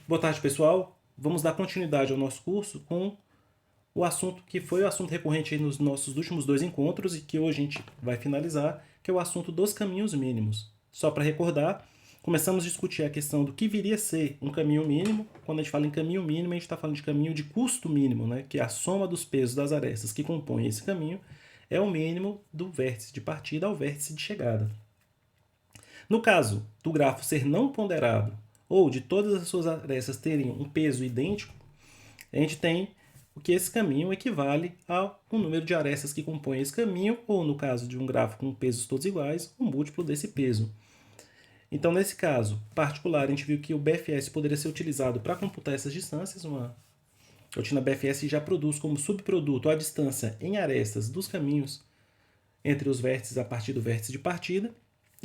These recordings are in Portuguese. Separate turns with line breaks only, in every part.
Boa tarde, pessoal. Vamos dar continuidade ao nosso curso com o assunto que foi o assunto recorrente nos nossos últimos dois encontros e que hoje a gente vai finalizar, que é o assunto dos caminhos mínimos. Só para recordar, começamos a discutir a questão do que viria a ser um caminho mínimo. Quando a gente fala em caminho mínimo, a gente está falando de caminho de custo mínimo, né? Que é a soma dos pesos das arestas que compõem esse caminho é o mínimo do vértice de partida ao vértice de chegada. No caso do grafo ser não ponderado ou de todas as suas arestas terem um peso idêntico, a gente tem o que esse caminho equivale ao número de arestas que compõem esse caminho, ou no caso de um grafo com pesos todos iguais, um múltiplo desse peso. Então, nesse caso particular, a gente viu que o BFS poderia ser utilizado para computar essas distâncias. Uma rotina BFS já produz como subproduto a distância em arestas dos caminhos entre os vértices a partir do vértice de partida.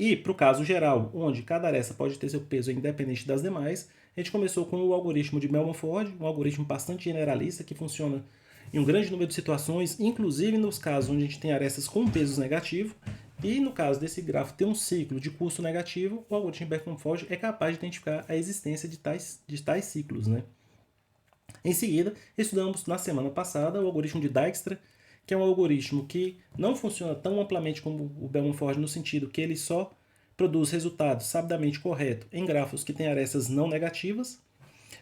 E, para o caso geral, onde cada aresta pode ter seu peso independente das demais, a gente começou com o algoritmo de Melman-Ford, um algoritmo bastante generalista que funciona em um grande número de situações, inclusive nos casos onde a gente tem arestas com pesos negativo. E no caso desse grafo ter um ciclo de curso negativo, o algoritmo de Melman-Ford é capaz de identificar a existência de tais ciclos, né? Em seguida, estudamos na semana passada o algoritmo de Dijkstra, que é um algoritmo que não funciona tão amplamente como o Bellman-Ford no sentido que ele só produz resultados sabidamente corretos em grafos que têm arestas não negativas,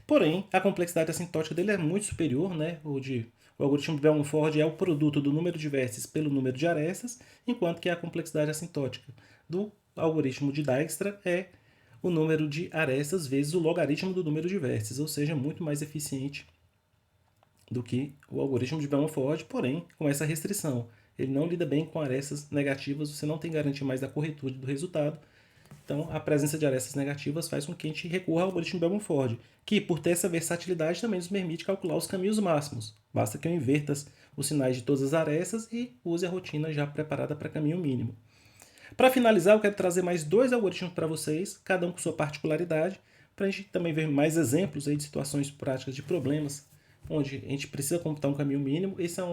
porém a complexidade assintótica dele é muito superior, né? O algoritmo de Bellman-Ford é o produto do número de vértices pelo número de arestas, enquanto que a complexidade assintótica do algoritmo de Dijkstra é o número de arestas vezes o logaritmo do número de vértices, ou seja, muito mais eficiente do que o algoritmo de Bellman-Ford, porém com essa restrição. Ele não lida bem com arestas negativas, você não tem garantia mais da corretude do resultado. Então, a presença de arestas negativas faz com que a gente recorra ao algoritmo de Bellman-Ford, que, por ter essa versatilidade, também nos permite calcular os caminhos máximos. Basta que eu inverta os sinais de todas as arestas e use a rotina já preparada para caminho mínimo. Para finalizar, eu quero trazer mais dois algoritmos para vocês, cada um com sua particularidade, para a gente também ver mais exemplos aí de situações práticas de problemas onde a gente precisa computar um caminho mínimo. Esse é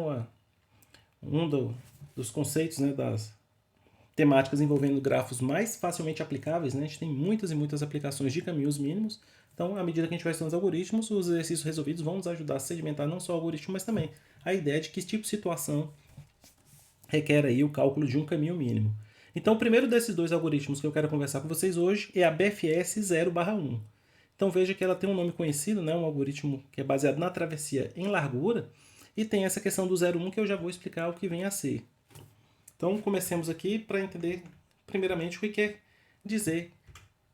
dos conceitos, né, das temáticas envolvendo grafos mais facilmente aplicáveis. Né? A gente tem muitas e muitas aplicações de caminhos mínimos. Então, à medida que a gente vai estudando os algoritmos, os exercícios resolvidos vão nos ajudar a sedimentar não só o algoritmo, mas também a ideia de que tipo de situação requer aí o cálculo de um caminho mínimo. Então, o primeiro desses dois algoritmos que eu quero conversar com vocês hoje é a BFS 0/1. Então, veja que ela tem um nome conhecido, né, um algoritmo que é baseado na travessia em largura, e tem essa questão do 0,1 que eu já vou explicar o que vem a ser. Então, comecemos aqui para entender, primeiramente, o que quer dizer,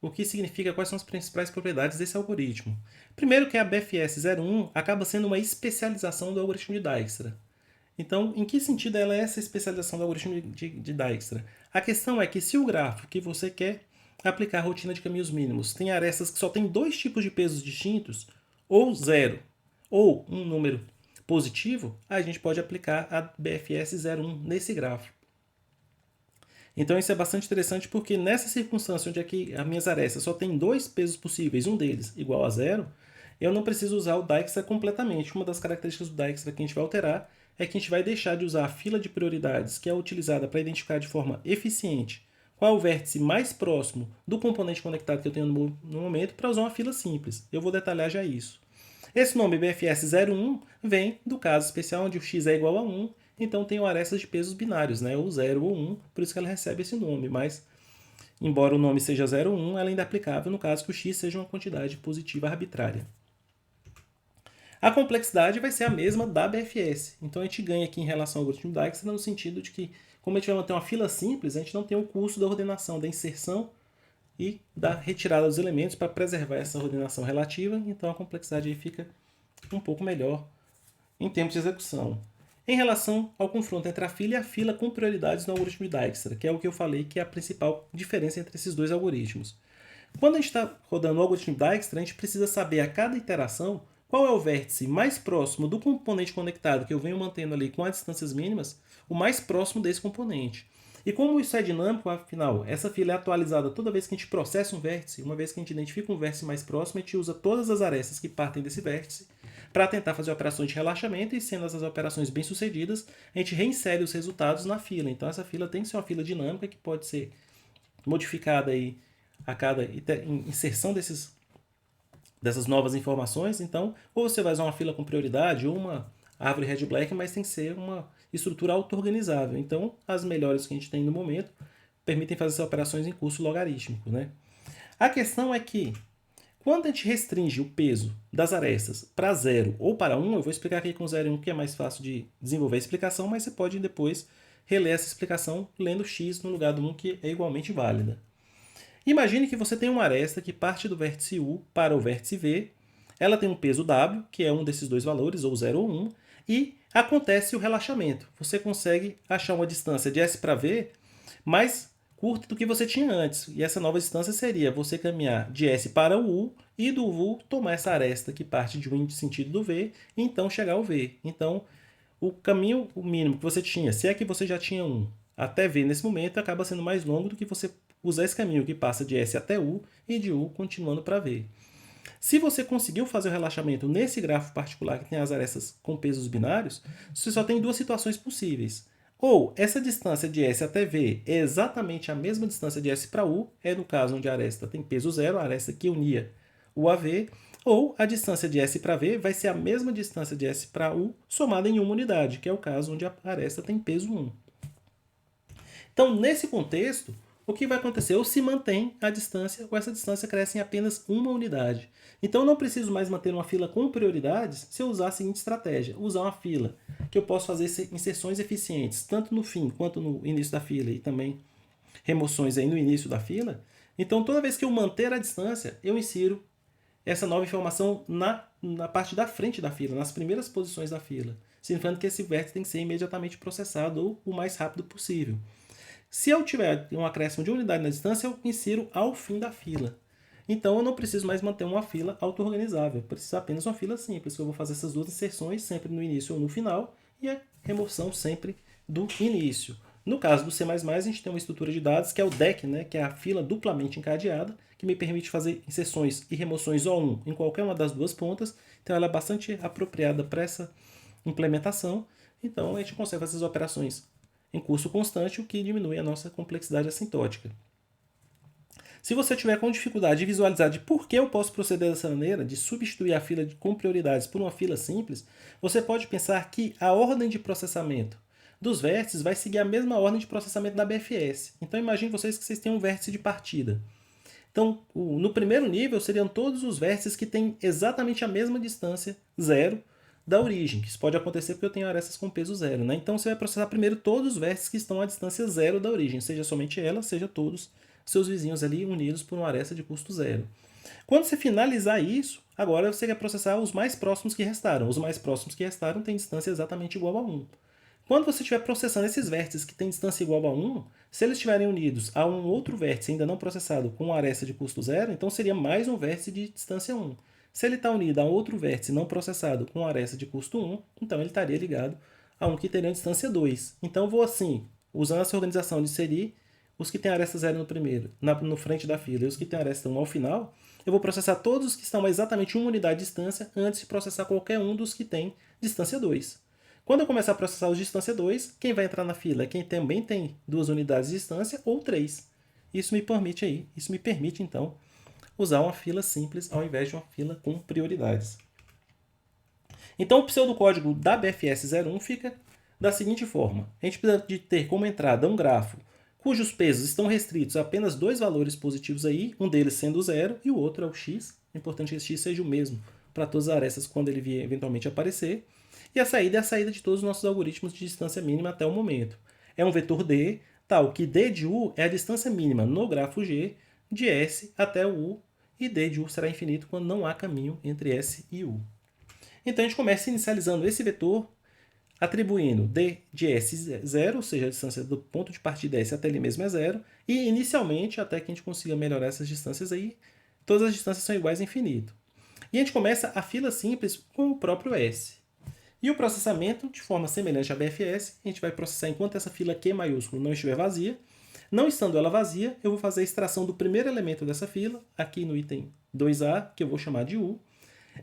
o que significa, quais são as principais propriedades desse algoritmo. Primeiro que a BFS 0,1 acaba sendo uma especialização do algoritmo de Dijkstra. Então, em que sentido ela é essa especialização do algoritmo de Dijkstra? A questão é que se o grafo que você quer aplicar a rotina de caminhos mínimos tem arestas que só tem dois tipos de pesos distintos, ou zero, ou um número positivo, a gente pode aplicar a BFS 0,1 nesse grafo. Então isso é bastante interessante porque nessa circunstância onde aqui as minhas arestas só tem dois pesos possíveis, um deles igual a zero, eu não preciso usar o Dijkstra completamente. Uma das características do Dijkstra que a gente vai alterar é que a gente vai deixar de usar a fila de prioridades que é utilizada para identificar de forma eficiente qual é o vértice mais próximo do componente conectado que eu tenho no momento para usar uma fila simples. Eu vou detalhar já isso. Esse nome BFS 01 vem do caso especial onde o x é igual a 1, então tem arestas de pesos binários, né? Ou 0 ou 1, por isso que ela recebe esse nome, mas embora o nome seja 0 ou 1, ela ainda é aplicável no caso que o x seja uma quantidade positiva arbitrária. A complexidade vai ser a mesma da BFS. Então a gente ganha aqui em relação ao algoritmo de Dijkstra no sentido de que, como a gente vai manter uma fila simples, a gente não tem o custo da ordenação, da inserção e da retirada dos elementos para preservar essa ordenação relativa. Então a complexidade aí fica um pouco melhor em termos de execução. Em relação ao confronto entre a fila e a fila com prioridades no algoritmo de Dijkstra, que é o que eu falei que é a principal diferença entre esses dois algoritmos. Quando a gente está rodando o algoritmo de Dijkstra, a gente precisa saber a cada iteração qual é o vértice mais próximo do componente conectado que eu venho mantendo ali com as distâncias mínimas, o mais próximo desse componente. E como isso é dinâmico, afinal, essa fila é atualizada toda vez que a gente processa um vértice, uma vez que a gente identifica um vértice mais próximo, a gente usa todas as arestas que partem desse vértice para tentar fazer operações de relaxamento e, sendo essas operações bem-sucedidas, a gente reinsere os resultados na fila. Então essa fila tem que ser uma fila dinâmica que pode ser modificada aí a cada inserção dessas novas informações. Então, ou você vai usar uma fila com prioridade ou uma árvore red black, mas tem que ser uma estrutura auto-organizável. Então, as melhores que a gente tem no momento permitem fazer essas operações em curso logarítmico, né? A questão é que, quando a gente restringe o peso das arestas para 0 ou para 1, eu vou explicar aqui com 0 e 1 que é mais fácil de desenvolver a explicação, mas você pode depois reler essa explicação lendo x no lugar do 1, que é igualmente válida. Imagine que você tem uma aresta que parte do vértice U para o vértice V, ela tem um peso W, que é um desses dois valores, ou 0 ou 1, e acontece o relaxamento. Você consegue achar uma distância de S para V mais curta do que você tinha antes. E essa nova distância seria você caminhar de S para o U e do U tomar essa aresta que parte de U em sentido do V e então chegar ao V. Então, o caminho mínimo que você tinha, se é que você já tinha um, até V nesse momento, acaba sendo mais longo do que você usar esse caminho que passa de S até U e de U continuando para V. Se você conseguiu fazer o relaxamento nesse grafo particular que tem as arestas com pesos binários, você só tem duas situações possíveis. Ou essa distância de S até V é exatamente a mesma distância de S para U, é no caso onde a aresta tem peso zero, a aresta que unia o AV, ou a distância de S para V vai ser a mesma distância de S para U somada em uma unidade, que é o caso onde a aresta tem peso 1. Então, nesse contexto, o que vai acontecer? Ou se mantém a distância, ou essa distância cresce em apenas uma unidade. Então, eu não preciso mais manter uma fila com prioridades se eu usar a seguinte estratégia: usar uma fila que eu posso fazer inserções eficientes, tanto no fim quanto no início da fila, e também remoções aí no início da fila. Então, toda vez que eu manter a distância, eu insiro essa nova informação na parte da frente da fila, nas primeiras posições da fila, significando que esse vértice tem que ser imediatamente processado ou o mais rápido possível. Se eu tiver um acréscimo de unidade na distância, eu insiro ao fim da fila. Então, eu não preciso mais manter uma fila auto-organizável. Eu preciso apenas uma fila simples, que eu vou fazer essas duas inserções sempre no início ou no final, e a remoção sempre do início. No caso do C++, a gente tem uma estrutura de dados que é o DEC, né, que é a fila duplamente encadeada, que me permite fazer inserções e remoções O1 em qualquer uma das duas pontas. Então, ela é bastante apropriada para essa implementação. Então, a gente consegue fazer essas operações em curso constante, o que diminui a nossa complexidade assintótica. Se você tiver com dificuldade de visualizar de por que eu posso proceder dessa maneira, de substituir a fila com prioridades por uma fila simples, você pode pensar que a ordem de processamento dos vértices vai seguir a mesma ordem de processamento da BFS. Então imagine vocês que vocês têm um vértice de partida. Então, no primeiro nível, seriam todos os vértices que têm exatamente a mesma distância, 0, da origem, que isso pode acontecer porque eu tenho arestas com peso 0. Né? Então, você vai processar primeiro todos os vértices que estão à distância 0 da origem, seja somente ela, seja todos seus vizinhos ali unidos por uma aresta de custo 0. Quando você finalizar isso, agora você quer processar os mais próximos que restaram. Os mais próximos que restaram têm distância exatamente igual a 1. Quando você estiver processando esses vértices que têm distância igual a 1, se eles estiverem unidos a um outro vértice ainda não processado com uma aresta de custo 0, então seria mais um vértice de distância 1. Se ele está unido a outro vértice não processado com uma aresta de custo 1, então ele estaria ligado a um que teria distância 2. Então eu vou assim, usando essa organização de inserir os que têm aresta 0 no primeiro, no frente da fila, e os que têm aresta 1 ao final, eu vou processar todos os que estão a exatamente uma unidade de distância antes de processar qualquer um dos que tem distância 2. Quando eu começar a processar os de distância 2, quem vai entrar na fila é quem também tem 2 unidades de distância ou 3. Isso me permite então usar uma fila simples ao invés de uma fila com prioridades. Então o pseudocódigo da BFS 01 fica da seguinte forma: a gente precisa de ter como entrada um grafo cujos pesos estão restritos a apenas dois valores positivos aí, um deles sendo 0 e o outro é o x. É importante que esse x seja o mesmo para todas as arestas quando ele vier eventualmente aparecer. E a saída é a saída de todos os nossos algoritmos de distância mínima até o momento. É um vetor D, tal que D de U é a distância mínima no grafo G de S até o U, e D de U será infinito quando não há caminho entre S e U. Então a gente começa inicializando esse vetor, atribuindo D de S 0, ou seja, a distância do ponto de partida S até ele mesmo é 0, e inicialmente, até que a gente consiga melhorar essas distâncias aí, todas as distâncias são iguais a infinito. E a gente começa a fila simples com o próprio S. E o processamento, de forma semelhante à BFS, a gente vai processar enquanto essa fila Q maiúsculo não estiver vazia. Não estando ela vazia, eu vou fazer a extração do primeiro elemento dessa fila, aqui no item 2A, que eu vou chamar de U,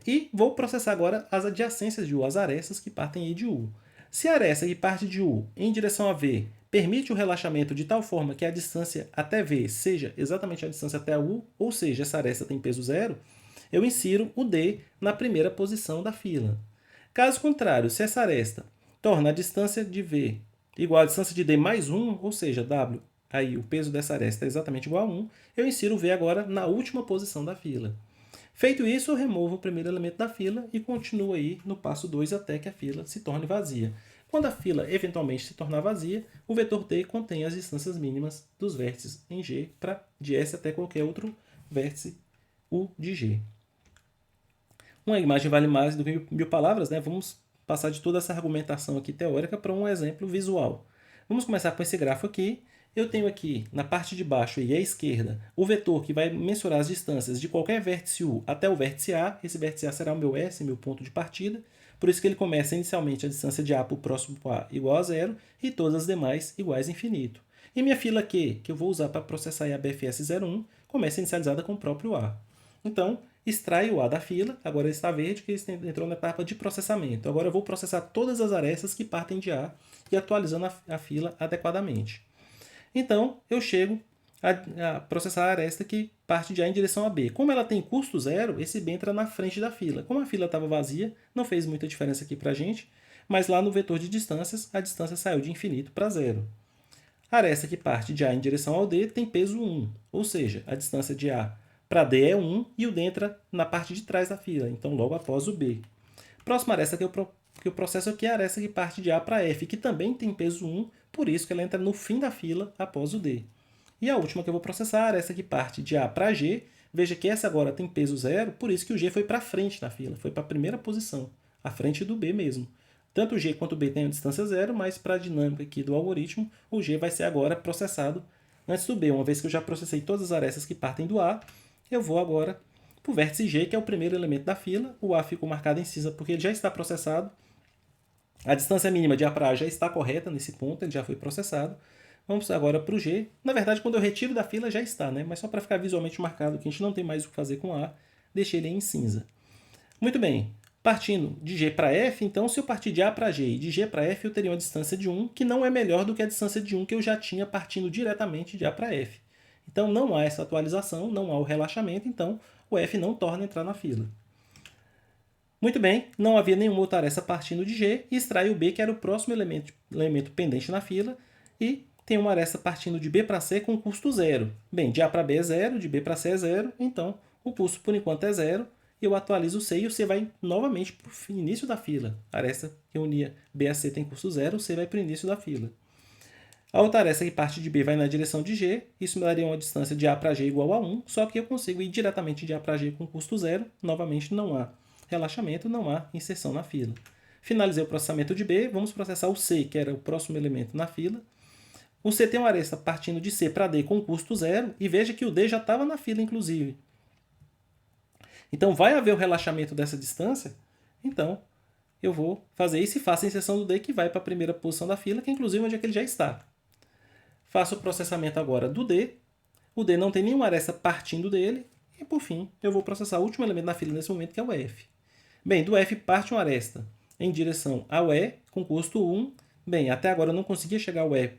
e vou processar agora as adjacências de U, as arestas que partem aí de U. Se a aresta que parte de U em direção a V permite o relaxamento de tal forma que a distância até V seja exatamente a distância até a U, ou seja, essa aresta tem peso 0, eu insiro o D na primeira posição da fila. Caso contrário, se essa aresta torna a distância de V igual à distância de D mais 1, ou seja, W, aí o peso dessa aresta é exatamente igual a 1, eu insiro o V agora na última posição da fila. Feito isso, eu removo o primeiro elemento da fila e continuo aí no passo 2 até que a fila se torne vazia. Quando a fila eventualmente se tornar vazia, o vetor T contém as distâncias mínimas dos vértices em G de S até qualquer outro vértice U de G. Uma imagem vale mais do que mil palavras, né? Vamos passar de toda essa argumentação aqui teórica para um exemplo visual. Vamos começar com esse grafo aqui. Eu tenho aqui, na parte de baixo e à esquerda, o vetor que vai mensurar as distâncias de qualquer vértice U até o vértice A. Esse vértice A será o meu S, meu ponto de partida. Por isso que ele começa inicialmente a distância de A para o próximo A igual a zero e todas as demais iguais a infinito. E minha fila Q, que eu vou usar para processar a BFS 01, começa inicializada com o próprio A. Então, extrai o A da fila, agora ele está verde, que ele entrou na etapa de processamento. Agora eu vou processar todas as arestas que partem de A e atualizando a fila adequadamente. Então, eu chego a processar a aresta que parte de A em direção a B. Como ela tem custo zero, esse B entra na frente da fila. Como a fila estava vazia, não fez muita diferença aqui para a gente, mas lá no vetor de distâncias, a distância saiu de infinito para zero. A aresta que parte de A em direção ao D tem peso 1, ou seja, a distância de A para D é 1 e o D entra na parte de trás da fila, então logo após o B. Próxima aresta que eu processo aqui é a aresta que parte de A para F, que também tem peso 1, por isso que ela entra no fim da fila após o D. E a última que eu vou processar é a aresta que parte de A para G. Veja que essa agora tem peso 0, por isso que o G foi para frente na fila, foi para a primeira posição, à frente do B mesmo. Tanto o G quanto o B têm a distância 0, mas para a dinâmica aqui do algoritmo, o G vai ser agora processado antes do B. Uma vez que eu já processei todas as arestas que partem do A, eu vou agora para o vértice G, que é o primeiro elemento da fila. O A ficou marcado em cinza porque ele já está processado. A distância mínima de A para A já está correta nesse ponto, ele já foi processado. Vamos agora para o G. Na verdade, quando eu retiro da fila já está, né? Mas só para ficar visualmente marcado que a gente não tem mais o que fazer com A, deixei ele em cinza. Muito bem. Partindo de G para F, então, se eu partir de A para G e de G para F, eu teria uma distância de 1, que não é melhor do que a distância de 1 que eu já tinha partindo diretamente de A para F. Então, não há essa atualização, não há o relaxamento, então o F não torna entrar na fila. Muito bem, não havia nenhuma outra aresta partindo de G, e extrai o B, que era o próximo elemento pendente na fila, e tem uma aresta partindo de B para C com custo 0. Bem, de A para B é 0, de B para C é 0, então o custo por enquanto é 0, eu atualizo o C e o C vai novamente para o início da fila. A aresta que unia B a C tem custo 0, o C vai para o início da fila. A outra aresta que parte de B vai na direção de G, isso me daria uma distância de A para G igual a 1, só que eu consigo ir diretamente de A para G com custo 0, novamente não há relaxamento, não há inserção na fila. Finalizei o processamento de B, vamos processar o C, que era o próximo elemento na fila. O C tem uma aresta partindo de C para D com custo 0, e veja que o D já estava na fila, inclusive. Então, vai haver o relaxamento dessa distância? Então, eu vou fazer isso e faço a inserção do D, que vai para a primeira posição da fila, que é inclusive onde é que ele já está. Faço o processamento agora do D. O D não tem nenhuma aresta partindo dele. E, por fim, eu vou processar o último elemento da fila nesse momento, que é o F. Bem, do F parte uma aresta em direção ao E, com custo 1. Bem, até agora eu não conseguia chegar ao E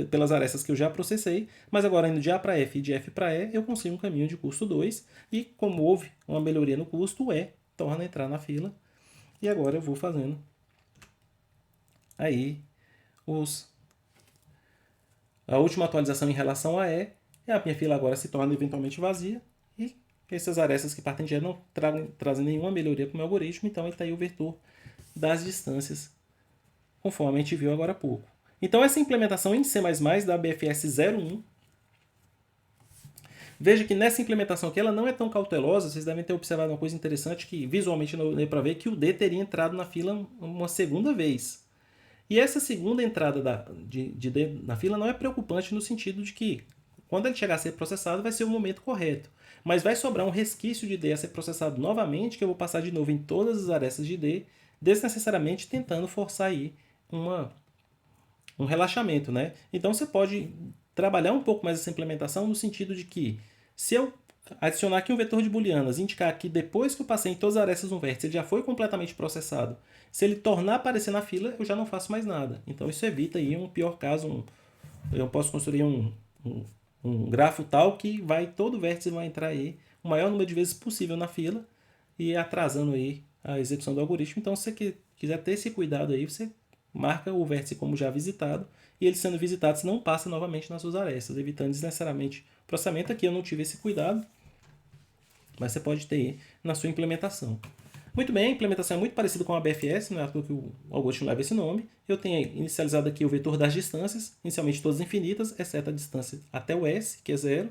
pelas arestas que eu já processei, mas agora indo de A para F e de F para E, eu consigo um caminho de custo 2, e como houve uma melhoria no custo, o E torna a entrar na fila, e agora eu vou fazendo aí a última atualização em relação a E, e a minha fila agora se torna eventualmente vazia, e essas arestas que partem de E não trazem nenhuma melhoria para o meu algoritmo, então está aí o vetor das distâncias, conforme a gente viu agora há pouco. Então, essa implementação em C++ da BFS 01, veja que nessa implementação aqui ela não é tão cautelosa, vocês devem ter observado uma coisa interessante que visualmente não deu para ver, que o D teria entrado na fila uma segunda vez. E essa segunda entrada de D na fila não é preocupante no sentido de que, quando ele chegar a ser processado, vai ser o momento correto. Mas vai sobrar um resquício de D a ser processado novamente, que eu vou passar de novo em todas as arestas de D, desnecessariamente tentando forçar aí um relaxamento, né? Então você pode trabalhar um pouco mais essa implementação no sentido de que, se eu adicionar aqui um vetor de booleanas, indicar que depois que eu passei em todas as arestas no vértice, ele já foi completamente processado, se ele tornar a aparecer na fila, eu já não faço mais nada. Então isso evita aí um pior caso, eu posso construir um grafo tal que todo vértice vai entrar aí o maior número de vezes possível na fila e atrasando aí a execução do algoritmo. Então, se você quiser ter esse cuidado aí, você marca o vértice como já visitado e ele sendo visitado, você não passa novamente nas suas arestas, evitando desnecessariamente o processamento. Aqui eu não tive esse cuidado, mas você pode ter na sua implementação. Muito bem, a implementação é muito parecida com a BFS, não é à toa que o algoritmo leva esse nome. Eu tenho inicializado aqui o vetor das distâncias, inicialmente todas infinitas, exceto a distância até o S, que é 0.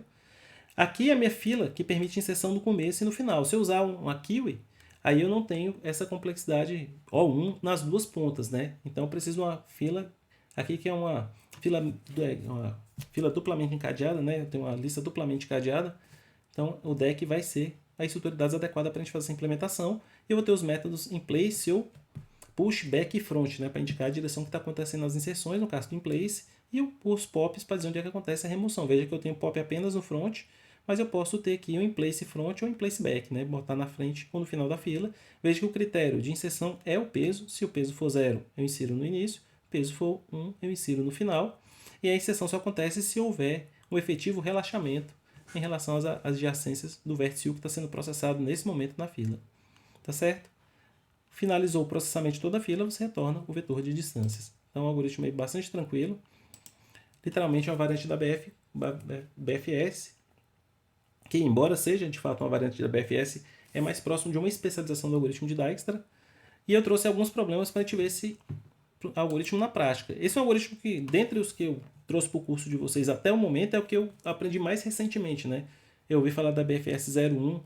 Aqui é a minha fila que permite inserção no começo e no final. Se eu usar uma kiwi, aí eu não tenho essa complexidade O1 nas duas pontas, né? Então eu preciso de uma fila aqui que é uma fila duplamente encadeada, né? Eu tenho uma lista duplamente encadeada. Então o deck vai ser a estrutura de dados adequada para a gente fazer essa implementação. E eu vou ter os métodos in place, ou push, back e front, né? Para indicar a direção que está acontecendo nas inserções, no caso do in place, e os pops para dizer onde é que acontece a remoção. Veja que eu tenho pop apenas no front, mas eu posso ter aqui o in place front ou in place back, né? Botar na frente ou no final da fila. Veja que o critério de inserção é o peso. Se o peso for 0, eu insiro no início. Se o peso for 1, eu insiro no final. E a inserção só acontece se houver um efetivo relaxamento em relação às adjacências do vértice U que está sendo processado nesse momento na fila. Tá certo? Finalizou o processamento de toda a fila, você retorna o vetor de distâncias. Então, é um algoritmo aí bastante tranquilo. Literalmente é uma variante da BFS, que embora seja de fato uma variante da BFS, é mais próximo de uma especialização do algoritmo de Dijkstra. E eu trouxe alguns problemas para a gente ver esse algoritmo na prática. Esse é um algoritmo que, dentre os que eu trouxe para o curso de vocês até o momento, é o que eu aprendi mais recentemente, né? Eu ouvi falar da BFS 01,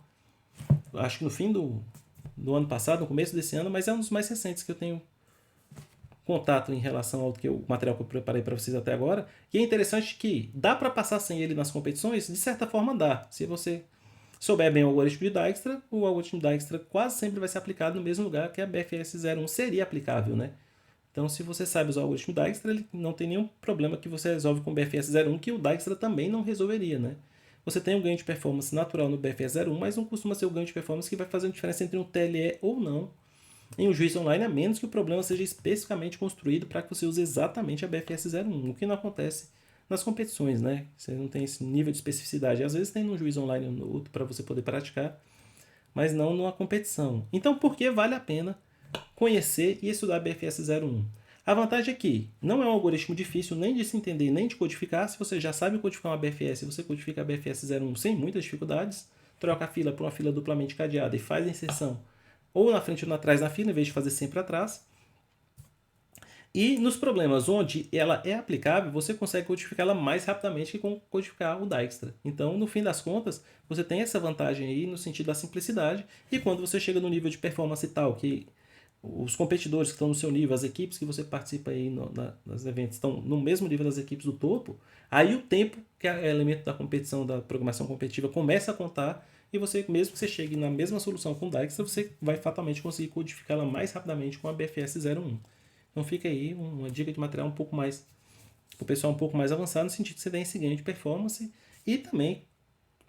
acho que no fim do ano passado, no começo desse ano, mas é um dos mais recentes que eu tenho contato em relação ao material que eu preparei para vocês até agora. E é interessante que dá para passar sem ele nas competições? De certa forma dá. Se você souber bem o algoritmo de Dijkstra, o algoritmo de Dijkstra quase sempre vai ser aplicado no mesmo lugar que a BFS 01 seria aplicável, né? Então, se você sabe usar o algoritmo Dijkstra, ele não tem nenhum problema que você resolve com o BFS 01, que o Dijkstra também não resolveria, né? Você tem um ganho de performance natural no BFS 01, mas não costuma ser o ganho de performance que vai fazer a diferença entre um TLE ou não em um juízo online, a menos que o problema seja especificamente construído para que você use exatamente a BFS 01, o que não acontece nas competições, né? Você não tem esse nível de especificidade. Às vezes tem num juízo online ou no outro para você poder praticar, mas não numa competição. Então, por que vale a pena conhecer e estudar a BFS 01? A vantagem é que não é um algoritmo difícil nem de se entender nem de codificar. Se você já sabe codificar uma BFS, você codifica a BFS 01 sem muitas dificuldades, troca a fila por uma fila duplamente cadeada e faz a inserção ou na frente ou atrás na fila, em vez de fazer sempre atrás. E nos problemas onde ela é aplicável, você consegue codificá-la mais rapidamente que codificar o Dijkstra. Então, no fim das contas, você tem essa vantagem aí no sentido da simplicidade. E quando você chega no nível de performance tal, que os competidores que estão no seu nível, as equipes que você participa aí nos eventos estão no mesmo nível das equipes do topo, aí o tempo, que é elemento da competição, da programação competitiva, começa a contar. E você, mesmo que você chegue na mesma solução com o Dijkstra, você vai fatalmente conseguir codificá-la mais rapidamente com a BFS 01. Então fica aí uma dica de material um pouco mais, o pessoal um pouco mais avançado, no sentido de você ter esse ganho de performance. E também,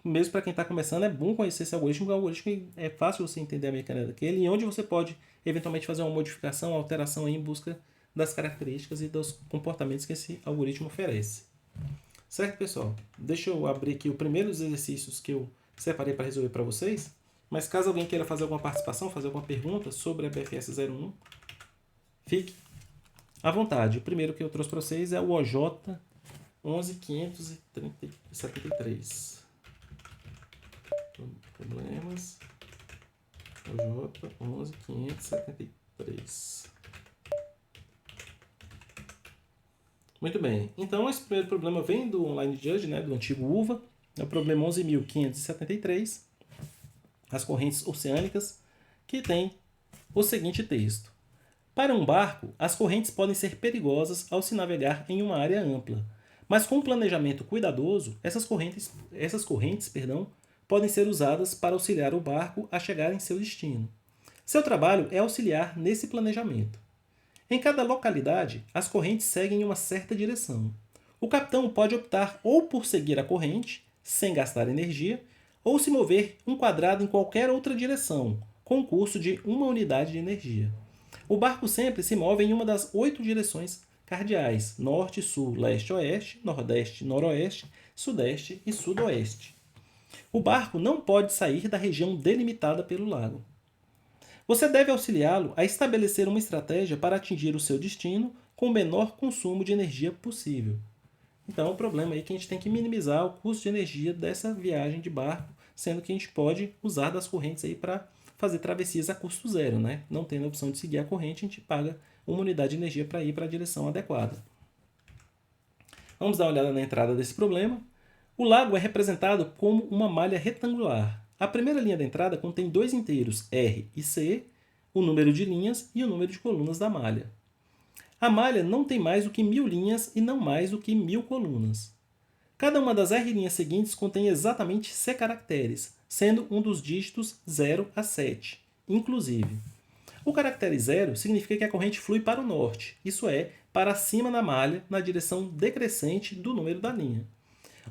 mesmo para quem está começando, é bom conhecer esse algoritmo, porque o algoritmo é fácil você entender a mecânica daquele, e onde você pode eventualmente fazer uma modificação, uma alteração aí em busca das características e dos comportamentos que esse algoritmo oferece. Certo, pessoal? Deixa eu abrir aqui os primeiros exercícios que eu separei para resolver para vocês, mas caso alguém queira fazer alguma participação, fazer alguma pergunta sobre a BFS 01, fique à vontade. O primeiro que eu trouxe para vocês é o OJ 11573. Problemas OJ 11573. Muito bem. Então, esse primeiro problema vem do Online Judge, né, do antigo UVA. É o problema 11.573, as correntes oceânicas, que tem o seguinte texto. Para um barco, as correntes podem ser perigosas ao se navegar em uma área ampla, mas com um planejamento cuidadoso, essas correntes, podem ser usadas para auxiliar o barco a chegar em seu destino. Seu trabalho é auxiliar nesse planejamento. Em cada localidade, as correntes seguem uma certa direção. O capitão pode optar ou por seguir a corrente, sem gastar energia, ou se mover um quadrado em qualquer outra direção, com um custo de 1 unidade de energia. O barco sempre se move em uma das 8 direções cardeais: norte, sul, leste, oeste, nordeste, noroeste, sudeste e sudoeste. O barco não pode sair da região delimitada pelo lago. Você deve auxiliá-lo a estabelecer uma estratégia para atingir o seu destino com o menor consumo de energia possível. Então, o problema aí é que a gente tem que minimizar o custo de energia dessa viagem de barco, sendo que a gente pode usar das correntes aí para fazer travessias a custo zero, né? Não tendo a opção de seguir a corrente, a gente paga uma unidade de energia para ir para a direção adequada. Vamos dar uma olhada na entrada desse problema. O lago é representado como uma malha retangular. A primeira linha da entrada contém dois inteiros, R e C, o número de linhas e o número de colunas da malha. A malha não tem mais do que 1000 linhas e não mais do que 1000 colunas. Cada uma das R linhas seguintes contém exatamente C caracteres, sendo um dos dígitos 0 a 7, inclusive. O caractere 0 significa que a corrente flui para o norte, isso é, para cima na malha, na direção decrescente do número da linha.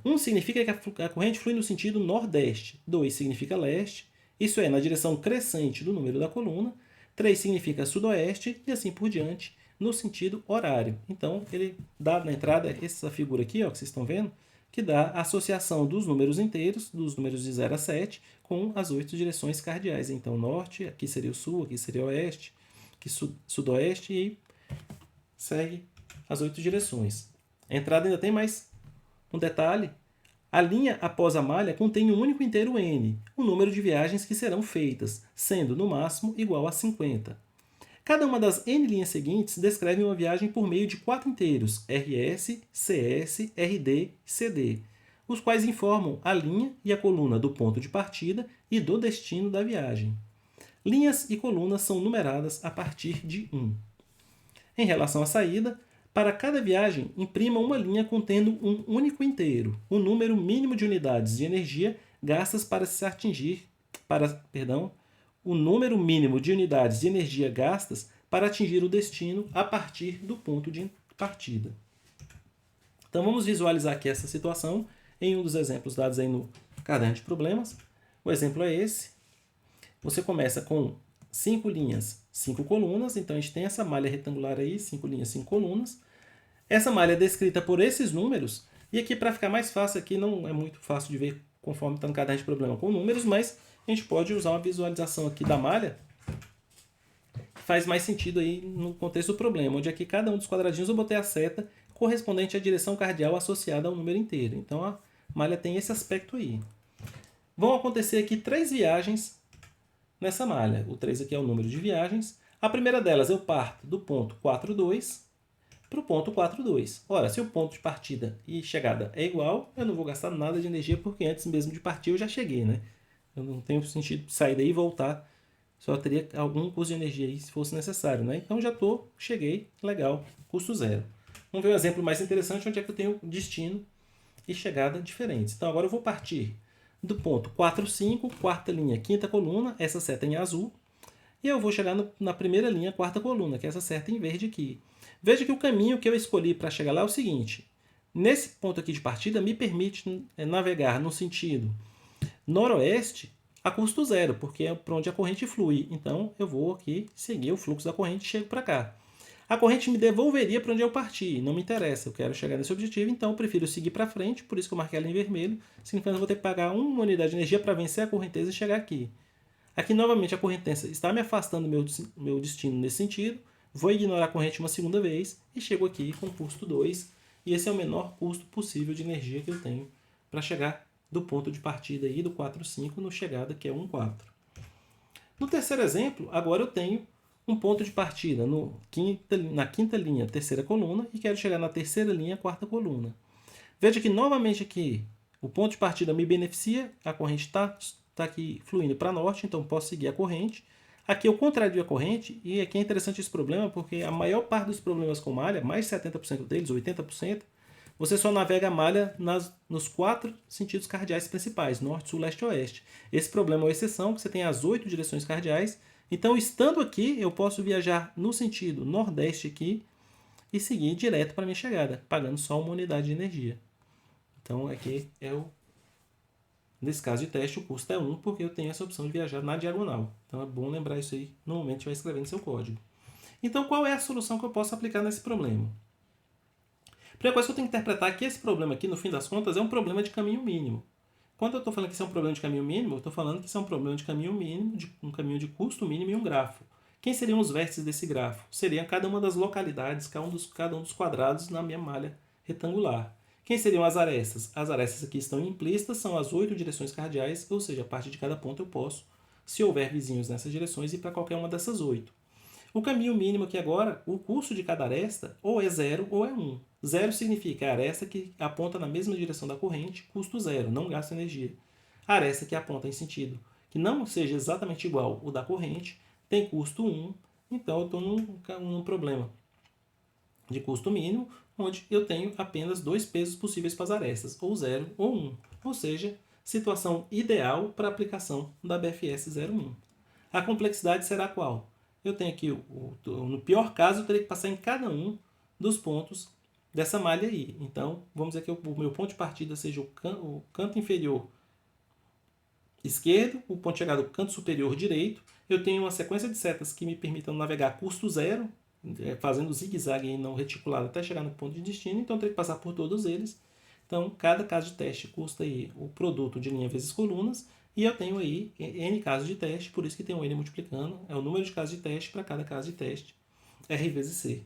1 significa que a corrente flui no sentido nordeste, 2 significa leste, isso é, na direção crescente do número da coluna, 3 significa sudoeste e assim por diante, no sentido horário. Então, ele dá na entrada essa figura aqui, ó, que vocês estão vendo, que dá a associação dos números inteiros, dos números de 0 a 7, com as 8 direções cardeais. Então, norte, aqui seria o sul, aqui seria o oeste, aqui sudoeste e segue as 8 direções. A entrada ainda tem mais um detalhe. A linha após a malha contém um único inteiro N, o número de viagens que serão feitas, sendo no máximo igual a 50. Cada uma das N linhas seguintes descreve uma viagem por meio de 4 inteiros, RS, CS, RD e CD, os quais informam a linha e a coluna do ponto de partida e do destino da viagem. Linhas e colunas são numeradas a partir de 1. Em relação à saída, para cada viagem, imprima uma linha contendo um único inteiro, o número mínimo de unidades de energia gastas para se atingir, o número mínimo de unidades de energia gastas para atingir o destino a partir do ponto de partida. Então vamos visualizar aqui essa situação em um dos exemplos dados aí no caderno de problemas. O exemplo é esse. Você começa com 5 linhas, 5 colunas, então a gente tem essa malha retangular aí, 5 linhas, 5 colunas. Essa malha é descrita por esses números, e aqui para ficar mais fácil, aqui não é muito fácil de ver conforme está no caderno de problema com números, mas a gente pode usar uma visualização aqui da malha, que faz mais sentido aí no contexto do problema, onde aqui cada um dos quadradinhos eu botei a seta correspondente à direção cardial associada ao número inteiro. Então a malha tem esse aspecto aí. Vão acontecer aqui 3 viagens nessa malha. O 3 aqui é o número de viagens. A primeira delas eu parto do ponto 42 para o ponto 42. Ora, se o ponto de partida e chegada é igual, eu não vou gastar nada de energia, porque antes mesmo de partir eu já cheguei, né? Eu não tenho sentido de sair daí e voltar. Só teria algum custo de energia aí se fosse necessário, né? Então já cheguei, legal, custo zero. Vamos ver um exemplo mais interessante, onde é que eu tenho destino e chegada diferentes. Então agora eu vou partir do ponto 4, 5, quarta linha, quinta coluna, essa seta em azul, e eu vou chegar na primeira linha, quarta coluna, que é essa seta em verde aqui. Veja que o caminho que eu escolhi para chegar lá é o seguinte. Nesse ponto aqui de partida, me permite navegar no sentido noroeste a custo zero, porque é para onde a corrente flui. Então, eu vou aqui seguir o fluxo da corrente e chego para cá. A corrente me devolveria para onde eu parti, não me interessa, eu quero chegar nesse objetivo, então eu prefiro seguir para frente, por isso que eu marquei ela em vermelho, significando que eu vou ter que pagar uma unidade de energia para vencer a correnteza e chegar aqui. Aqui, novamente, a correnteza está me afastando do meu destino nesse sentido, vou ignorar a corrente uma segunda vez e chego aqui com custo 2, e esse é o menor custo possível de energia que eu tenho para chegar do ponto de partida aí do 4, 5 no chegada, que é 1, 4. No terceiro exemplo, agora eu tenho um ponto de partida na quinta linha, terceira coluna, e quero chegar na terceira linha, quarta coluna. Veja que novamente aqui o ponto de partida me beneficia, a corrente está aqui fluindo para norte, então posso seguir a corrente. Aqui eu contrario a corrente, e aqui é interessante esse problema, porque a maior parte dos problemas com malha, mais de 70% deles, 80%, você só navega a malha nos 4 sentidos cardeais principais, norte, sul, leste e oeste. Esse problema é uma exceção, que você tem as 8 direções cardeais. Então, estando aqui, eu posso viajar no sentido nordeste aqui e seguir direto para a minha chegada, pagando só uma unidade de energia. Então, aqui nesse caso de teste, o custo é 1, porque eu tenho essa opção de viajar na diagonal. Então, é bom lembrar isso aí no momento que vai escrevendo seu código. Então, qual é a solução que eu posso aplicar nesse problema? A primeira coisa que eu tenho que interpretar é que esse problema aqui, no fim das contas, é um problema de caminho mínimo. quando eu estou falando que isso é um problema de caminho mínimo, eu estou falando que isso é um problema de caminho mínimo, de um caminho de custo mínimo e um grafo. Quem seriam os vértices desse grafo? Seriam cada uma das localidades, cada um dos quadrados na minha malha retangular. Quem seriam as arestas? As arestas aqui estão implícitas, são as 8 direções cardeais, ou seja, a partir de cada ponto eu posso, se houver vizinhos nessas direções, ir para qualquer uma dessas 8. O caminho mínimo aqui agora, o custo de cada aresta ou é 0 ou é 1. 0 significa a aresta que aponta na mesma direção da corrente, custo 0, não gasta energia. A aresta que aponta em sentido que não seja exatamente igual o da corrente, tem custo 1, então eu estou num problema de custo mínimo, onde eu tenho apenas 2 pesos possíveis para as arestas, ou 0 ou 1. Ou seja, situação ideal para a aplicação da BFS 01. A complexidade será qual? Eu tenho aqui, no pior caso, eu teria que passar em cada um dos pontos dessa malha aí. Então, vamos dizer que o meu ponto de partida seja o canto inferior esquerdo, o ponto de chegada do canto superior direito. Eu tenho uma sequência de setas que me permitam navegar custo 0, fazendo zigue-zague e não reticulado até chegar no ponto de destino. Então, eu teria que passar por todos eles. Então, cada caso de teste custa aí o produto de linha vezes colunas. E eu tenho aí N casos de teste, por isso que tem um N multiplicando. É o número de casos de teste para cada caso de teste, R vezes C.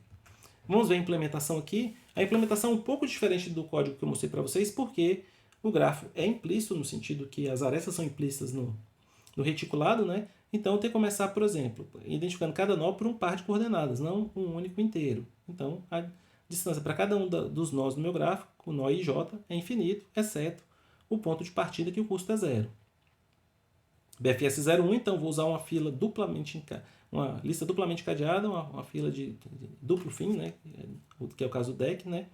Vamos ver a implementação aqui. A implementação é um pouco diferente do código que eu mostrei para vocês, porque o grafo é implícito, no sentido que as arestas são implícitas no reticulado, né? Então, eu tenho que começar, por exemplo, identificando cada nó por um par de coordenadas, não um único inteiro. Então, a distância para cada um dos nós do meu gráfico, o nó IJ, é infinito, exceto o ponto de partida, que o custo é 0. BFS 01, então, vou usar uma lista duplamente cadeada, uma fila de duplo fim, né? Que é o caso do deck, né?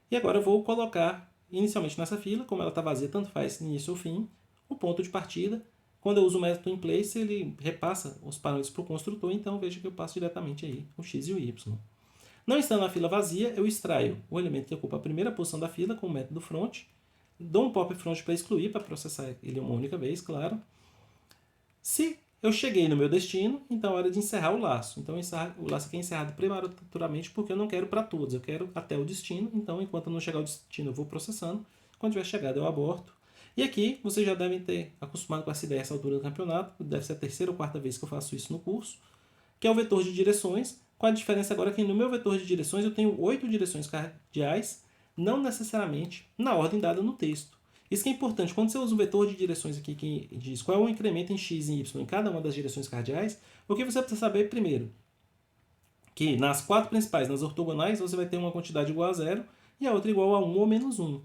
E agora eu vou colocar, inicialmente nessa fila, como ela está vazia, tanto faz início ou fim, o ponto de partida. Quando eu uso o método inPlace, ele repassa os parâmetros para o construtor, então veja que eu passo diretamente aí o x e o y. Não estando na fila vazia, eu extraio o elemento que ocupa a primeira posição da fila com o método front, dou um pop front para excluir, para processar ele uma única vez, claro. Se eu cheguei no meu destino, então é hora de encerrar o laço. Então o laço aqui é encerrado prematuramente porque eu não quero para todos, eu quero até o destino. Então, enquanto eu não chegar ao destino, eu vou processando. Quando tiver chegado, eu aborto. E aqui, vocês já devem ter acostumado com essa ideia a essa altura do campeonato, deve ser a terceira ou quarta vez que eu faço isso no curso, que é o vetor de direções, com a diferença agora que no meu vetor de direções eu tenho 8 direções cardeais, não necessariamente na ordem dada no texto. Isso que é importante, quando você usa um vetor de direções aqui que diz qual é o incremento em x e y em cada uma das direções cardeais, o que você precisa saber primeiro? Que nas 4 principais, nas ortogonais, você vai ter uma quantidade igual a 0 e a outra igual a 1 ou menos 1.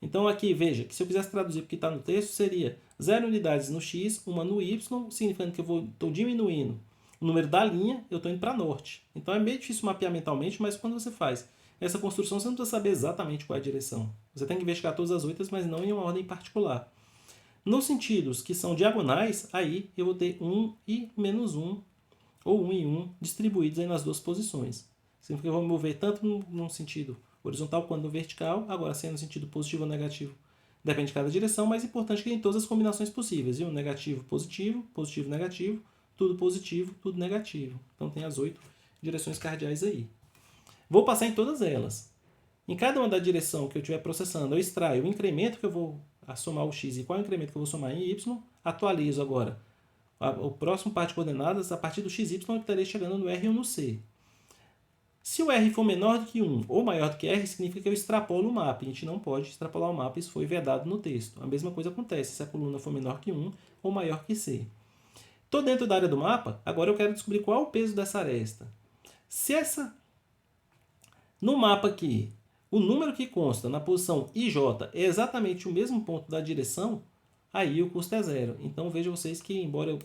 Então aqui, veja, que se eu quisesse traduzir porque está no texto, seria 0 unidades no x, uma no y, significando que eu estou diminuindo o número da linha, eu estou indo para norte. Então é meio difícil mapear mentalmente, mas quando você faz essa construção, você não precisa saber exatamente qual é a direção. Você tem que investigar todas as 8, mas não em uma ordem particular. Nos sentidos que são diagonais, aí eu vou ter 1 e menos 1, ou 1 e 1, distribuídos aí nas duas posições. Significa que eu vou mover tanto num sentido horizontal quanto no vertical, agora sendo no sentido positivo ou negativo, depende de cada direção, mas é importante que tem todas as combinações possíveis, viu? Negativo, positivo, negativo, tudo negativo. Então tem as 8 direções cardeais aí. Vou passar em todas elas. Em cada uma da direção que eu estiver processando, eu extraio o incremento que eu vou somar o x e qual é o incremento que eu vou somar em y, atualizo agora o próximo par de coordenadas, a partir do xy eu estarei chegando no r ou no c. Se o r for menor do que 1 ou maior do que r, significa que eu extrapolo o mapa. A gente não pode extrapolar o mapa, isso foi vedado no texto. A mesma coisa acontece se a coluna for menor que 1 ou maior que c. Estou dentro da área do mapa, agora eu quero descobrir qual é o peso dessa aresta. Se no mapa aqui, o número que consta na posição IJ é exatamente o mesmo ponto da direção, aí o custo é 0. Então vejam vocês que, embora eu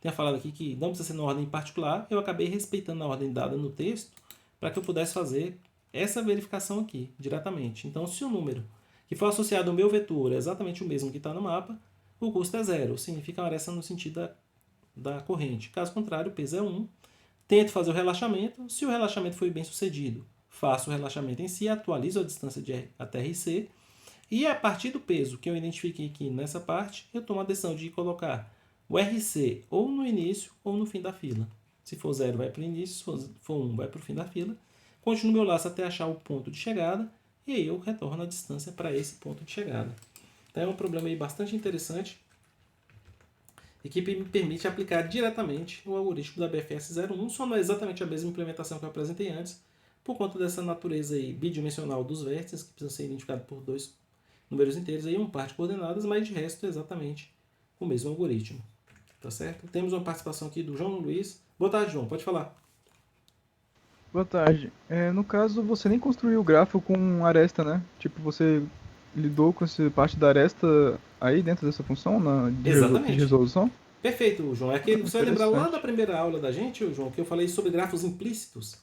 tenha falado aqui que não precisa ser na ordem particular, eu acabei respeitando a ordem dada no texto para que eu pudesse fazer essa verificação aqui, diretamente. Então, se o número que for associado ao meu vetor é exatamente o mesmo que está no mapa, o custo é 0. Significa uma aresta no sentido da corrente. Caso contrário, o peso é 1. Tento fazer o relaxamento. Se o relaxamento foi bem sucedido, faço o relaxamento em si, atualizo a distância de R até RC, e a partir do peso que eu identifiquei aqui nessa parte, eu tomo a decisão de colocar o RC ou no início ou no fim da fila. Se for 0, vai para o início, se for 1, vai para o fim da fila. Continuo meu laço até achar o ponto de chegada, e aí eu retorno a distância para esse ponto de chegada. Então é um problema aí bastante interessante e que me permite aplicar diretamente o algoritmo da BFS 01, só não é exatamente a mesma implementação que eu apresentei antes, por conta dessa natureza aí bidimensional dos vértices, que precisam ser identificados por dois números inteiros e um par de coordenadas, mas de resto é exatamente o mesmo algoritmo. Tá certo? Temos uma participação aqui do João Luiz. Boa tarde, João. Pode falar.
Boa tarde. No caso, você nem construiu o grafo com aresta, né? Tipo, você lidou com essa parte da aresta aí dentro dessa função de
Exatamente.
resolução?
Perfeito, João. É aquele, você vai lembrar lá da
Interessante.
primeira aula da gente, João, que eu falei sobre grafos implícitos.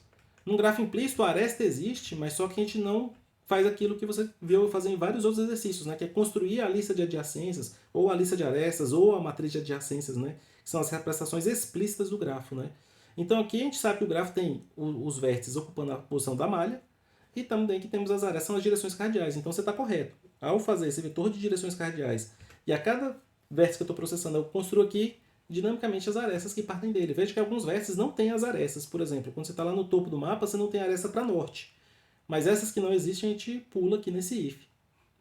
Num grafo implícito, a aresta existe, mas só que a gente não faz aquilo que você viu fazer em vários outros exercícios, né? Que é construir a lista de adjacências, ou a lista de arestas, ou a matriz de adjacências, né? Que são as representações explícitas do grafo, né? Então aqui a gente sabe que o grafo tem os vértices ocupando a posição da malha, e também que temos as arestas, são as direções cardeais. Então você está correto. Ao fazer esse vetor de direções cardeais, e a cada vértice que eu estou processando, eu construo aqui dinamicamente as arestas que partem dele. Veja que alguns vértices não têm as arestas. Por exemplo, quando você está lá no topo do mapa, você não tem aresta para norte. Mas essas que não existem, a gente pula aqui nesse if.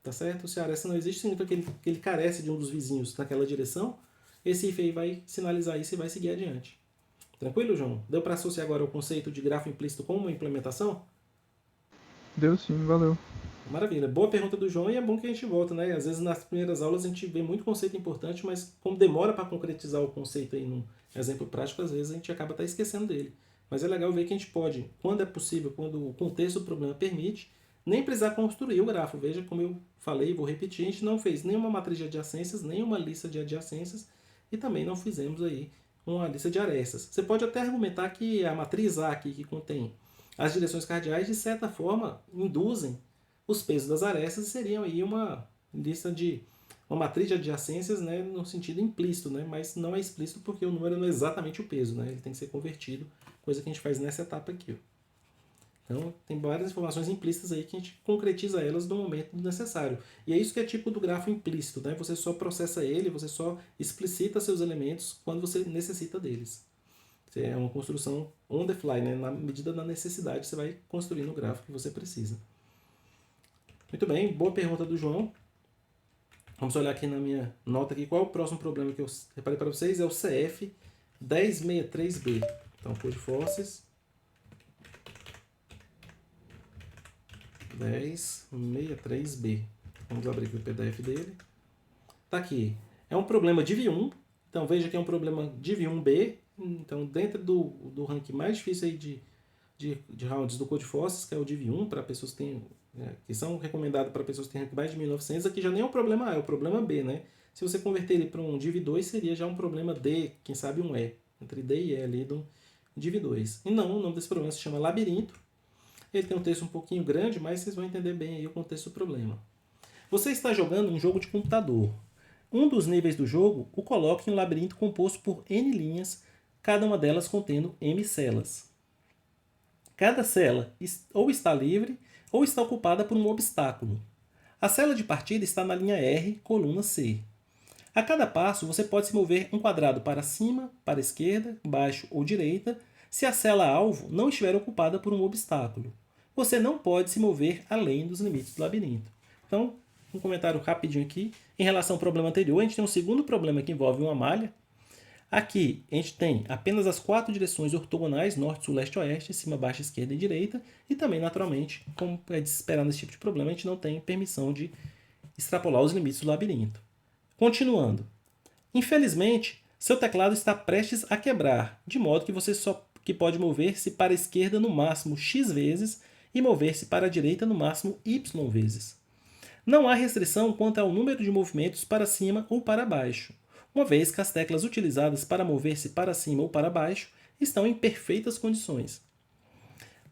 Tá certo? Se a aresta não existe, significa que ele carece de um dos vizinhos naquela direção. Esse if aí vai sinalizar isso e vai seguir adiante. Tranquilo, João? Deu para associar agora o conceito de grafo implícito com uma implementação?
Deu sim, valeu.
Maravilha. Boa pergunta do João e é bom que a gente volta, né? Às vezes nas primeiras aulas a gente vê muito conceito importante, mas como demora para concretizar o conceito aí num exemplo prático, às vezes a gente acaba até esquecendo dele. Mas é legal ver que a gente pode, quando é possível, quando o contexto do problema permite, nem precisar construir o grafo. Veja como eu falei, vou repetir, a gente não fez nenhuma matriz de adjacências, nenhuma lista de adjacências e também não fizemos aí uma lista de arestas. Você pode até argumentar que a matriz A aqui, que contém as direções cardeais, de certa forma, induzem os pesos das arestas seriam aí uma lista de uma matriz de adjacências, né, no sentido implícito, né, mas não é explícito porque o número não é exatamente o peso, né, ele tem que ser convertido, coisa que a gente faz nessa etapa aqui. Ó. Então, tem várias informações implícitas aí que a gente concretiza elas no momento necessário. E é isso que é tipo do grafo implícito, né? Você só processa ele, você só explicita seus elementos quando você necessita deles. É uma construção on the fly, né? Na medida da necessidade, você vai construindo o grafo que você precisa. Muito bem, boa pergunta do João. Vamos olhar aqui na minha nota aqui qual é o próximo problema que eu reparei para vocês. É o CF 1063B. Então, Codeforces 1063B. Vamos abrir aqui o PDF dele. Tá aqui. É um problema div 1. Então, veja que é um problema div 1B. Então, dentro do ranking mais difícil aí de rounds do Codeforces, que é o div 1, para pessoas que têm que são recomendados para pessoas que têm rank mais de 1900, aqui já nem é o problema A, é o problema B, né? Se você converter ele para um div 2, seria já um problema D, quem sabe um E, entre D e E ali do div 2. E não, o nome desse problema se chama Labirinto. Ele tem um texto um pouquinho grande, mas vocês vão entender bem aí o contexto do problema. Você está jogando um jogo de computador. Um dos níveis do jogo o coloca em um labirinto composto por N linhas, cada uma delas contendo M celas. Cada cela ou está livre ou está ocupada por um obstáculo. A cela de partida está na linha R, coluna C. A cada passo, você pode se mover um quadrado para cima, para a esquerda, baixo ou direita, se a cela-alvo não estiver ocupada por um obstáculo. Você não pode se mover além dos limites do labirinto. Então, um comentário rapidinho aqui. Em relação ao problema anterior, a gente tem um segundo problema que envolve uma malha. Aqui a gente tem apenas as 4 direções ortogonais, norte, sul, leste, oeste, cima, baixo, esquerda e direita. E também, naturalmente, como é de se esperar nesse tipo de problema, a gente não tem permissão de extrapolar os limites do labirinto. Continuando. Infelizmente, seu teclado está prestes a quebrar, de modo que você só pode mover-se para a esquerda no máximo x vezes e mover-se para a direita no máximo y vezes. Não há restrição quanto ao número de movimentos para cima ou para baixo, uma vez que as teclas utilizadas para mover-se para cima ou para baixo estão em perfeitas condições.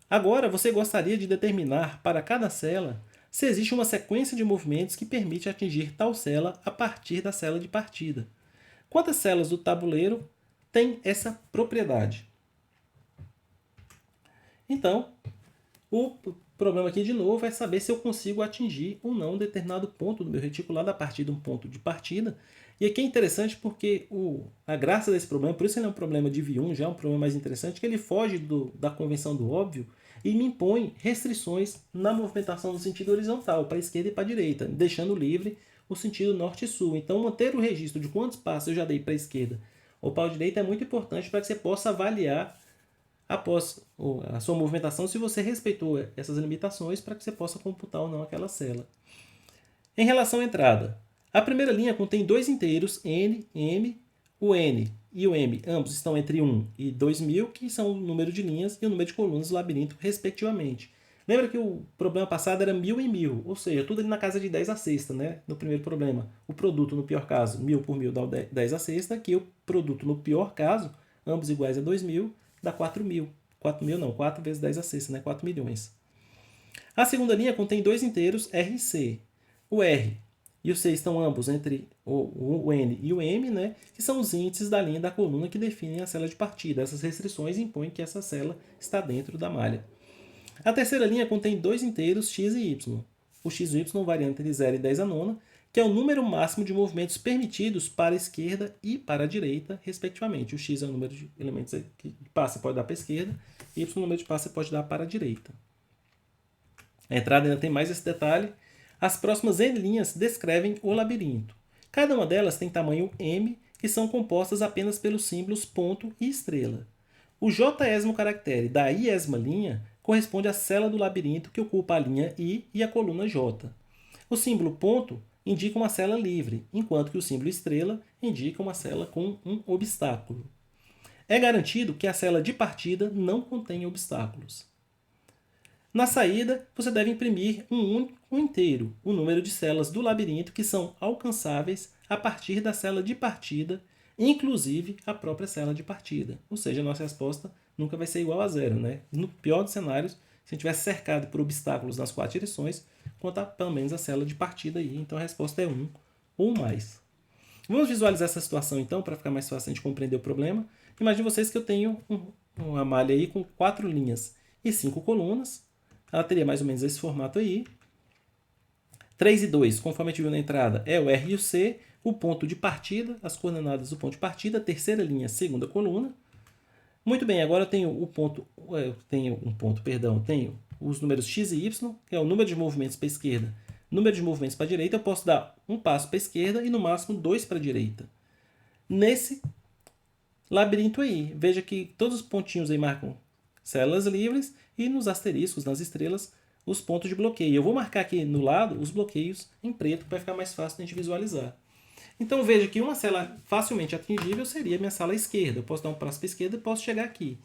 Agora, você gostaria de determinar para cada cela se existe uma sequência de movimentos que permite atingir tal cela a partir da cela de partida. Quantas celas do tabuleiro têm essa propriedade? Então, o problema aqui de novo é saber se eu consigo atingir ou não um determinado ponto do meu reticulado a partir de um ponto de partida. E aqui é interessante porque a graça desse problema, por isso ele é um problema de div 1, já é um problema mais interessante, que ele foge da convenção do óbvio e me impõe restrições na movimentação no sentido horizontal, para a esquerda e para a direita, deixando livre o sentido norte e sul. Então, manter o registro de quantos passos eu já dei para a esquerda ou para a direita é muito importante para que você possa avaliar após a sua movimentação se você respeitou essas limitações para que você possa computar ou não aquela célula. Em relação à entrada, a primeira linha contém dois inteiros, n, m. O n e o m ambos estão entre 1 e 2000, que são o número de linhas e o número de colunas do labirinto, respectivamente. Lembra que o problema passado era 1000 em 1000, ou seja, tudo ali na casa de 10 à sexta, né? No primeiro problema. O produto, no pior caso, 1000 por 1000 dá 10 à sexta, aqui o produto, no pior caso, ambos iguais a 2000, dá 4000. 4000 não, 4 vezes 10 à sexta, né? 4 milhões. A segunda linha contém dois inteiros, r e c. O r e o c estão ambos entre o n e o m, né? Que são os índices da linha e da coluna que definem a célula de partida. Essas restrições impõem que essa célula está dentro da malha. A terceira linha contém dois inteiros, x e y. O x e y variam entre 0 e 10 a nona, que é o número máximo de movimentos permitidos para a esquerda e para a direita, respectivamente. O x é o número de elementos que passe pode dar para a esquerda, e y é o número de passe pode dar para a direita. A entrada ainda tem mais esse detalhe. As próximas n linhas descrevem o labirinto. Cada uma delas tem tamanho m e são compostas apenas pelos símbolos ponto e estrela. O j-ésimo caractere da i-ésima linha corresponde à célula do labirinto que ocupa a linha I e a coluna J. O símbolo ponto indica uma célula livre, enquanto que o símbolo estrela indica uma célula com um obstáculo. É garantido que a célula de partida não contém obstáculos. Na saída, você deve imprimir um único inteiro, o número de células do labirinto que são alcançáveis a partir da célula de partida, inclusive a própria célula de partida. Ou seja, a nossa resposta nunca vai ser igual a zero, né? No pior dos cenários, se a gente tivesse cercado por obstáculos nas quatro direções, conta pelo menos a célula de partida aí. Então a resposta é 1 ou mais. Vamos visualizar essa situação então, para ficar mais fácil a gente compreender o problema. Imagine vocês que eu tenho uma malha aí com 4 linhas e 5 colunas. Ela teria mais ou menos esse formato aí. 3 e 2, conforme a gente viu na entrada, é o R e o C, o ponto de partida, as coordenadas do ponto de partida, terceira linha, segunda coluna. Muito bem, agora eu tenho tenho os números x e y, que é o número de movimentos para a esquerda, número de movimentos para a direita. Eu posso dar um passo para a esquerda e no máximo 2 para a direita. Nesse labirinto aí, veja que todos os pontinhos aí marcam células livres e nos asteriscos, nas estrelas, os pontos de bloqueio. Eu vou marcar aqui no lado os bloqueios em preto para ficar mais fácil de a gente visualizar. Então veja que uma célula facilmente atingível seria a minha sala esquerda. Eu posso dar um passo para a esquerda e posso chegar aqui.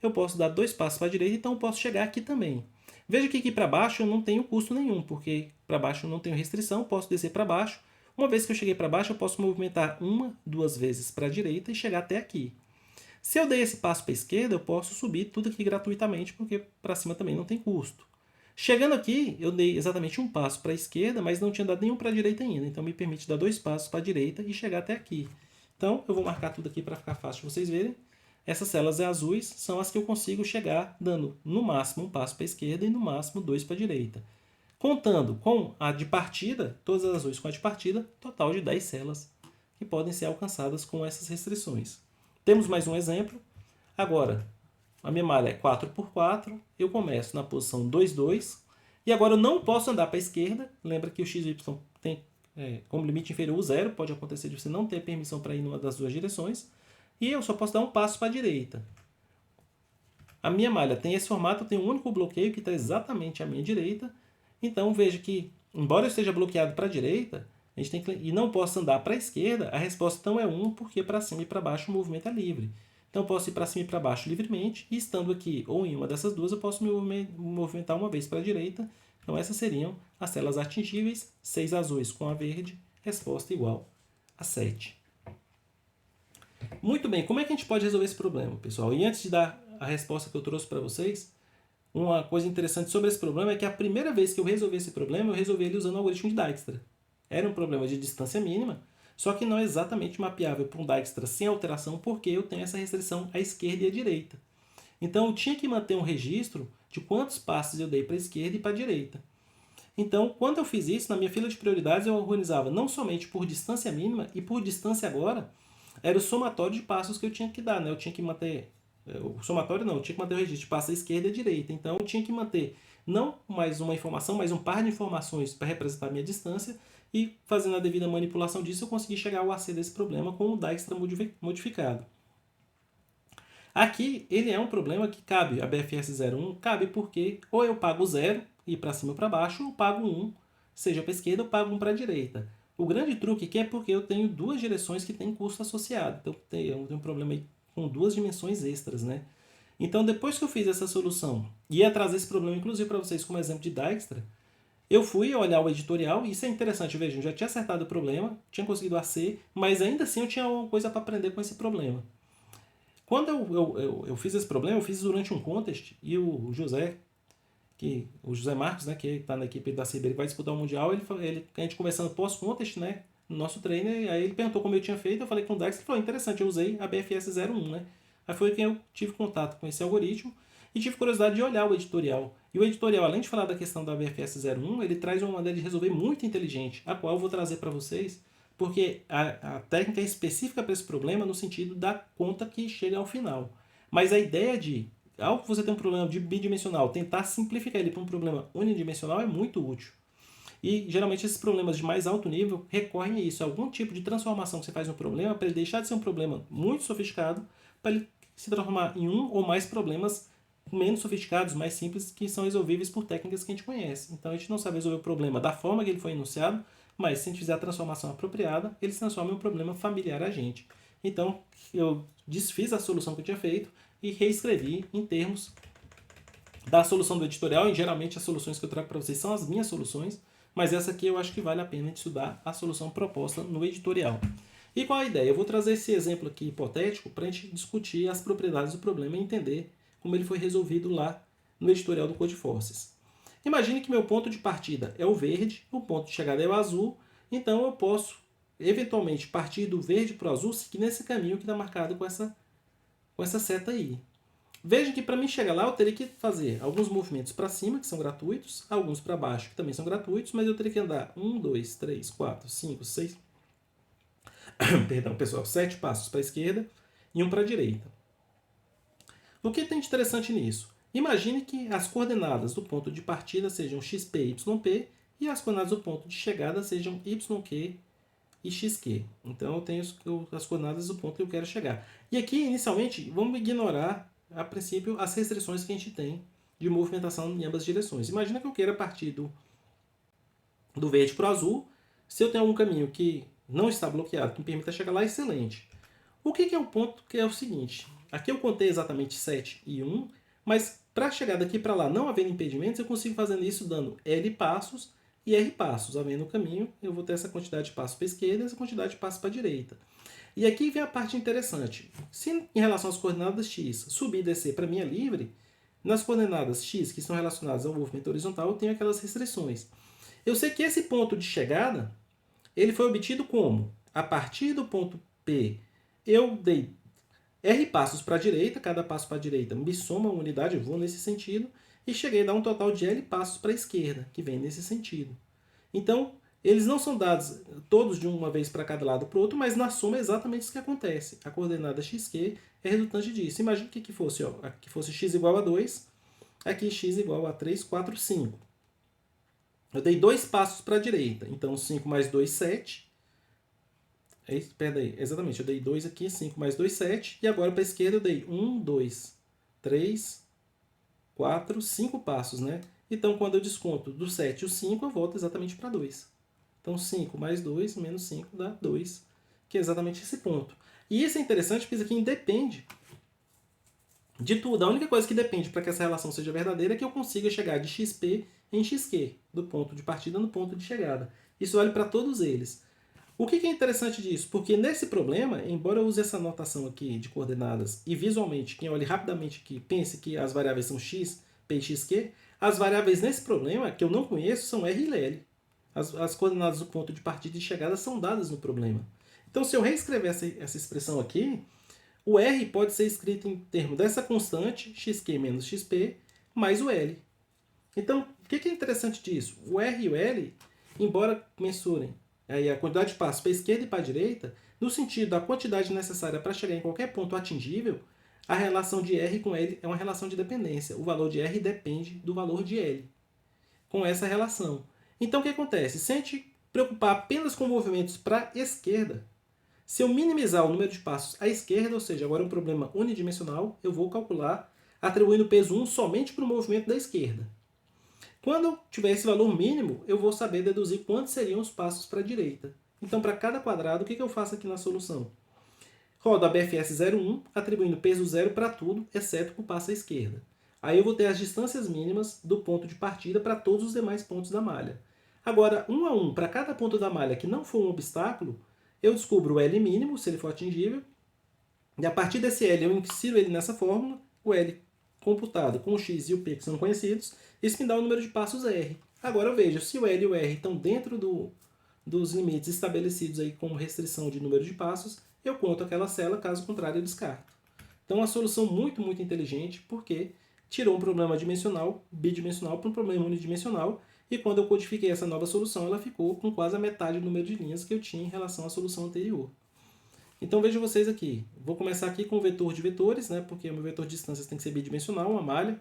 Eu posso dar 2 passos para a direita, então eu posso chegar aqui também. Veja que aqui para baixo eu não tenho custo nenhum, porque para baixo eu não tenho restrição, eu posso descer para baixo. Uma vez que eu cheguei para baixo, eu posso movimentar 1, 2 vezes para a direita e chegar até aqui. Se eu dei esse passo para a esquerda, eu posso subir tudo aqui gratuitamente, porque para cima também não tem custo. Chegando aqui, eu dei exatamente um passo para a esquerda, mas não tinha dado nenhum para a direita ainda. Então, me permite dar 2 passos para a direita e chegar até aqui. Então, eu vou marcar tudo aqui para ficar fácil de vocês verem. Essas células azuis são as que eu consigo chegar dando no máximo um passo para a esquerda e no máximo 2 para a direita. Contando com a de partida, todas as azuis com a de partida, total de 10 células que podem ser alcançadas com essas restrições. Temos mais um exemplo. Agora, a minha malha é 4x4, eu começo na posição 2, 2, e agora eu não posso andar para a esquerda. Lembra que o x e y tem como limite inferior ao 0, pode acontecer de você não ter permissão para ir em uma das duas direções, e eu só posso dar um passo para a direita. A minha malha tem esse formato, eu tenho um único bloqueio que está exatamente à minha direita, então veja que, embora eu esteja bloqueado para a direita, e não posso andar para a esquerda, a resposta então é 1, porque para cima e para baixo o movimento é livre. Então eu posso ir para cima e para baixo livremente, e estando aqui ou em uma dessas duas, eu posso me movimentar uma vez para a direita. Então essas seriam as células atingíveis, 6 azuis com a verde, resposta igual a 7. Muito bem, como é que a gente pode resolver esse problema, pessoal? E antes de dar a resposta que eu trouxe para vocês, uma coisa interessante sobre esse problema é que a primeira vez que eu resolvi esse problema, eu resolvi ele usando o algoritmo de Dijkstra. Era um problema de distância mínima, só que não é exatamente mapeável para um Dijkstra sem alteração, porque eu tenho essa restrição à esquerda e à direita. Então eu tinha que manter um registro de quantos passos eu dei para a esquerda e para a direita. Então, quando eu fiz isso, na minha fila de prioridades eu organizava não somente por distância mínima, e por distância agora, era o somatório de passos que eu tinha que dar, né? Eu tinha que manter... O somatório não, eu tinha que manter o registro de passo à esquerda e à direita. Então eu tinha que manter não mais uma informação, mas um par de informações para representar a minha distância, e fazendo a devida manipulação disso eu consegui chegar ao AC desse problema com o Dijkstra modificado. Aqui ele é um problema que cabe, a BFS 01 cabe porque ou eu pago 0, ir para cima ou para baixo, ou pago 1, seja para a esquerda ou pago 1 para a direita. O grande truque aqui é porque eu tenho duas direções que têm custo associado. Então eu tenho um problema aí com duas dimensões extras, né? Então depois que eu fiz essa solução, e ia trazer esse problema inclusive para vocês como exemplo de Dijkstra, eu fui olhar o editorial, e isso é interessante, vejam, já tinha acertado o problema, tinha conseguido AC, mas ainda assim eu tinha alguma coisa para aprender com esse problema. Quando eu fiz esse problema, eu fiz durante um contest, e o José Marcos, né, que está na equipe da CIB, ele vai disputar o Mundial, a gente conversando pós-contest, né, no nosso trainer, aí ele perguntou como eu tinha feito, eu falei com o Dex, ele falou, interessante, eu usei a BFS 01, né, aí foi quem eu tive contato com esse algoritmo, e tive curiosidade de olhar o editorial. E o editorial, além de falar da questão da BFS 01, ele traz uma maneira de resolver muito inteligente, a qual eu vou trazer para vocês, porque a técnica é específica para esse problema no sentido da conta que chega ao final. Mas a ideia de, ao você ter um problema de bidimensional, tentar simplificar ele para um problema unidimensional é muito útil. E geralmente esses problemas de mais alto nível recorrem a isso, a algum tipo de transformação que você faz no problema para ele deixar de ser um problema muito sofisticado para ele se transformar em um ou mais problemas menos sofisticados, mais simples, que são resolvíveis por técnicas que a gente conhece. Então a gente não sabe resolver o problema da forma que ele foi enunciado, mas se a gente fizer a transformação apropriada, ele se transforma em um problema familiar a gente. Então eu desfiz a solução que eu tinha feito e reescrevi em termos da solução do editorial, e geralmente as soluções que eu trago para vocês são as minhas soluções, mas essa aqui eu acho que vale a pena estudar a solução proposta no editorial. E qual a ideia? Eu vou trazer esse exemplo aqui hipotético para a gente discutir as propriedades do problema e entender como ele foi resolvido lá no editorial do Codeforces. Imagine que meu ponto de partida é o verde, o ponto de chegada é o azul, então eu posso eventualmente partir do verde para o azul seguir nesse caminho que está marcado com essa seta aí. Vejam que para mim chegar lá eu teria que fazer alguns movimentos para cima, que são gratuitos, alguns para baixo, que também são gratuitos, mas eu teria que andar 1, 2, 3, 4, 5, 6... Perdão, pessoal, 7 passos para a esquerda e 1 para a direita. O que tem de interessante nisso? Imagine que as coordenadas do ponto de partida sejam xp e yp, e as coordenadas do ponto de chegada sejam yq e xq. Então eu tenho as coordenadas do ponto que eu quero chegar. E aqui, inicialmente, vamos ignorar, a princípio, as restrições que a gente tem de movimentação em ambas direções. Imagina que eu queira partir do verde para o azul. Se eu tenho algum caminho que não está bloqueado, que me permita chegar lá, excelente. O que é o ponto que é o seguinte? Aqui eu contei exatamente 7 e 1, mas para chegar daqui para lá não havendo impedimentos, eu consigo fazendo isso dando L passos e R passos. Havendo o caminho, eu vou ter essa quantidade de passos para a esquerda e essa quantidade de passos para a direita. E aqui vem a parte interessante. Se em relação às coordenadas x, subir e descer para mim é livre, nas coordenadas x, que são relacionadas ao movimento horizontal, eu tenho aquelas restrições. Eu sei que esse ponto de chegada, ele foi obtido como? A partir do ponto P, eu dei R passos para a direita, cada passo para a direita me soma uma unidade, eu vou nesse sentido, e cheguei a dar um total de L passos para a esquerda, que vem nesse sentido. Então, eles não são dados todos de uma vez para cada lado para o outro, mas na soma é exatamente isso que acontece. A coordenada xq é resultante disso. Imagina que fosse, aqui fosse x igual a 2, aqui x igual a 3, 4, 5. Eu dei 2 passos para a direita, então 5 mais 2, 7. Pera aí, exatamente, eu dei 2 aqui, 5 mais 2, 7. E agora para a esquerda eu dei 1, 2, 3, 4, 5 passos, né? Então quando eu desconto do 7 e o 5, eu volto exatamente para 2. Então 5 mais 2 menos 5 dá 2, que é exatamente esse ponto. E isso é interessante porque isso aqui independe de tudo. A única coisa que depende para que essa relação seja verdadeira é que eu consiga chegar de xp em xq, do ponto de partida no ponto de chegada. Isso vale para todos eles. O que é interessante disso? Porque nesse problema, embora eu use essa notação aqui de coordenadas e visualmente, quem olhe rapidamente aqui, pense que as variáveis são x, p e xq, as variáveis nesse problema, que eu não conheço, são r e l. As coordenadas do ponto de partida e de chegada são dadas no problema. Então, se eu reescrever essa expressão aqui, o r pode ser escrito em termos dessa constante, xq menos xp, mais o l. Então, o que é interessante disso? O r e o l, embora mensurem aí a quantidade de passos para a esquerda e para a direita, no sentido da quantidade necessária para chegar em qualquer ponto atingível, a relação de R com L é uma relação de dependência. O valor de R depende do valor de L. Com essa relação. Então, o que acontece? Se a gente preocupar apenas com movimentos para a esquerda, se eu minimizar o número de passos à esquerda, ou seja, agora é um problema unidimensional, eu vou calcular atribuindo peso 1 somente para o movimento da esquerda. Quando eu tiver esse valor mínimo, eu vou saber deduzir quantos seriam os passos para a direita. Então, para cada quadrado, o que eu faço aqui na solução? Rodo a BFS 01, atribuindo peso 0 para tudo, exceto para o passo à esquerda. Aí eu vou ter as distâncias mínimas do ponto de partida para todos os demais pontos da malha. Agora, 1 a 1, para cada ponto da malha que não for um obstáculo, eu descubro o L mínimo, se ele for atingível, e a partir desse L eu insiro ele nessa fórmula, o L computado com o X e o P que são conhecidos, isso me dá o número de passos R. Agora eu vejo se o L e o R estão dentro dos limites estabelecidos aí como restrição de número de passos, eu conto aquela célula, caso contrário eu descarto. Então uma solução muito, muito inteligente, porque tirou um problema dimensional, bidimensional, para um problema unidimensional, e quando eu codifiquei essa nova solução, ela ficou com quase a metade do número de linhas que eu tinha em relação à solução anterior. Então vejam vocês aqui, vou começar aqui com o vetor de vetores, né, porque o meu vetor de distâncias tem que ser bidimensional, uma malha,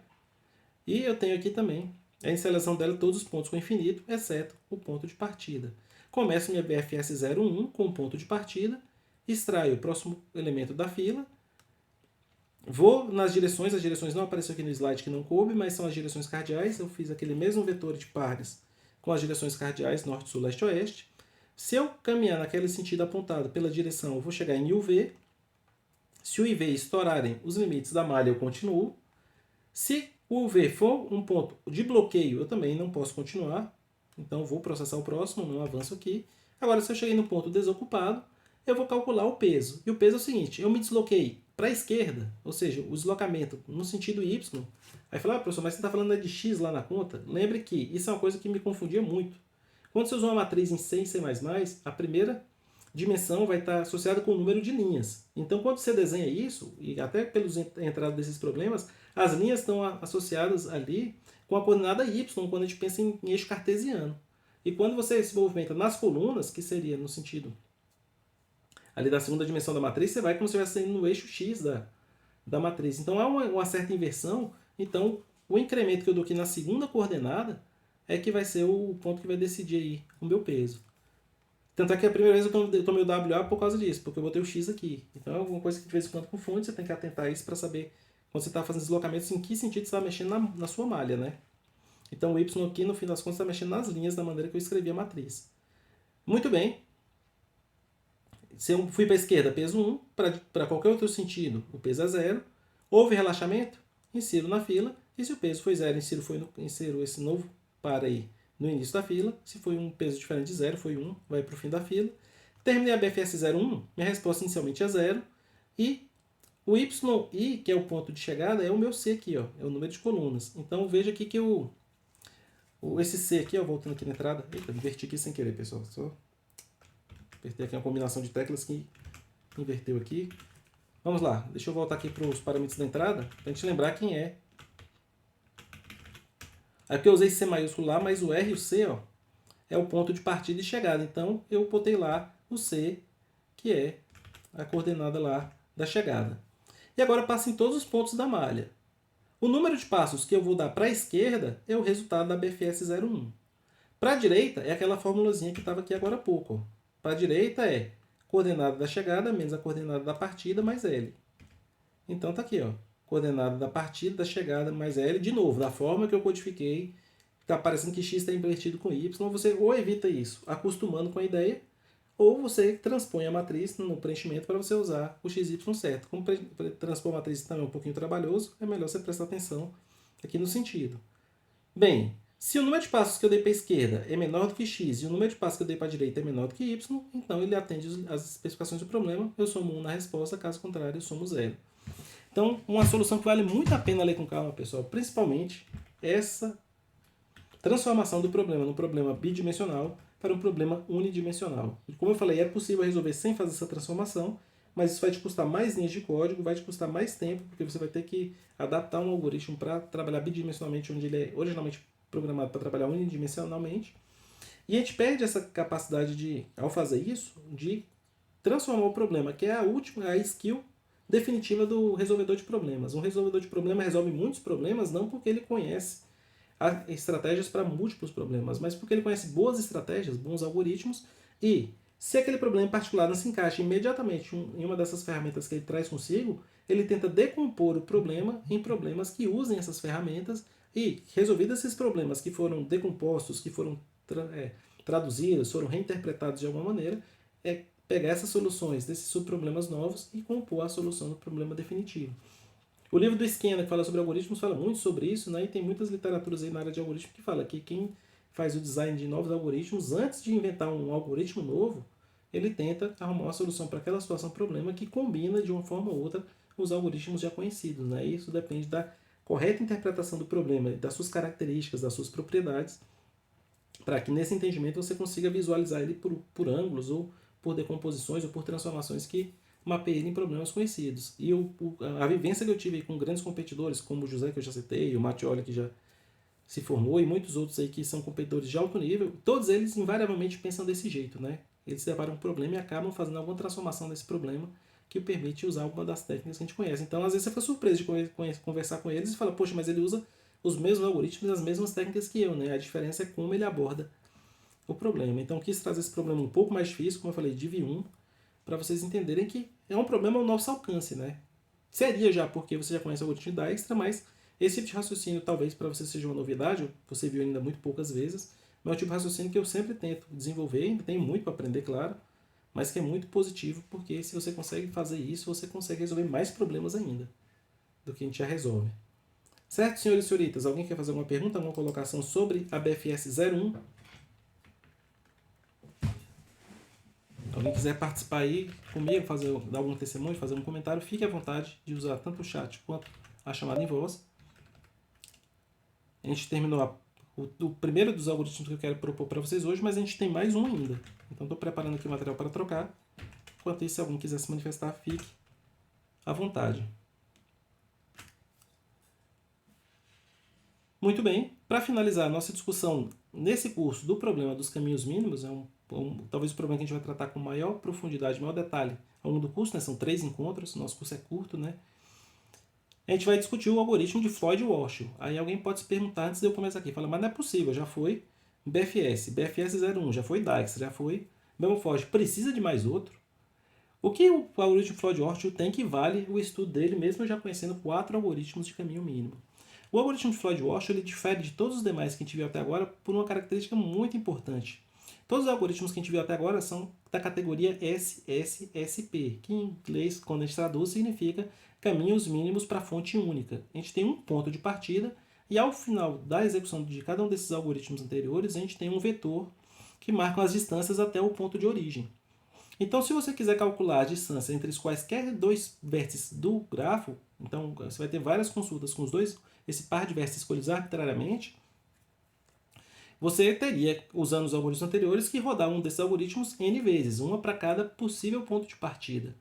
e eu tenho aqui também a instalação dela todos os pontos com infinito, exceto o ponto de partida. Começo minha BFS 01 com o ponto de partida, extraio o próximo elemento da fila, vou nas direções, as direções não apareceram aqui no slide que não coube, mas são as direções cardeais, eu fiz aquele mesmo vetor de pares com as direções cardeais norte, sul, leste, oeste. Se eu caminhar naquele sentido apontado pela direção, eu vou chegar em UV. Se o IV estourarem os limites da malha, eu continuo. Se o UV for um ponto de bloqueio, eu também não posso continuar. Então, vou processar o próximo, não avanço aqui. Agora, se eu cheguei no ponto desocupado, eu vou calcular o peso. E o peso é o seguinte, eu me desloquei para a esquerda, ou seja, o deslocamento no sentido Y. Aí fala, professor, mas você está falando de X lá na conta? Lembre que isso é uma coisa que me confundia muito. Quando você usa uma matriz em C e C++, a primeira dimensão vai estar associada com o número de linhas. Então, quando você desenha isso, e até pelos entradas desses problemas, as linhas estão associadas ali com a coordenada Y, quando a gente pensa em eixo cartesiano. E quando você se movimenta nas colunas, que seria no sentido ali da segunda dimensão da matriz, você vai como se estivesse indo no eixo X da matriz. Então, há uma certa inversão. Então, o incremento que eu dou aqui na segunda coordenada é que vai ser o ponto que vai decidir aí o meu peso. Tanto é que a primeira vez eu tomei o WA por causa disso, porque eu botei o X aqui. Então é alguma coisa que de vez em quando confunde, você tem que atentar a isso para saber, quando você está fazendo deslocamentos, em que sentido você está mexendo na sua malha, né? Então o Y aqui, no fim das contas, está mexendo nas linhas da maneira que eu escrevi a matriz. Muito bem. Se eu fui para a esquerda, peso 1, para qualquer outro sentido, o peso é 0. Houve relaxamento? Insiro na fila. E se o peso foi 0, insiro esse novo par aí no início da fila. Se foi um peso diferente de 0, foi 1, vai para o fim da fila. Terminei a BFS 01, minha resposta inicialmente é 0. E o YI, que é o ponto de chegada, é o meu C aqui, ó, é o número de colunas. Então veja aqui que esse C aqui, ó, voltando aqui na entrada. Eita, inverti aqui sem querer, pessoal. Só apertei aqui uma combinação de teclas que inverteu aqui. Vamos lá, deixa eu voltar aqui para os parâmetros da entrada, para a gente lembrar quem é. Aqui eu usei C maiúsculo lá, mas o R e o C, ó, é o ponto de partida e chegada. Então eu botei lá o C, que é a coordenada lá da chegada. E agora passa em todos os pontos da malha. O número de passos que eu vou dar para a esquerda é o resultado da BFS 01. Para a direita é aquela formulazinha que estava aqui agora há pouco. Para a direita é coordenada da chegada menos a coordenada da partida mais L. Então está aqui, ó, coordenada da partida, da chegada mais L, de novo, da forma que eu codifiquei, está parecendo que X está invertido com Y, você ou evita isso acostumando com a ideia, ou você transpõe a matriz no preenchimento para você usar o XY certo. Como transpor a matriz também é um pouquinho trabalhoso, é melhor você prestar atenção aqui no sentido. Bem, se o número de passos que eu dei para a esquerda é menor do que x e o número de passos que eu dei para a direita é menor do que y, então ele atende as especificações do problema, eu somo 1 na resposta, caso contrário eu somo 0. Então, uma solução que vale muito a pena ler com calma, pessoal, principalmente essa transformação do problema no problema bidimensional para um problema unidimensional. Como eu falei, é possível resolver sem fazer essa transformação, mas isso vai te custar mais linhas de código, vai te custar mais tempo, porque você vai ter que adaptar um algoritmo para trabalhar bidimensionalmente, onde ele é originalmente programado para trabalhar unidimensionalmente. E a gente perde essa capacidade de, ao fazer isso, de transformar o problema, que é a skill definitiva do resolvedor de problemas. Um resolvedor de problema resolve muitos problemas não porque ele conhece estratégias para múltiplos problemas, mas porque ele conhece boas estratégias, bons algoritmos, e se aquele problema em particular não se encaixa imediatamente em uma dessas ferramentas que ele traz consigo, ele tenta decompor o problema em problemas que usem essas ferramentas e, resolvidos esses problemas que foram decompostos, que foram traduzidos, foram reinterpretados de alguma maneira, pegar essas soluções desses subproblemas novos e compor a solução do problema definitivo. O livro do Skinner, que fala sobre algoritmos, fala muito sobre isso, né? E tem muitas literaturas aí na área de algoritmo que fala que quem faz o design de novos algoritmos, antes de inventar um algoritmo novo, ele tenta arrumar uma solução para aquela situação, problema, que combina de uma forma ou outra os algoritmos já conhecidos, né? Isso depende da correta interpretação do problema, das suas características, das suas propriedades, para que nesse entendimento você consiga visualizar ele por ângulos, ou por decomposições, ou por transformações que mapeiem em problemas conhecidos. E a vivência que eu tive com grandes competidores, como o José, que eu já citei, o Mattioli, que já se formou, e muitos outros aí que são competidores de alto nível, todos eles invariavelmente pensam desse jeito, né? Eles se deparam com um problema e acabam fazendo alguma transformação desse problema que permite usar alguma das técnicas que a gente conhece. Então, às vezes, você fica surpreso de conversar com eles e fala, poxa, mas ele usa os mesmos algoritmos, as mesmas técnicas que eu, né? A diferença é como ele aborda o problema. Então, eu quis trazer esse problema um pouco mais difícil, como eu falei, de V1, para vocês entenderem que é um problema ao nosso alcance, né? Seria já porque você já conhece o algoritmo de Dijkstra, mas esse tipo de raciocínio talvez para você seja uma novidade, você viu ainda muito poucas vezes, mas é o tipo de raciocínio que eu sempre tento desenvolver, ainda tenho muito para aprender, claro, mas que é muito positivo, porque se você consegue fazer isso, você consegue resolver mais problemas ainda do que a gente já resolve. Certo, senhores e senhoritas? Alguém quer fazer alguma pergunta, alguma colocação sobre a BFS 01? Alguém quiser participar aí comigo, dar algum testemunho, fazer um comentário, fique à vontade de usar tanto o chat quanto a chamada em voz. A gente terminou o primeiro dos algoritmos que eu quero propor para vocês hoje, mas a gente tem mais um ainda. Então estou preparando aqui o material para trocar. Enquanto isso, se alguém quiser se manifestar, fique à vontade. Muito bem, para finalizar a nossa discussão nesse curso do problema dos caminhos mínimos, talvez o problema que a gente vai tratar com maior profundidade, maior detalhe ao longo do curso, né? São 3 encontros, nosso curso é curto, né? A gente vai discutir o algoritmo de Floyd-Warshall. Aí alguém pode se perguntar antes de eu começar aqui, fala, mas não é possível, já foi BFS 01, já foi Dijkstra, já foi Bellman-Ford, precisa de mais outro? O que o algoritmo de Floyd-Warshall tem que vale o estudo dele, mesmo já conhecendo 4 algoritmos de caminho mínimo? O algoritmo de Floyd-Warshall difere de todos os demais que a gente viu até agora por uma característica muito importante. Todos os algoritmos que a gente viu até agora são da categoria SSSP, que em inglês, quando a gente traduz, significa caminhos mínimos para fonte única. A gente tem um ponto de partida e ao final da execução de cada um desses algoritmos anteriores, a gente tem um vetor que marca as distâncias até o ponto de origem. Então, se você quiser calcular a distância entre os quaisquer 2 vértices do grafo, então você vai ter várias consultas com esse par de vértices escolhidos arbitrariamente, você teria, usando os algoritmos anteriores, que rodar um desses algoritmos N vezes, uma para cada possível ponto de partida.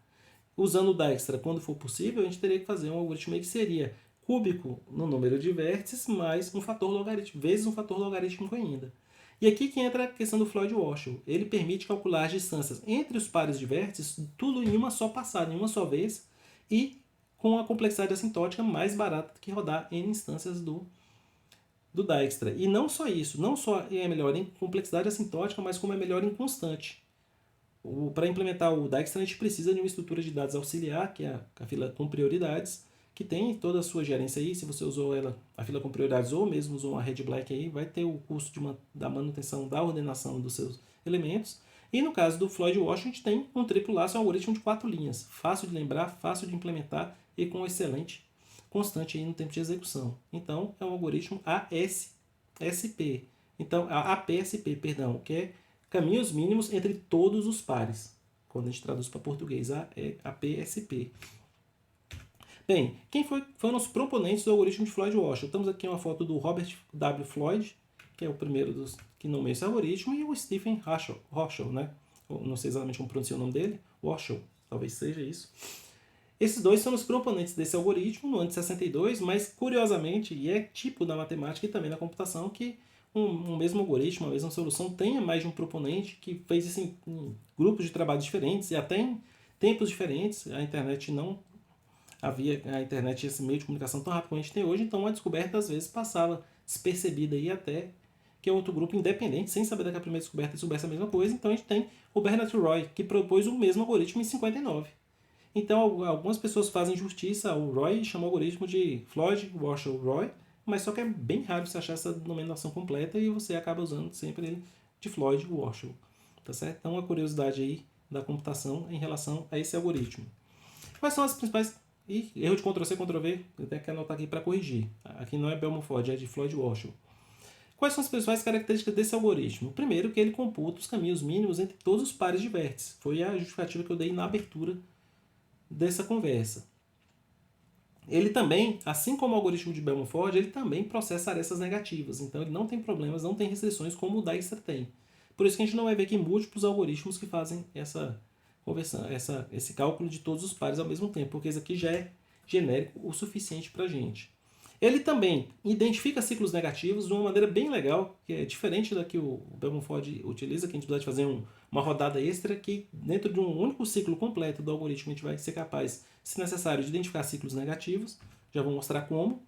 Usando o Dijkstra, quando for possível, a gente teria que fazer um algoritmo que seria cúbico no número de vértices, mais um fator logarítmico, vezes um fator logarítmico ainda. E aqui que entra a questão do Floyd-Warshall. Ele permite calcular as distâncias entre os pares de vértices, tudo em uma só passada, em uma só vez, e com a complexidade assintótica mais barata do que rodar N instâncias do Dijkstra. E não só isso, não só é melhor em complexidade assintótica, mas como é melhor em constante. Para implementar o Dijkstra, a gente precisa de uma estrutura de dados auxiliar, que é a fila com prioridades, que tem toda a sua gerência aí. Se você usou a fila com prioridades ou mesmo usou uma Red Black aí, vai ter o custo da manutenção da ordenação dos seus elementos. E no caso do Floyd-Warshall, a gente tem um triplo laço, um algoritmo de 4 linhas. Fácil de lembrar, fácil de implementar e com excelente constante aí no tempo de execução. Então, é um algoritmo ASP. Então, APSP, perdão, que é caminhos mínimos entre todos os pares. Quando a gente traduz para português, APSP. Bem, quem foram os proponentes do algoritmo de Floyd-Warshall? Estamos aqui uma foto do Robert W. Floyd, que é o primeiro dos que nomeia esse algoritmo, e o Stephen Warshall, né? Não sei exatamente como pronunciar o nome dele, Warshall, talvez seja isso. Esses dois são os proponentes desse algoritmo no ano de 62, mas curiosamente, e é tipo da matemática e também da computação, que um mesmo algoritmo, uma mesma solução tenha mais de um proponente que fez isso em grupos de trabalho diferentes e até em tempos diferentes. A internet esse meio de comunicação tão rápido como a gente tem hoje, então a descoberta às vezes passava despercebida aí até, que é outro grupo independente, sem saber daquela primeira descoberta, descoberta a mesma coisa. Então a gente tem o Bernard Roy, que propôs o mesmo algoritmo em 59. Então algumas pessoas fazem justiça ao Roy e chamam o algoritmo de Floyd-Warshall-Roy, mas só que é bem raro você achar essa denominação completa e você acaba usando sempre ele de Floyd-Warshall. Tá certo? Então uma curiosidade aí da computação em relação a esse algoritmo. Quais são as principais... erro de Ctrl+C, Ctrl+V, eu tenho que anotar aqui para corrigir. Aqui não é Bellman-Ford, é de Floyd-Warshall. Quais são as principais características desse algoritmo? Primeiro, que ele computa os caminhos mínimos entre todos os pares de vértices. Foi a justificativa que eu dei na abertura dessa conversa. Ele também, assim como o algoritmo de Bellman-Ford, ele também processa arestas negativas. Então ele não tem problemas, não tem restrições como o Dijkstra tem. Por isso que a gente não vai ver aqui múltiplos algoritmos que fazem essa conversão, esse cálculo de todos os pares ao mesmo tempo, porque isso aqui já é genérico o suficiente para a gente. Ele também identifica ciclos negativos de uma maneira bem legal, que é diferente da que o Bellman-Ford utiliza, que a gente precisa fazer uma rodada extra, que dentro de um único ciclo completo do algoritmo a gente vai ser capaz, se necessário, de identificar ciclos negativos. Já vou mostrar como.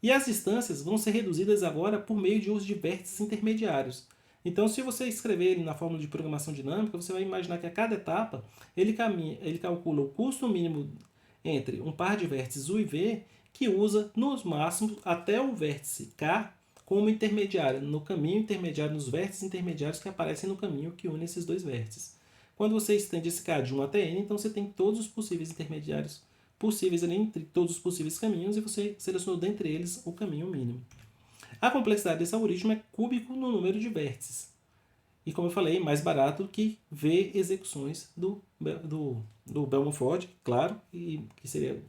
E as distâncias vão ser reduzidas agora por meio de uso de vértices intermediários. Então, se você escrever ele na fórmula de programação dinâmica, você vai imaginar que a cada etapa ele calcula o custo mínimo entre um par de vértices U e V, que usa nos máximos até o vértice K como intermediário, no caminho intermediário, nos vértices intermediários que aparecem no caminho que une esses dois vértices. Quando você estende esse K de 1 até N, então você tem todos os possíveis intermediários possíveis ali entre todos os possíveis caminhos e você selecionou dentre eles o caminho mínimo. A complexidade desse algoritmo é cúbico no número de vértices. E como eu falei, mais barato que V execuções do Bellman-Ford, claro, e que seria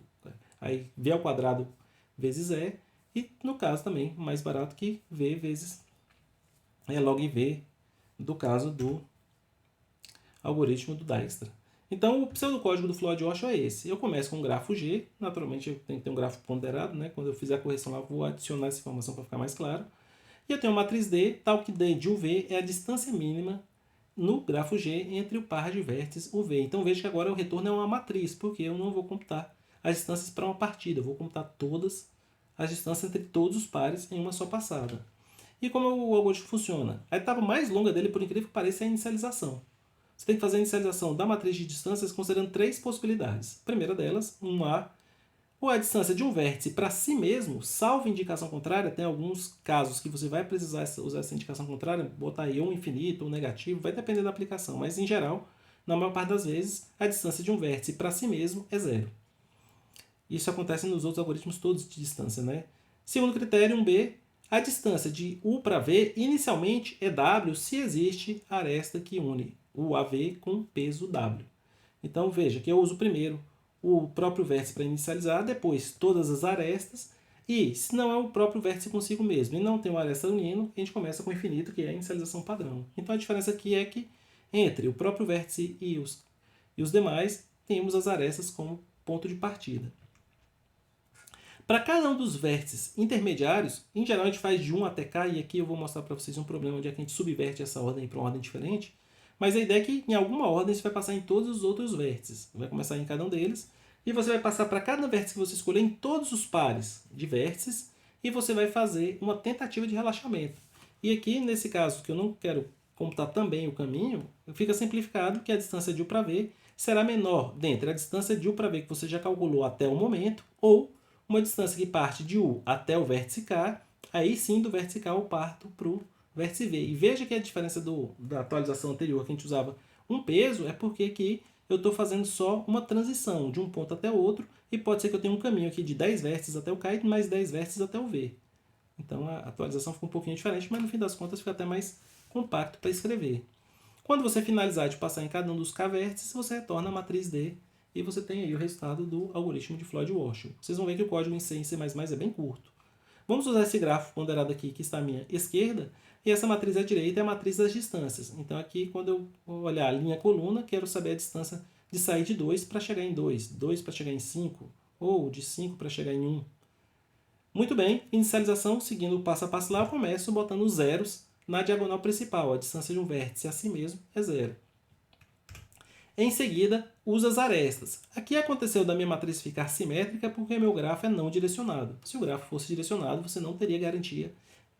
aí V ao quadrado vezes E, e no caso também mais barato que V vezes log V do caso do algoritmo do Dijkstra. Então o pseudocódigo do Floyd-Warshall é esse. Eu começo com um grafo G, naturalmente eu tenho que ter um grafo ponderado, né? Quando eu fizer a correção lá eu vou adicionar essa informação para ficar mais claro. E eu tenho uma matriz D, tal que D de UV é a distância mínima no grafo G entre o par de vértices UV. Então veja que agora o retorno é uma matriz, porque eu não vou computar as distâncias para uma partida, eu vou computar todas as distâncias entre todos os pares em uma só passada. E como o algoritmo funciona? A etapa mais longa dele, por incrível que pareça, é a inicialização. Você tem que fazer a inicialização da matriz de distâncias considerando 3 possibilidades. A primeira delas, ou a distância de um vértice para si mesmo, salvo indicação contrária. Tem alguns casos que você vai precisar usar essa indicação contrária, botar aí ou infinito ou negativo, vai depender da aplicação, mas em geral, na maior parte das vezes, a distância de um vértice para si mesmo é 0. Isso acontece nos outros algoritmos todos de distância, né? Segundo critério, 1B, a distância de U para V inicialmente é W se existe a aresta que une o AV com peso W. Então veja que eu uso primeiro o próprio vértice para inicializar, depois todas as arestas, e se não é o próprio vértice consigo mesmo e não tem uma aresta unindo, a gente começa com o infinito, que é a inicialização padrão. Então a diferença aqui é que entre o próprio vértice e os demais, temos as arestas como ponto de partida. Para cada um dos vértices intermediários, em geral a gente faz de 1 até K, e aqui eu vou mostrar para vocês um problema onde é que a gente subverte essa ordem para uma ordem diferente, mas a ideia é que em alguma ordem você vai passar em todos os outros vértices. Vai começar em cada um deles, e você vai passar para cada vértice que você escolher em todos os pares de vértices, e você vai fazer uma tentativa de relaxamento. E aqui, nesse caso, que eu não quero computar também o caminho, fica simplificado que a distância de U para V será menor dentre a distância de U para V que você já calculou até o momento, ou uma distância que parte de U até o vértice K, aí sim do vértice K eu parto para o vértice V. E veja que a diferença da atualização anterior, que a gente usava um peso, é porque aqui eu estou fazendo só uma transição de um ponto até o outro, e pode ser que eu tenha um caminho aqui de 10 vértices até o K e mais 10 vértices até o V. Então a atualização fica um pouquinho diferente, mas no fim das contas fica até mais compacto para escrever. Quando você finalizar de passar em cada um dos K vértices, você retorna a matriz D, e você tem aí o resultado do algoritmo de Floyd-Warshall. Vocês vão ver que o código em C e em C++ é bem curto. Vamos usar esse gráfico ponderado aqui, que está à minha esquerda, e essa matriz à direita é a matriz das distâncias. Então aqui, quando eu olhar a linha coluna, quero saber a distância de sair de 2 para chegar em 2, 2 para chegar em 5, ou de 5 para chegar em 1. Muito bem, inicialização, seguindo o passo a passo lá, eu começo botando os zeros na diagonal principal. A distância de um vértice a si mesmo é 0. Em seguida, uso as arestas. Aqui aconteceu da minha matriz ficar simétrica porque meu grafo é não direcionado. Se o grafo fosse direcionado, você não teria garantia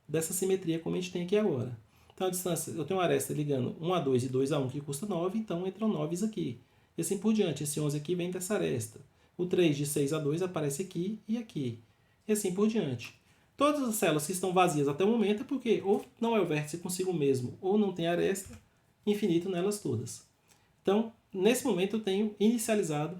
dessa simetria como a gente tem aqui agora. Então, a distância, eu tenho uma aresta ligando 1 a 2 e 2 a 1, que custa 9, então entram 9 aqui. E assim por diante, esse 11 aqui vem dessa aresta. O 3 de 6 a 2 aparece aqui e aqui. E assim por diante. Todas as células que estão vazias até o momento é porque ou não é o vértice consigo mesmo, ou não tem aresta, infinito nelas todas. Então, nesse momento eu tenho inicializado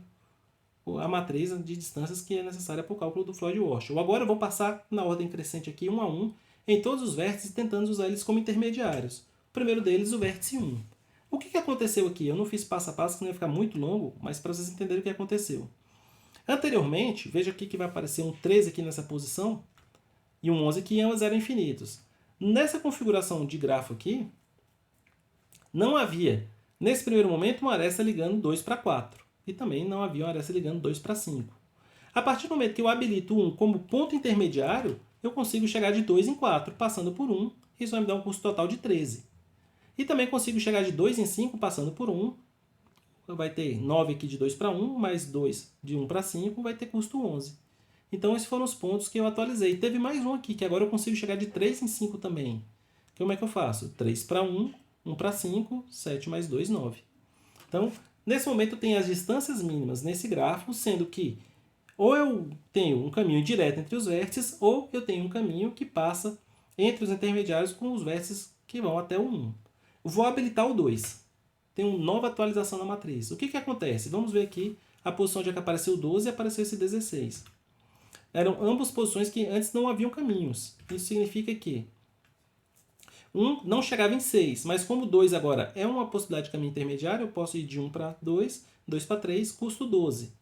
a matriz de distâncias que é necessária para o cálculo do Floyd-Warshall. Agora eu vou passar na ordem crescente aqui, 1 a 1, em todos os vértices, tentando usar eles como intermediários. O primeiro deles, o vértice 1. O que aconteceu aqui? Eu não fiz passo a passo, que não ia ficar muito longo, mas para vocês entenderem o que aconteceu. Anteriormente, veja aqui que vai aparecer um 13 aqui nessa posição e um 11 aqui, e ambas eram infinitos. Nessa configuração de grafo aqui, não havia, nesse primeiro momento, uma aresta ligando 2 para 4. E também não havia uma aresta ligando 2 para 5. A partir do momento que eu habilito 1 como ponto intermediário, eu consigo chegar de 2 em 4, passando por 1. Isso vai me dar um custo total de 13. E também consigo chegar de 2 em 5, passando por 1. Vai ter 9 aqui de 2 para 1, mais 2 de 1 para 5, vai ter custo 11. Então, esses foram os pontos que eu atualizei. Teve mais um aqui, que agora eu consigo chegar de 3 em 5 também. Como é que eu faço? 3 para 1, 1 para 5, 7 mais 2, 9. Então, nesse momento eu tenho as distâncias mínimas nesse grafo, sendo que ou eu tenho um caminho direto entre os vértices, ou eu tenho um caminho que passa entre os intermediários com os vértices que vão até o 1. Eu vou habilitar o 2. Tem uma nova atualização na matriz. O que acontece? Vamos ver aqui a posição onde é que apareceu o 12 e apareceu esse 16. Eram ambas posições que antes não haviam caminhos. Isso significa que 1 não chegava em 6, mas como 2 agora é uma possibilidade de caminho intermediário, eu posso ir de 1 para 2, 2 para 3, custo 12.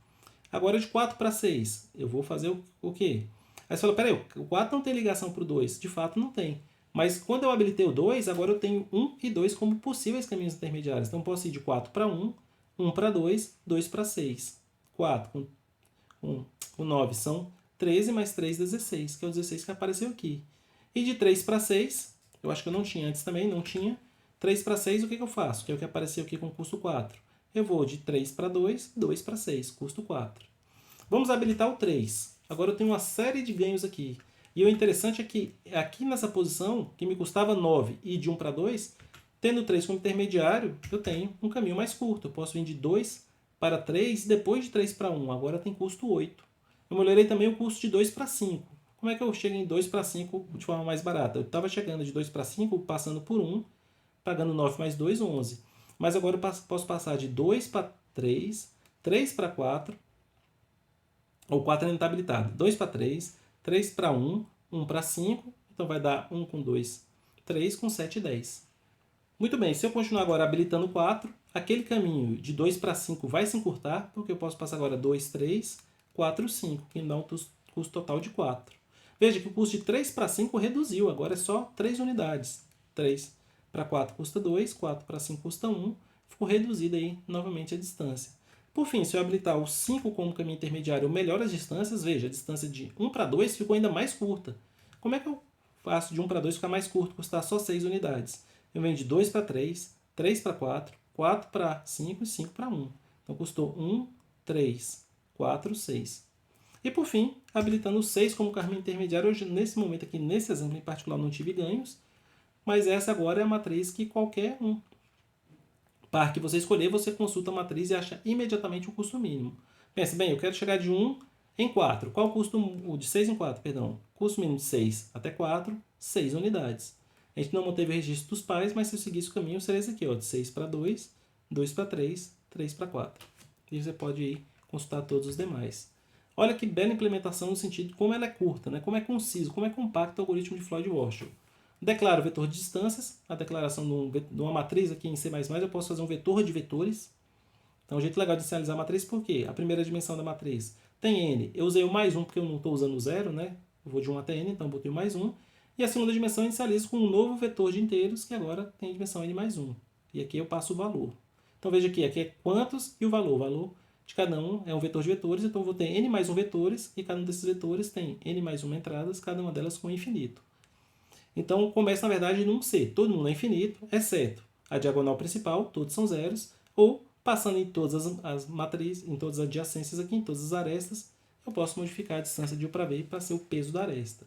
Agora de 4 para 6, eu vou fazer o quê? Aí você fala, peraí, o 4 não tem ligação para o 2. De fato não tem. Mas quando eu habilitei o 2, agora eu tenho 1 e 2 como possíveis caminhos intermediários. Então eu posso ir de 4 para 1, 1 para 2, 2 para 6. 4 com 9 são 13 mais 3, 16, que é o 16 que apareceu aqui. E de 3 para 6, eu acho que eu não tinha antes também, não tinha. 3 para 6, o que eu faço? Que é o que apareceu aqui com custo 4. Eu vou de 3 para 2, 2 para 6, custo 4. Vamos habilitar o 3. Agora eu tenho uma série de ganhos aqui. E o interessante é que aqui nessa posição, que me custava 9 e de 1 para 2, tendo 3 como intermediário, eu tenho um caminho mais curto. Eu posso vir de 2 para 3 e depois de 3 para 1. Agora tem custo 8. Eu melhorei também o custo de 2 para 5. Como é que eu chego em 2 para 5 de forma mais barata? Eu estava chegando de 2 para 5, passando por 1, pagando 9 mais 2, 11. Mas agora eu posso passar de 2 para 3, 3 para 4, ou 4 ainda está habilitado. 2 para 3, 3 para 1, 1 para 5, então vai dar 1 com 2, 3 com 7, 10. Muito bem, se eu continuar agora habilitando 4, aquele caminho de 2 para 5 vai se encurtar, porque eu posso passar agora 2, 3, 4, 5, que dá um custo total de 4. Veja que o custo de 3 para 5 reduziu, agora é só 3 unidades. 3 para 4 custa 2, 4 para 5 custa 1, ficou reduzida aí novamente a distância. Por fim, se eu habilitar o 5 como caminho intermediário, eu melhoro as distâncias. Veja, a distância de 1 para 2 ficou ainda mais curta. Como é que eu faço de 1 para 2 ficar mais curto, custar só 6 unidades? Eu venho de 2 para 3, 3 para 4, 4 para 5 e 5 para 1. Então custou 1, 3, 4, 6. E por fim, habilitando o 6 como caminho intermediário, hoje, nesse momento aqui, nesse exemplo em particular, não tive ganhos, mas essa agora é a matriz que qualquer par que você escolher, você consulta a matriz e acha imediatamente o custo mínimo. Pense bem, eu quero chegar de 1 em 4. Qual o custo de 6 em 4, perdão? Custo mínimo de 6 até 4, 6 unidades. A gente não manteve o registro dos pares, mas se eu seguisse o caminho, seria esse aqui, ó, de 6 para 2, 2 para 3, 3 para 4. E você pode ir consultar todos os demais. Olha que bela implementação no sentido de como ela é curta, né? Como é conciso, como é compacto o algoritmo de Floyd-Warshall. Declaro o vetor de distâncias, a declaração de uma matriz aqui em C++, eu posso fazer um vetor de vetores. Então, um jeito legal de inicializar a matriz, por quê? A primeira dimensão da matriz tem n, eu usei o mais 1 porque eu não estou usando o zero, né? Eu vou de 1 até n, então eu botei o mais 1. E a segunda dimensão eu inicializo com um novo vetor de inteiros, que agora tem a dimensão n mais 1. E aqui eu passo o valor. Então veja aqui é quantos e o valor. O valor de cada um é um vetor de vetores, então eu vou ter n mais 1 vetores, e cada um desses vetores tem n mais 1 entradas, cada uma delas com infinito. Então começa na verdade num C, todo mundo é infinito, exceto a diagonal principal, todos são zeros, ou passando em todas as matrizes, em todas as adjacências aqui, em todas as arestas, eu posso modificar a distância de U para V para ser o peso da aresta.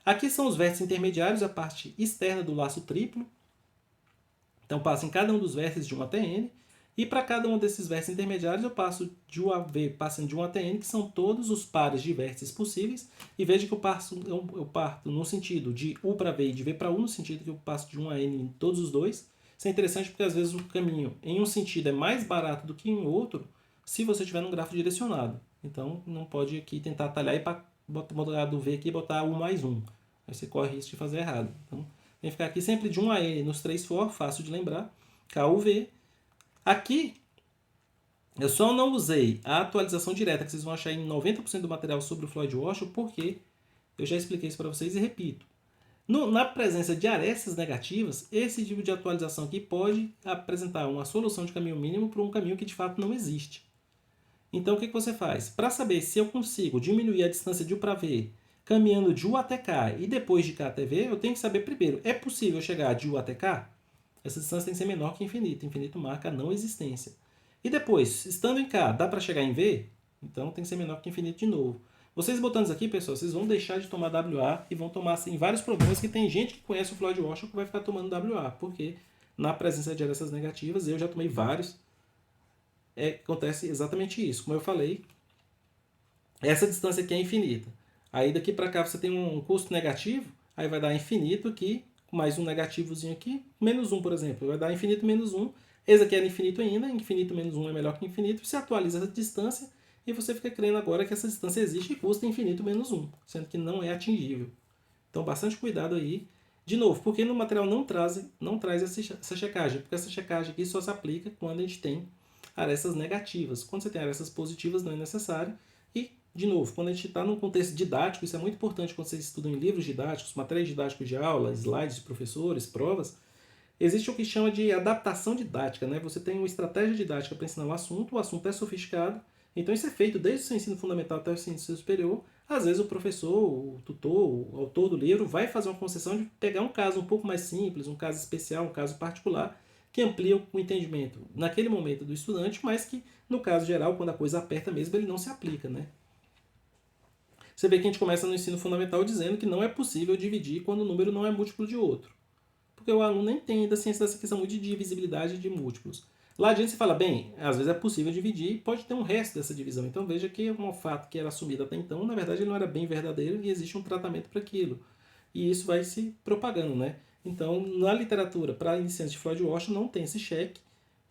Aqui são os vértices intermediários, a parte externa do laço triplo. Então, passo em cada um dos vértices de 1 até n. E para cada um desses vértices intermediários, eu passo de U a V, passando de 1 até n, que são todos os pares de vértices possíveis. E veja que eu parto no sentido de U para V e de V para U, no sentido que eu passo de 1 a n em todos os dois. Isso é interessante porque, às vezes, o caminho em um sentido é mais barato do que em outro, se você tiver num grafo direcionado. Então, não pode aqui tentar atalhar e botar do V aqui e botar U mais 1. Aí você corre risco de fazer errado. Então, tem que ficar aqui sempre de 1 a n nos 3 for, fácil de lembrar. KUV. Aqui, eu só não usei a atualização direta que vocês vão achar em 90% do material sobre o Floyd Warshall, porque eu já expliquei isso para vocês e repito. Na presença de arestas negativas, esse tipo de atualização aqui pode apresentar uma solução de caminho mínimo para um caminho que de fato não existe. Então, o que você faz? Para saber se eu consigo diminuir a distância de U para V caminhando de U até K e depois de K até V, eu tenho que saber primeiro, é possível chegar de U até K? Essa distância tem que ser menor que infinito. Infinito marca a não existência. E depois, estando em K, dá para chegar em V? Então tem que ser menor que infinito de novo. Vocês botando isso aqui, pessoal, vocês vão deixar de tomar WA e vão tomar assim, vários problemas que tem gente que conhece o Floyd Warshall que vai ficar tomando WA, porque na presença de arestas negativas, eu já tomei vários, acontece exatamente isso. Como eu falei, essa distância aqui é infinita. Aí daqui para cá você tem um custo negativo, aí vai dar infinito aqui, mais um negativozinho aqui, menos 1, por exemplo. Vai dar infinito menos 1. Esse aqui era infinito ainda, infinito menos 1 é melhor que infinito. Você atualiza essa distância e você fica crendo agora que essa distância existe e custa infinito menos 1, sendo que não é atingível. Então, bastante cuidado aí. De novo, porque no material não traz essa checagem, porque essa checagem aqui só se aplica quando a gente tem arestas negativas. Quando você tem arestas positivas, não é necessário. E, de novo, quando a gente está num contexto didático, isso é muito importante quando vocês estudam em livros didáticos, materiais didáticos de aula, slides de professores, provas, existe o que chama de adaptação didática, né? Você tem uma estratégia didática para ensinar o assunto é sofisticado, então isso é feito desde o seu ensino fundamental até o ensino superior. Às vezes o professor, o tutor, o autor do livro vai fazer uma concessão de pegar um caso um pouco mais simples, um caso especial, um caso particular, que amplia o entendimento naquele momento do estudante, mas que, no caso geral, quando a coisa aperta mesmo, ele não se aplica, né? Você vê que a gente começa no ensino fundamental dizendo que não é possível dividir quando o número não é múltiplo de outro. Porque o aluno nem tem ainda ciência dessa questão de divisibilidade de múltiplos. Lá adiante você fala, bem, às vezes é possível dividir e pode ter um resto dessa divisão. Então veja que um fato que era assumido até então, na verdade ele não era bem verdadeiro e existe um tratamento para aquilo. E isso vai se propagando, né? Então, na literatura, para iniciantes de Floyd Warshall, não tem esse cheque.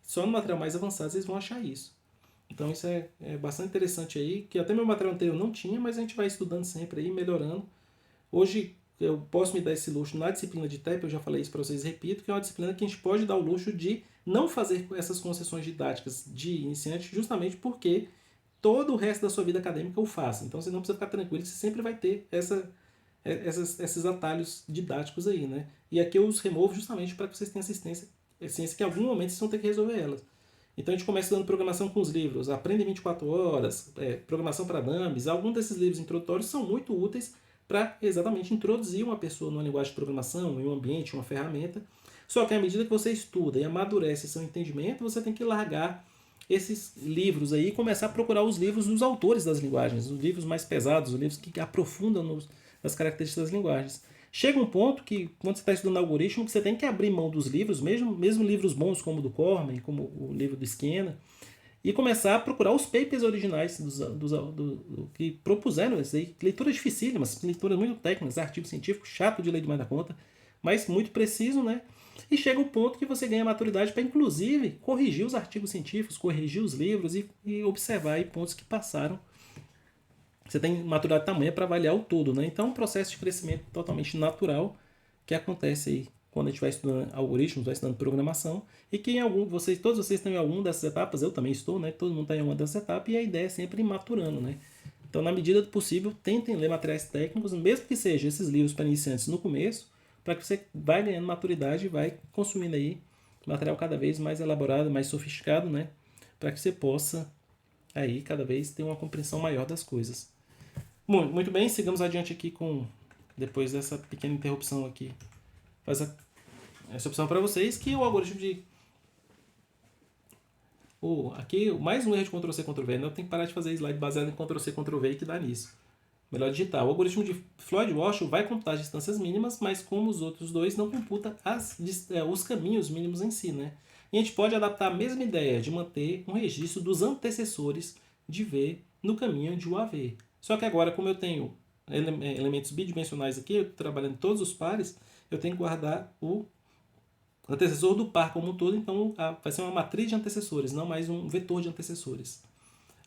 Só no material mais avançado vocês vão achar isso. Então isso é bastante interessante aí, que até meu material anterior não tinha, mas a gente vai estudando sempre aí, melhorando. Hoje eu posso me dar esse luxo na disciplina de TEP, eu já falei isso para vocês, repito, que é uma disciplina que a gente pode dar o luxo de não fazer essas concessões didáticas de iniciante, justamente porque todo o resto da sua vida acadêmica o faça. Então você não precisa ficar tranquilo, você sempre vai ter esses atalhos didáticos aí, né? E aqui eu os removo justamente para que vocês tenham assistência, ciência que em algum momento vocês vão ter que resolver elas. Então a gente começa estudando programação com os livros, Aprende em 24 horas, Programação para Dummies. Alguns desses livros introdutórios são muito úteis para exatamente introduzir uma pessoa numa linguagem de programação, em um ambiente, em uma ferramenta. Só que à medida que você estuda e amadurece seu entendimento, você tem que largar esses livros aí e começar a procurar os livros dos autores das linguagens, os livros mais pesados, os livros que aprofundam nas características das linguagens. Chega um ponto que, quando você está estudando algoritmo, que você tem que abrir mão dos livros, mesmo livros bons como o do Corman, como o livro do Skinner, e começar a procurar os papers originais que propuseram isso aí. Leituras dificílimas, leituras muito técnicas, artigo científico chato de ler demais da conta, mas muito preciso, né? E chega o ponto que você ganha maturidade para, inclusive, corrigir os artigos científicos, corrigir os livros e observar aí pontos que passaram. Você tem maturidade tamanha para avaliar o todo, né? Então é um processo de crescimento totalmente natural que acontece aí quando a gente vai estudando algoritmos, vai estudando programação, e que todos vocês estão em alguma dessas etapas, eu também estou, né? Todo mundo está em uma dessas etapas, e a ideia é sempre ir maturando, né? Então, na medida do possível, tentem ler materiais técnicos, mesmo que sejam esses livros para iniciantes no começo, para que você vai ganhando maturidade e vai consumindo aí material cada vez mais elaborado, mais sofisticado, né? Para que você possa aí cada vez ter uma compreensão maior das coisas. Muito bem, sigamos adiante aqui depois dessa pequena interrupção aqui. Faz essa opção para vocês, que o algoritmo de... aqui, mais um erro de Ctrl+C, Ctrl+V, né? Eu tenho que parar de fazer slide baseado em Ctrl+C, Ctrl+V que dá nisso. melhor digitar. O algoritmo de Floyd-Warshall vai computar as distâncias mínimas, mas como os outros dois, não computa os caminhos mínimos em si, né? E a gente pode adaptar a mesma ideia de manter um registro dos antecessores de V no caminho de UAV. Só que agora, como eu tenho elementos bidimensionais aqui, eu estou trabalhando em todos os pares, eu tenho que guardar o antecessor do par como um todo, então vai ser uma matriz de antecessores, não mais um vetor de antecessores.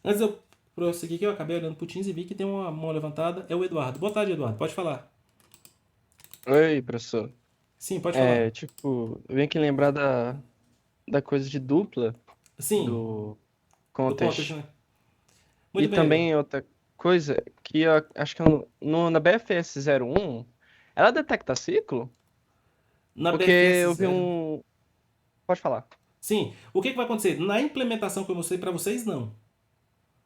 Antes de eu prosseguir aqui, eu acabei olhando para o Teams e vi que tem uma mão levantada, é o Eduardo. Boa tarde, Eduardo, pode falar.
Oi, professor.
Sim, pode falar.
Tipo, eu venho aqui lembrar da coisa de dupla
Sim,
do
do contexto,
contest.
né?
E
Muito bem, Eduardo.
também outra coisa que eu acho que na BFS 01, ela detecta ciclo?
Na
Porque
BFS
eu vi
0.
um. Pode falar.
Sim, o que vai acontecer? Na implementação que eu mostrei para vocês, não.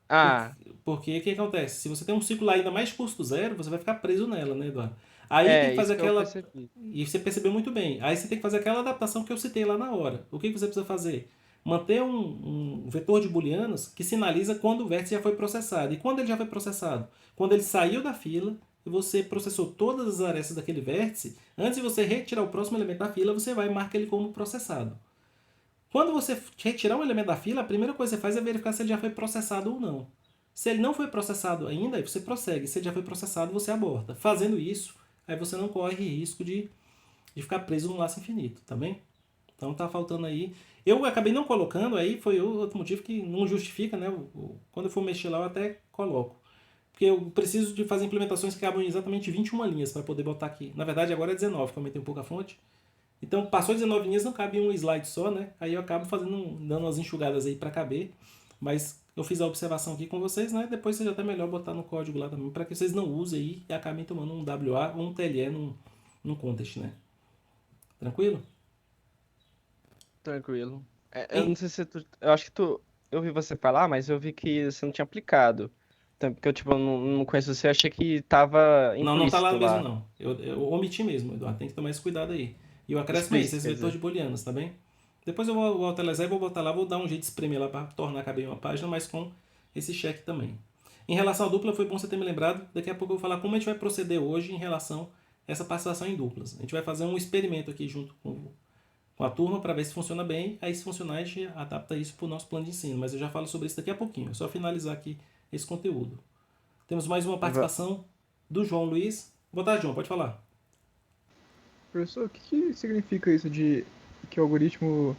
Ah,
Porque o que acontece? Se você tem um ciclo lá ainda mais custo zero, você vai ficar preso nela, né, Eduardo? Aí tem que fazer
isso que eu
aquela.
percebi.
E você percebeu muito bem. Aí você tem que fazer aquela adaptação que eu citei lá na hora. O que você precisa fazer? Manter um vetor de booleanos que sinaliza quando o vértice já foi processado. E quando ele já foi processado? Quando ele saiu da fila e você processou todas as arestas daquele vértice, antes de você retirar o próximo elemento da fila, você vai e marca ele como processado. Quando você retirar um elemento da fila, a primeira coisa que você faz é verificar se ele já foi processado ou não. Se ele não foi processado ainda, aí você prossegue. Se ele já foi processado, você aborta. Fazendo isso, aí você não corre risco de ficar preso num laço infinito, tá bem? Então tá faltando aí. Eu acabei não colocando, aí foi outro motivo que não justifica, né? Quando eu for mexer lá, eu até coloco. Porque eu preciso de fazer implementações que cabem exatamente 21 linhas para poder botar aqui. Na verdade, agora é 19, que eu aumentei um pouco a fonte. Então, passou 19 linhas, não cabe em um slide só, né? Aí eu acabo dando umas enxugadas aí para caber. Mas eu fiz a observação aqui com vocês, né? Depois seja até melhor botar no código lá também, para que vocês não usem aí e acabem tomando um WA ou um TLE num contest, né? Tranquilo?
Tranquilo. Eu não
Em-
sei se tu. Eu acho que tu. Eu vi você falar, mas eu vi que você não tinha aplicado. Então, porque eu, tipo, não conheço você, achei que tava
Não, não tá lá
implícito
mesmo,
lá.
não. Eu omiti mesmo, Eduardo. Tem que tomar esse cuidado aí. E o acréscimo é esse,
Explícito,
esse
quer
vetor
dizer.
de booleanos, tá bem? Depois eu vou atualizar e vou botar lá, vou dar um jeito de espremer lá para tornar caber uma página, mas com esse check também. Em relação à dupla, foi bom você ter me lembrado. Daqui a pouco eu vou falar como a gente vai proceder hoje em relação a essa participação em duplas. A gente vai fazer um experimento aqui junto com a turma para ver se funciona bem. Aí, se funcionar, a gente adapta isso para o nosso plano de ensino. Mas eu já falo sobre isso daqui a pouquinho. É só finalizar aqui esse conteúdo. Temos mais uma
Va-
participação do João Luiz. Boa tarde, João. Pode falar.
Professor, o que significa isso de que o algoritmo,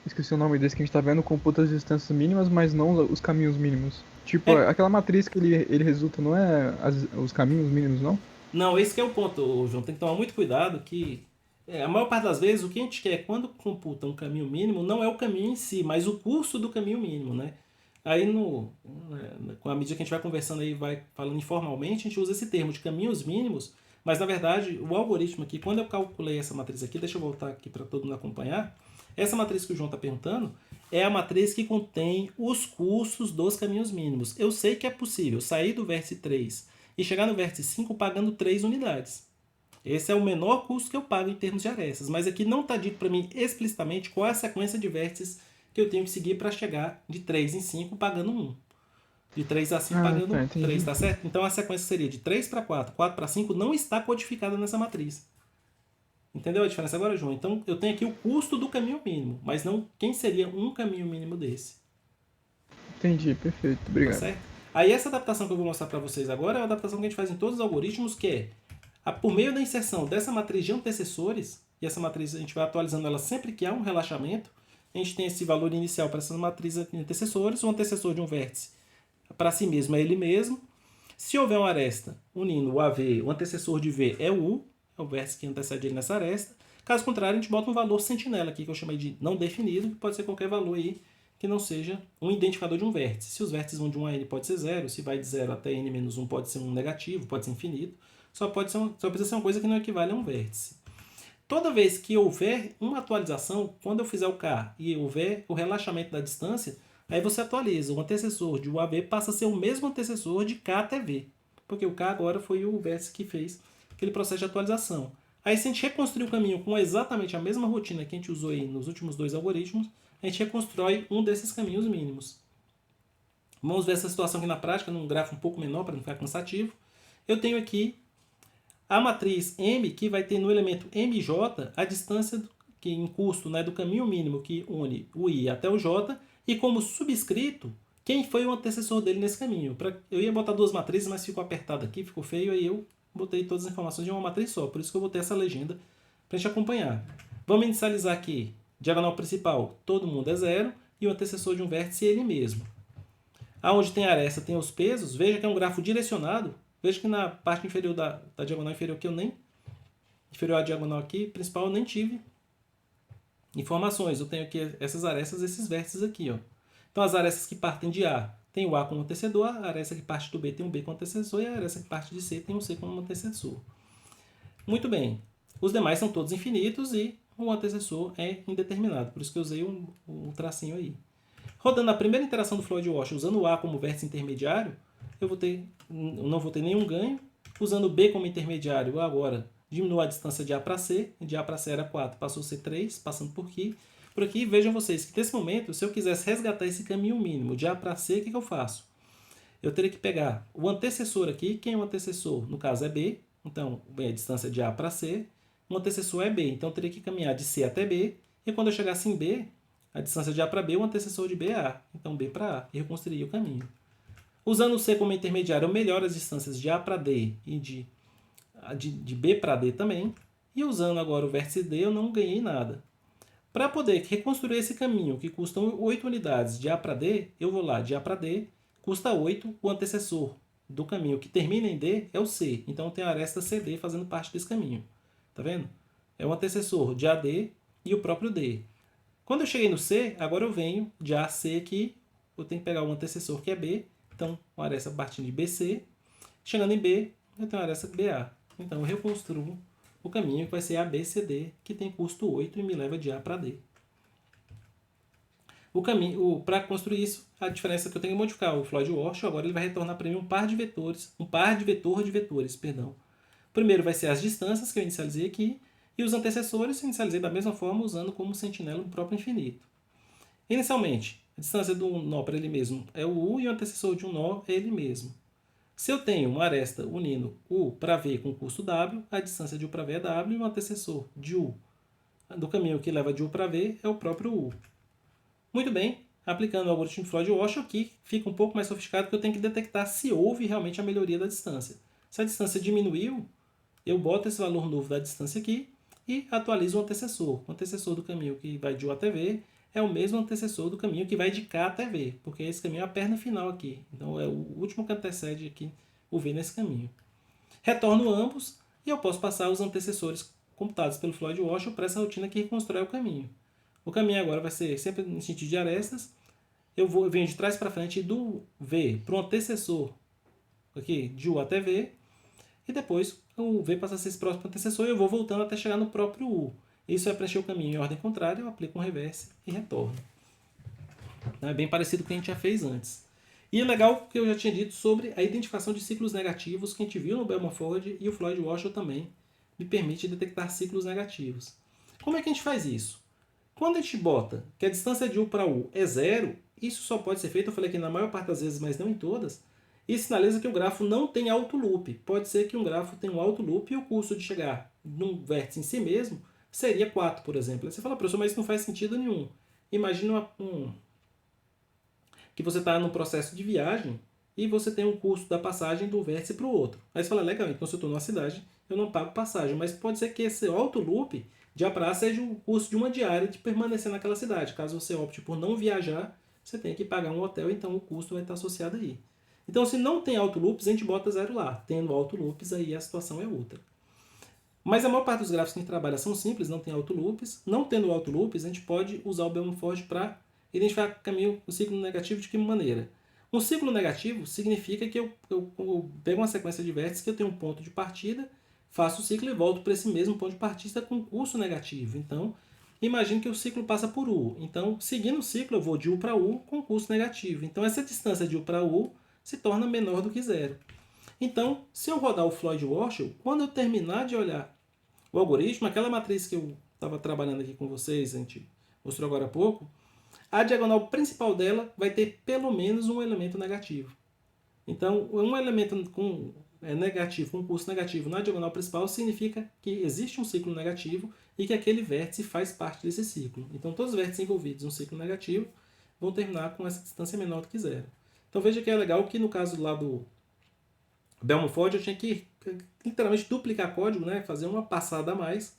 esqueci o nome desse que a gente tá vendo, computa as distâncias mínimas, mas não os caminhos mínimos? Tipo,
É,
aquela matriz que ele resulta, não é os caminhos mínimos, não?
não, esse que é o ponto, João. Tem que tomar muito cuidado que a maior parte das vezes o que a gente quer quando computa um caminho mínimo não é o caminho em si, mas o curso do caminho mínimo, né? Aí com a medida que a gente vai conversando aí, vai falando informalmente, a gente usa esse termo de caminhos mínimos, mas na verdade o algoritmo aqui, quando eu calculei essa matriz aqui, deixa eu voltar aqui para todo mundo acompanhar, essa matriz que o João está perguntando é a matriz que contém os custos dos caminhos mínimos. Eu sei que é possível sair do vértice 3 e chegar no vértice 5 pagando 3 unidades. Esse é o menor custo que eu pago em termos de arestas, mas aqui não está dito para mim explicitamente qual é a sequência de vértices que eu tenho que seguir para chegar de 3 em 5 pagando 1. De 3 a 5
Ah,
pagando
tá,
3,
entendi.
tá certo? Então a sequência seria de 3 para 4, 4 para 5, não está codificada nessa matriz. Entendeu a diferença agora, João? Então eu tenho aqui o custo do caminho mínimo, mas não quem seria um caminho mínimo desse.
Entendi, perfeito,
Tá
obrigado.
certo? Aí essa adaptação que eu vou mostrar para vocês agora é uma adaptação que a gente faz em todos os algoritmos, que é por meio da inserção dessa matriz de antecessores, e essa matriz a gente vai atualizando ela sempre que há um relaxamento, a gente tem esse valor inicial para essas matrizes de antecessores, o antecessor de um vértice para si mesmo é ele mesmo. Se houver uma aresta unindo o AV, o antecessor de V é o U, é o vértice que antecede ele nessa aresta. Caso contrário, a gente bota um valor sentinela aqui, que eu chamei de não definido, que pode ser qualquer valor aí que não seja um identificador de um vértice. Se os vértices vão de 1 a n, pode ser 0. Se vai de 0 até n menos 1, pode ser um negativo, pode ser infinito. Só precisa ser uma coisa que não equivale a um vértice. Toda vez que houver uma atualização, quando eu fizer o K e houver o relaxamento da distância, aí você atualiza. O antecessor de UAV passa a ser o mesmo antecessor de K até V. Porque o K agora foi o vértice que fez aquele processo de atualização. Aí se a gente reconstruir o caminho com exatamente a mesma rotina que a gente usou aí nos últimos dois algoritmos, a gente reconstrói um desses caminhos mínimos. Vamos ver essa situação aqui na prática, num gráfico um pouco menor, para não ficar cansativo. Eu tenho aqui a matriz M, que vai ter no elemento MJ a distância que em custo, né, do caminho mínimo que une o I até o J, e como subscrito, quem foi o antecessor dele nesse caminho. Eu ia botar duas matrizes, mas ficou apertado aqui, ficou feio, aí eu botei todas as informações em uma matriz só, por isso que eu botei essa legenda para a gente acompanhar. Vamos inicializar aqui, diagonal principal, todo mundo é zero, e o antecessor de um vértice é ele mesmo. Aonde tem aresta tem os pesos, veja que é um grafo direcionado, veja que na parte inferior da diagonal inferior que eu nem, inferior à diagonal aqui, principal, eu nem tive informações. Eu tenho aqui essas arestas, esses vértices aqui, ó. Então as arestas que partem de A tem o A como antecessor, a aresta que parte do B tem um B como antecessor, e a aresta que parte de C tem um C como antecessor. Muito bem. Os demais são todos infinitos e o antecessor é indeterminado, por isso que eu usei um tracinho aí. Rodando a primeira interação do Floyd-Walsh usando o A como vértice intermediário, eu não vou ter nenhum ganho. Usando B como intermediário, eu agora diminuo a distância de A para C. De A para C era 4, passou a ser 3, passando por aqui. Por aqui, vejam vocês que nesse momento, se eu quisesse resgatar esse caminho mínimo de A para C, o que eu faço? Eu teria que pegar o antecessor aqui. Quem é o antecessor? No caso é B. Então, a distância de A para C. O antecessor é B. Então, eu teria que caminhar de C até B. E quando eu chegasse em B, a distância de A para B, o antecessor de B é A. Então, B para A. E reconstruir o caminho. Usando o C como intermediário, eu melhoro as distâncias de A para D e de B para D também. E usando agora o vértice D, eu não ganhei nada. Para poder reconstruir esse caminho, que custa 8 unidades de A para D, eu vou lá de A para D, custa 8, o antecessor do caminho que termina em D é o C. Então, eu tenho a aresta CD fazendo parte desse caminho. Tá vendo? É o antecessor de AD e o próprio D. Quando eu cheguei no C, agora eu venho de A a C aqui, eu tenho que pegar o antecessor que é B, então uma aresta partindo de BC. Chegando em B, eu tenho uma aresta BA. Então eu reconstruo o caminho que vai ser ABCD, que tem custo 8 e me leva de A para D. Para construir isso, a diferença é que eu tenho que modificar o Floyd-Walsh, agora ele vai retornar para mim um par de vetor de vetores, perdão. Primeiro vai ser as distâncias que eu inicializei aqui, e os antecessores eu inicializei da mesma forma, usando como sentinela o próprio infinito. Inicialmente, a distância de um nó para ele mesmo é o U, e o antecessor de um nó é ele mesmo. Se eu tenho uma aresta unindo U para V com custo W, a distância de U para V é W, e o antecessor de U do caminho que leva de U para V é o próprio U. Muito bem, aplicando o algoritmo de Floyd-Walsh, aqui fica um pouco mais sofisticado, porque eu tenho que detectar se houve realmente a melhoria da distância. Se a distância diminuiu, eu boto esse valor novo da distância aqui e atualizo o antecessor. O antecessor do caminho que vai de U até V é o mesmo antecessor do caminho que vai de K até V, porque esse caminho é a perna final aqui. Então é o último que antecede aqui o V nesse caminho. Retorno ambos e eu posso passar os antecessores computados pelo Floyd-Walsh para essa rotina que reconstrói o caminho. O caminho agora vai ser sempre no sentido de arestas. Eu venho de trás para frente do V para o antecessor aqui, de U até V, e depois o V passa a ser esse próximo antecessor e eu vou voltando até chegar no próprio U. Isso é preencher o caminho em ordem contrária, eu aplico um reverse e retorno. É bem parecido com o que a gente já fez antes. E é legal que eu já tinha dito sobre a identificação de ciclos negativos que a gente viu no Bellman-Ford, e o Floyd-Walsh também me permite detectar ciclos negativos. Como é que a gente faz isso? Quando a gente bota que a distância de U para U é zero, isso só pode ser feito, eu falei aqui na maior parte das vezes, mas não em todas, e sinaliza que o grafo não tem alto loop. Pode ser que um grafo tenha um alto loop e o custo de chegar num vértice em si mesmo seria 4, por exemplo. Aí você fala, professor, mas isso não faz sentido nenhum. Imagina que você está num processo de viagem e você tem um custo da passagem do vértice para o outro. Aí você fala, legal, então se eu estou numa cidade, eu não pago passagem. Mas pode ser que esse alto loop de A para A seja o custo de uma diária de permanecer naquela cidade. Caso você opte por não viajar, você tem que pagar um hotel, então o custo vai estar associado aí. Então, se não tem auto loops, a gente bota 0 lá. Tendo auto loops, aí a situação é outra. Mas a maior parte dos gráficos que a gente trabalha são simples, não tem auto loops. Não tendo auto loops, a gente pode usar o Bellman-Ford para identificar o ciclo negativo de que maneira? Um ciclo negativo significa que eu pego uma sequência de vértices que eu tenho um ponto de partida, faço o ciclo e volto para esse mesmo ponto de partida com curso negativo. Então, imagine que o ciclo passa por U. Então, seguindo o ciclo, eu vou de U para U com curso negativo. Então, essa distância de U para U se torna menor do que zero. Então, se eu rodar o Floyd-Walsh, quando eu terminar de olhar o algoritmo, aquela matriz que eu estava trabalhando aqui com vocês, a gente mostrou agora há pouco, a diagonal principal dela vai ter pelo menos um elemento negativo. Então, um elemento negativo, com curso negativo na diagonal principal, significa que existe um ciclo negativo e que aquele vértice faz parte desse ciclo. Então, todos os vértices envolvidos em um ciclo negativo vão terminar com essa distância menor do que zero. Então, veja que é legal que no caso lá do Belmont-Ford eu tinha que literalmente duplicar código, né? Fazer uma passada a mais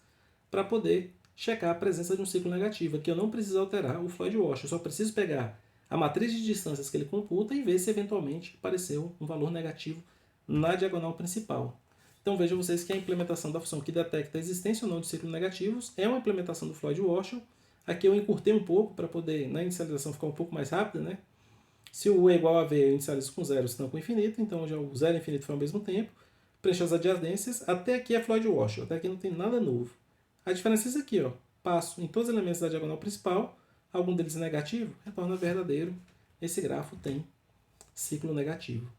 para poder checar a presença de um ciclo negativo. Aqui eu não preciso alterar o Floyd-Walsh, eu só preciso pegar a matriz de distâncias que ele computa e ver se eventualmente apareceu um valor negativo na diagonal principal. Então vejam vocês que a implementação da função que detecta a existência ou não de ciclos negativos é uma implementação do Floyd-Walsh. Aqui eu encurtei um pouco para poder na inicialização ficar um pouco mais rápida, né? Se o U é igual a V, eu inicializo com zero, senão com infinito, então já o zero e infinito foi ao mesmo tempo. Preencho as adjacências, até aqui é Floyd-Walsh, até aqui não tem nada novo. A diferença é isso aqui, ó. Passo em todos os elementos da diagonal principal, algum deles é negativo, retorna verdadeiro. Esse grafo tem ciclo negativo.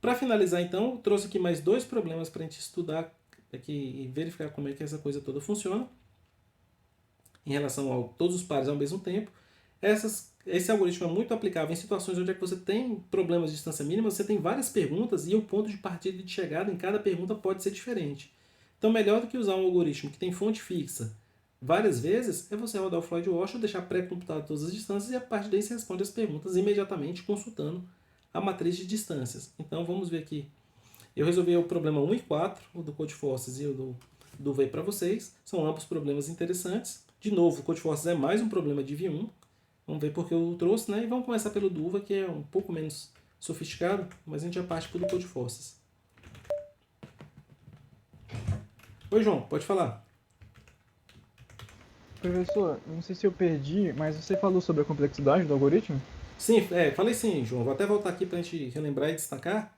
Para finalizar, então, eu trouxe aqui mais dois problemas para a gente estudar aqui e verificar como é que essa coisa toda funciona em relação a todos os pares ao mesmo tempo. Esse algoritmo é muito aplicável em situações onde é que você tem problemas de distância mínima, você tem várias perguntas e o ponto de partida e de chegada em cada pergunta pode ser diferente. Então, melhor do que usar um algoritmo que tem fonte fixa várias vezes, é você rodar o Floyd-Walsh ou deixar pré-computado todas as distâncias e a partir daí você responde as perguntas imediatamente consultando a matriz de distâncias. Então, vamos ver aqui. Eu resolvi o problema 1 e 4, o do Codeforces e o do V para vocês. São ambos problemas interessantes. De novo, o Codeforces é mais um problema de V1. Vamos ver porque eu trouxe, né? E vamos começar pelo do UVA, que é um pouco menos sofisticado, mas a gente já parte pelo Codeforces. Oi, João, pode falar.
Professor, não sei se eu perdi, mas você falou sobre a complexidade do algoritmo?
Sim, falei sim, João. Vou até voltar aqui para a gente relembrar e destacar.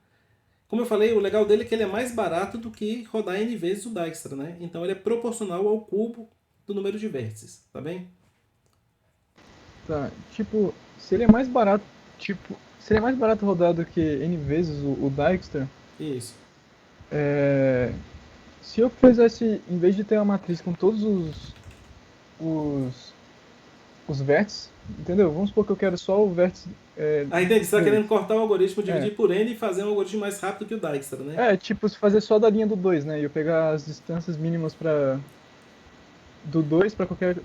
Como eu falei, o legal dele é que ele é mais barato do que rodar N vezes o Dijkstra, né? Então ele é proporcional ao cubo do número de vértices, tá bem?
Tá, tipo, se ele é mais barato, se ele é mais barato rodar do que N vezes o Dijkstra,
Isso.
se eu fizesse, em vez de ter uma matriz com todos os vértices, entendeu? Vamos supor que eu quero só o vértice.
Entendi. Você está querendo cortar o algoritmo,
É,
dividir por N e fazer um algoritmo mais rápido que o Dijkstra, né?
tipo, se fazer só da linha do 2, né? E eu pegar as distâncias mínimas do 2 para qualquer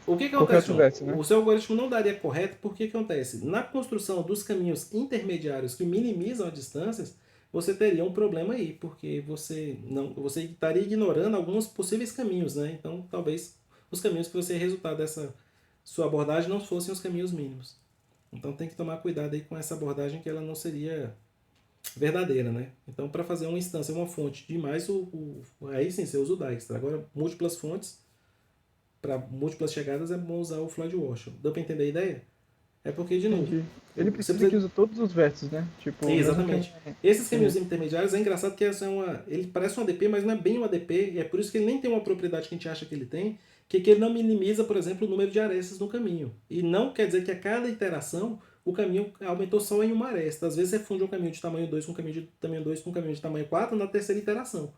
O que acontece,
outro
João?
vértice, né?
O seu algoritmo não daria correto porque acontece? Na construção dos caminhos intermediários que minimizam as distâncias, você teria um problema aí, porque você estaria ignorando alguns possíveis caminhos, né? Então, talvez os caminhos que você resultado dessa sua abordagem não fossem os caminhos mínimos. Então, tem que tomar cuidado aí com essa abordagem que ela não seria verdadeira, né? Então, para fazer uma instância, uma fonte de mais, aí sim você usa o Dijkstra. Agora, múltiplas fontes, para múltiplas chegadas é bom usar o Floyd-Walsh. Deu para entender a ideia? É porque, de novo,
Entendi. Ele
você
precisa que use todos os vértices, né? Tipo,
Exatamente.
mesmo que
Esses caminhos intermediários é engraçado que ele parece um ADP, mas não é bem um ADP, e é por isso que ele nem tem uma propriedade que a gente acha que ele tem, que ele não minimiza, por exemplo, o número de arestas no caminho. E não quer dizer que a cada iteração o caminho aumentou só em uma aresta. Às vezes você funde um caminho de tamanho 2 com um caminho de tamanho 2 com um caminho de tamanho 4 na terceira iteração.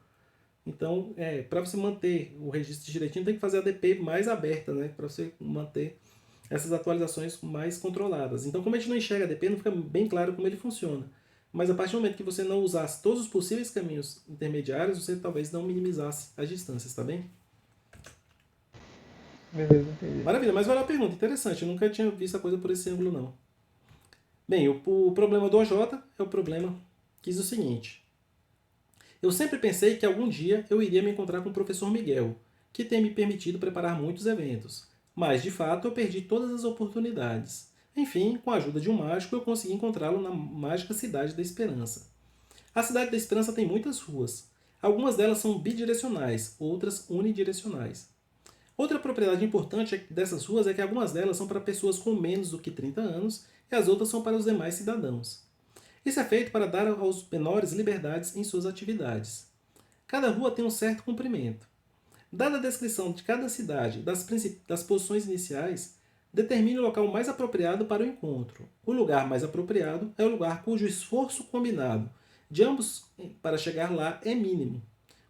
Então, para você manter o registro direitinho, tem que fazer a ADP mais aberta, né? Para você manter essas atualizações mais controladas. Então, como a gente não enxerga ADP, não fica bem claro como ele funciona. Mas a partir do momento que você não usasse todos os possíveis caminhos intermediários, você talvez não minimizasse as distâncias, tá bem?
Beleza, entendi.
Maravilha, mas olha a pergunta, interessante, eu nunca tinha visto a coisa por esse ângulo não. Bem, o problema do OJ é o problema que diz o seguinte. Eu sempre pensei que algum dia eu iria me encontrar com o professor Miguel, que tem me permitido preparar muitos eventos. Mas, de fato, eu perdi todas as oportunidades. Enfim, com a ajuda de um mágico, eu consegui encontrá-lo na mágica Cidade da Esperança. A Cidade da Esperança tem muitas ruas. Algumas delas são bidirecionais, outras unidirecionais. Outra propriedade importante dessas ruas é que algumas delas são para pessoas com menos do que 30 anos e as outras são para os demais cidadãos. Isso é feito para dar aos menores liberdades em suas atividades. Cada rua tem um certo comprimento. Dada a descrição de cada cidade das posições iniciais, determine o local mais apropriado para o encontro. O lugar mais apropriado é o lugar cujo esforço combinado de ambos para chegar lá é mínimo.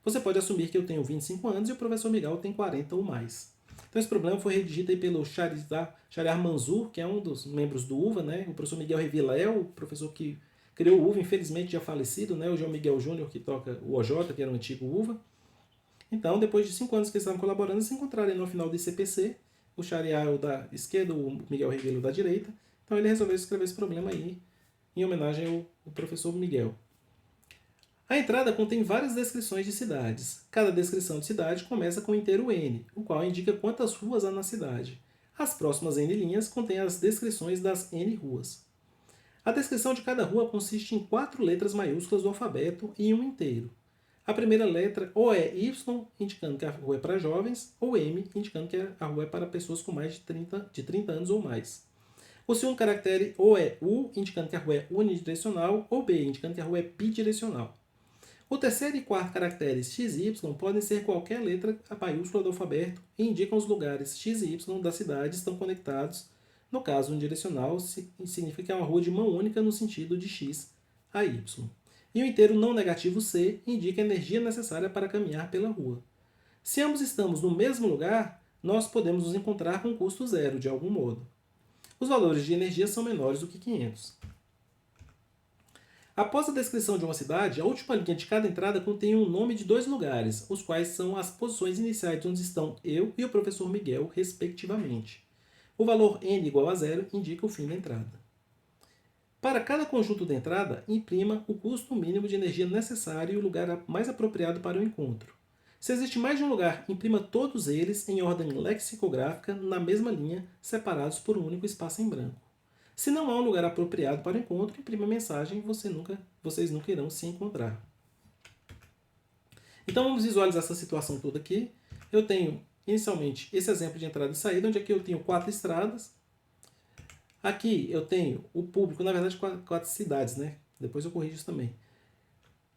Você pode assumir que eu tenho 25 anos e o professor Miguel tem 40 ou mais. Então esse problema foi redigido aí pelo Shahriar Manzoor, que é um dos membros do UVA, né? O professor Miguel Revilla é o professor que criou o UVA, infelizmente já falecido, né? O João Miguel Júnior, que toca o OJ, que era o antigo UVA. Então, depois de 5 anos que eles estavam colaborando, eles se encontraram no final do ICPC, o Shahriar o da esquerda, o Miguel Revilla o da direita. Então ele resolveu escrever esse problema aí, em homenagem ao professor Miguel. A entrada contém várias descrições de cidades. Cada descrição de cidade começa com o inteiro N, o qual indica quantas ruas há na cidade. As próximas N linhas contêm as descrições das N ruas. A descrição de cada rua consiste em 4 letras maiúsculas do alfabeto e um inteiro. A primeira letra ou é Y, indicando que a rua é para jovens, ou M, indicando que a rua é para pessoas com mais de 30 anos ou mais. O segundo caractere ou é U, indicando que a rua é unidirecional, ou B, indicando que a rua é bidirecional. O terceiro e quarto caracteres x e y podem ser qualquer letra maiúscula do alfabeto e indicam os lugares x e y da cidade estão conectados. No caso unidirecional, significa que é uma rua de mão única no sentido de x a y. E o inteiro não negativo c indica a energia necessária para caminhar pela rua. Se ambos estamos no mesmo lugar, nós podemos nos encontrar com custo zero de algum modo. Os valores de energia são menores do que 500. Após a descrição de uma cidade, a última linha de cada entrada contém um nome de 2 lugares, os quais são as posições iniciais onde estão eu e o professor Miguel, respectivamente. O valor n igual a 0 indica o fim da entrada. Para cada conjunto de entrada, imprima o custo mínimo de energia necessário e o lugar mais apropriado para o encontro. Se existe mais de um lugar, imprima todos eles em ordem lexicográfica na mesma linha, separados por um único espaço em branco. Se não há um lugar apropriado para o encontro, imprima a mensagem e vocês nunca irão se encontrar. Então vamos visualizar essa situação toda aqui. Eu tenho, inicialmente, esse exemplo de entrada e saída, onde aqui eu tenho 4 estradas. Aqui eu tenho o público, na verdade 4 cidades, né? Depois eu corrijo isso também.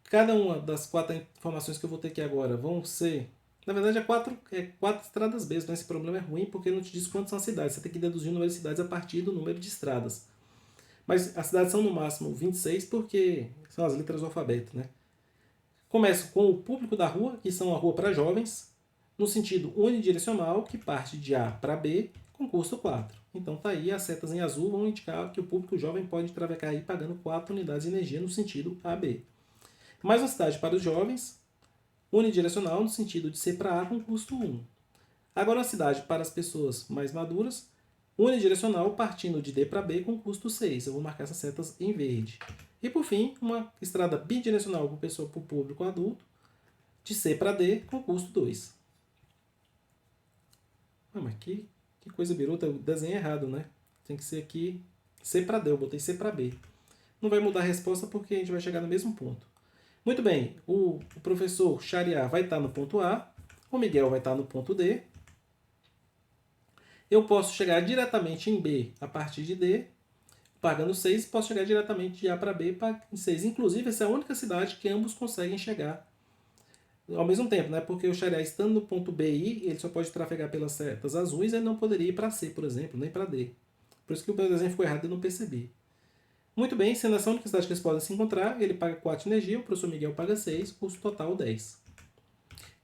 Cada uma das 4 informações que eu vou ter aqui agora vão ser... Na verdade, é 4 estradas B, então esse problema é ruim porque não te diz quantas são as cidades. Você tem que deduzir o número de cidades a partir do número de estradas. Mas as cidades são no máximo 26 porque são as letras do alfabeto, né? Começo com o público da rua, que são a rua para jovens, no sentido unidirecional, que parte de A para B, com custo 4. Então tá aí, as setas em azul vão indicar que o público jovem pode travecar aí pagando 4 unidades de energia no sentido AB. Mais uma cidade para os jovens, unidirecional no sentido de C para A com custo 1. Agora uma cidade para as pessoas mais maduras, unidirecional partindo de D para B com custo 6. Eu vou marcar essas setas em verde. E por fim, uma estrada bidirecional para o público adulto, de C para D com custo 2. Mas que coisa biruta, eu desenhei errado, né? Tem que ser aqui C para D, eu botei C para B. Não vai mudar a resposta porque a gente vai chegar no mesmo ponto. Muito bem, o professor Shahriar vai estar no ponto A, o Miguel vai estar no ponto D. Eu posso chegar diretamente em B a partir de D, pagando 6, posso chegar diretamente de A para B em 6. Inclusive, essa é a única cidade que ambos conseguem chegar ao mesmo tempo, né? Porque o Shahriar estando no ponto B e I, ele só pode trafegar pelas setas azuis, ele não poderia ir para C, por exemplo, nem para D. Por isso que o meu desenho ficou errado e eu não percebi. Muito bem, sendo essa a única cidade que eles podem se encontrar, ele paga 4 de energia, o professor Miguel paga 6, custo total 10.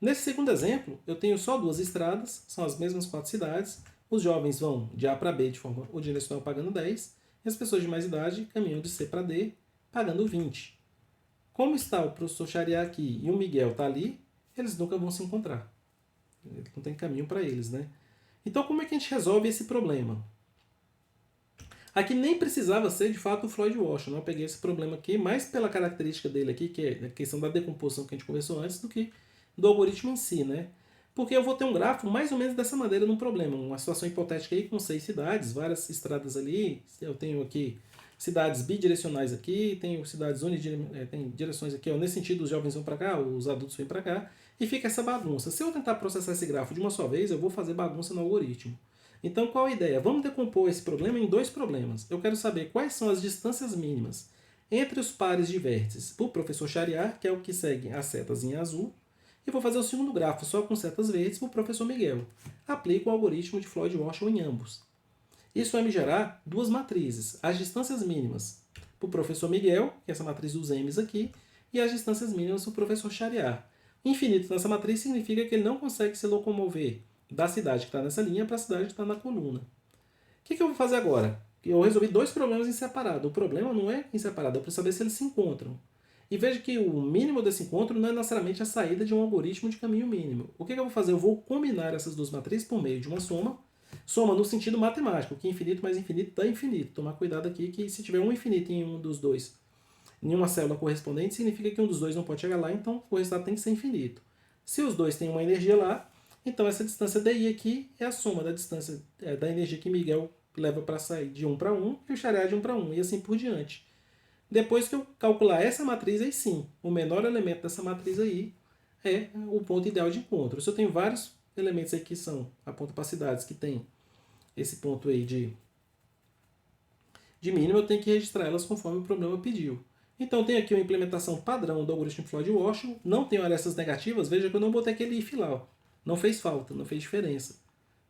Nesse segundo exemplo, eu tenho só 2 estradas, são as mesmas 4 cidades, os jovens vão de A para B de forma unidirecional pagando 10, e as pessoas de mais idade caminham de C para D pagando 20. Como está o professor Shahriar aqui e o Miguel está ali, eles nunca vão se encontrar. Não tem caminho para eles, né? Então como é que a gente resolve esse problema? Aqui nem precisava ser, de fato, o Floyd Washington. Eu peguei esse problema aqui mais pela característica dele aqui, que é a questão da decomposição que a gente conversou antes, do que do algoritmo em si, né? Porque eu vou ter um gráfico mais ou menos dessa maneira num problema. Uma situação hipotética aí com 6 cidades, várias estradas ali. Eu tenho aqui cidades bidirecionais aqui, tenho cidades tem direções aqui, ó, nesse sentido os jovens vão para cá, os adultos vêm para cá, e fica essa bagunça. Se eu tentar processar esse gráfico de uma só vez, eu vou fazer bagunça no algoritmo. Então, qual a ideia? Vamos decompor esse problema em 2 problemas. Eu quero saber quais são as distâncias mínimas entre os pares de vértices para o professor Shahriar, que é o que segue as setas em azul, e vou fazer o segundo gráfico só com setas verdes para o professor Miguel. Aplico o algoritmo de Floyd Washington em ambos. Isso vai me gerar 2 matrizes. As distâncias mínimas para o professor Miguel, que é essa matriz dos M's aqui, e as distâncias mínimas para o professor Shahriar. Infinito nessa matriz significa que ele não consegue se locomover da cidade que está nessa linha para a cidade que está na coluna. O que eu vou fazer agora? Eu resolvi dois problemas em separado. O problema não é em separado, eu preciso saber se eles se encontram. E veja que o mínimo desse encontro não é necessariamente a saída de um algoritmo de caminho mínimo. O que eu vou fazer? Eu vou combinar essas duas matrizes por meio de uma soma. Soma no sentido matemático, que infinito mais infinito dá infinito. Tomar cuidado aqui que se tiver um infinito em um dos dois, em uma célula correspondente, significa que um dos dois não pode chegar lá, então o resultado tem que ser infinito. Se os dois têm uma energia lá, então essa distância DI aqui é a soma da distância da energia que Miguel leva para sair de 1 para 1 e o Xareá de 1 para 1, e assim por diante. Depois que eu calcular essa matriz, aí sim, o menor elemento dessa matriz aí é o ponto ideal de encontro. Se eu tenho vários elementos aí que são apontapacidades que tem esse ponto aí de mínimo, eu tenho que registrar elas conforme o problema pediu. Então, tem aqui uma implementação padrão do algoritmo Floyd-Warshall. Não tenho arestas negativas. Veja que eu não botei aquele if lá. Ó. Não fez falta, não fez diferença.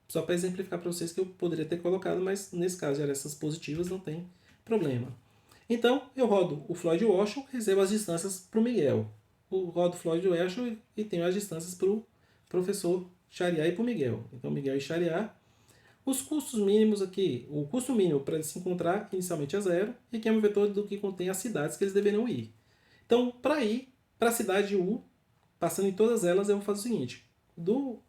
Só para exemplificar para vocês que eu poderia ter colocado, mas nesse caso de arestas positivas não tem problema. Então, eu rodo o Floyd-Warshall, recebo as distâncias para o Miguel. Eu rodo o Floyd-Warshall e tenho as distâncias para o professor Xareá e para o Miguel. Então, Miguel e Xareá. Os custos mínimos aqui, o custo mínimo para se encontrar inicialmente é zero, e aqui é um vetor do que contém as cidades que eles deveriam ir. Então, para ir para a cidade U, passando em todas elas, eu vou fazer o seguinte. Do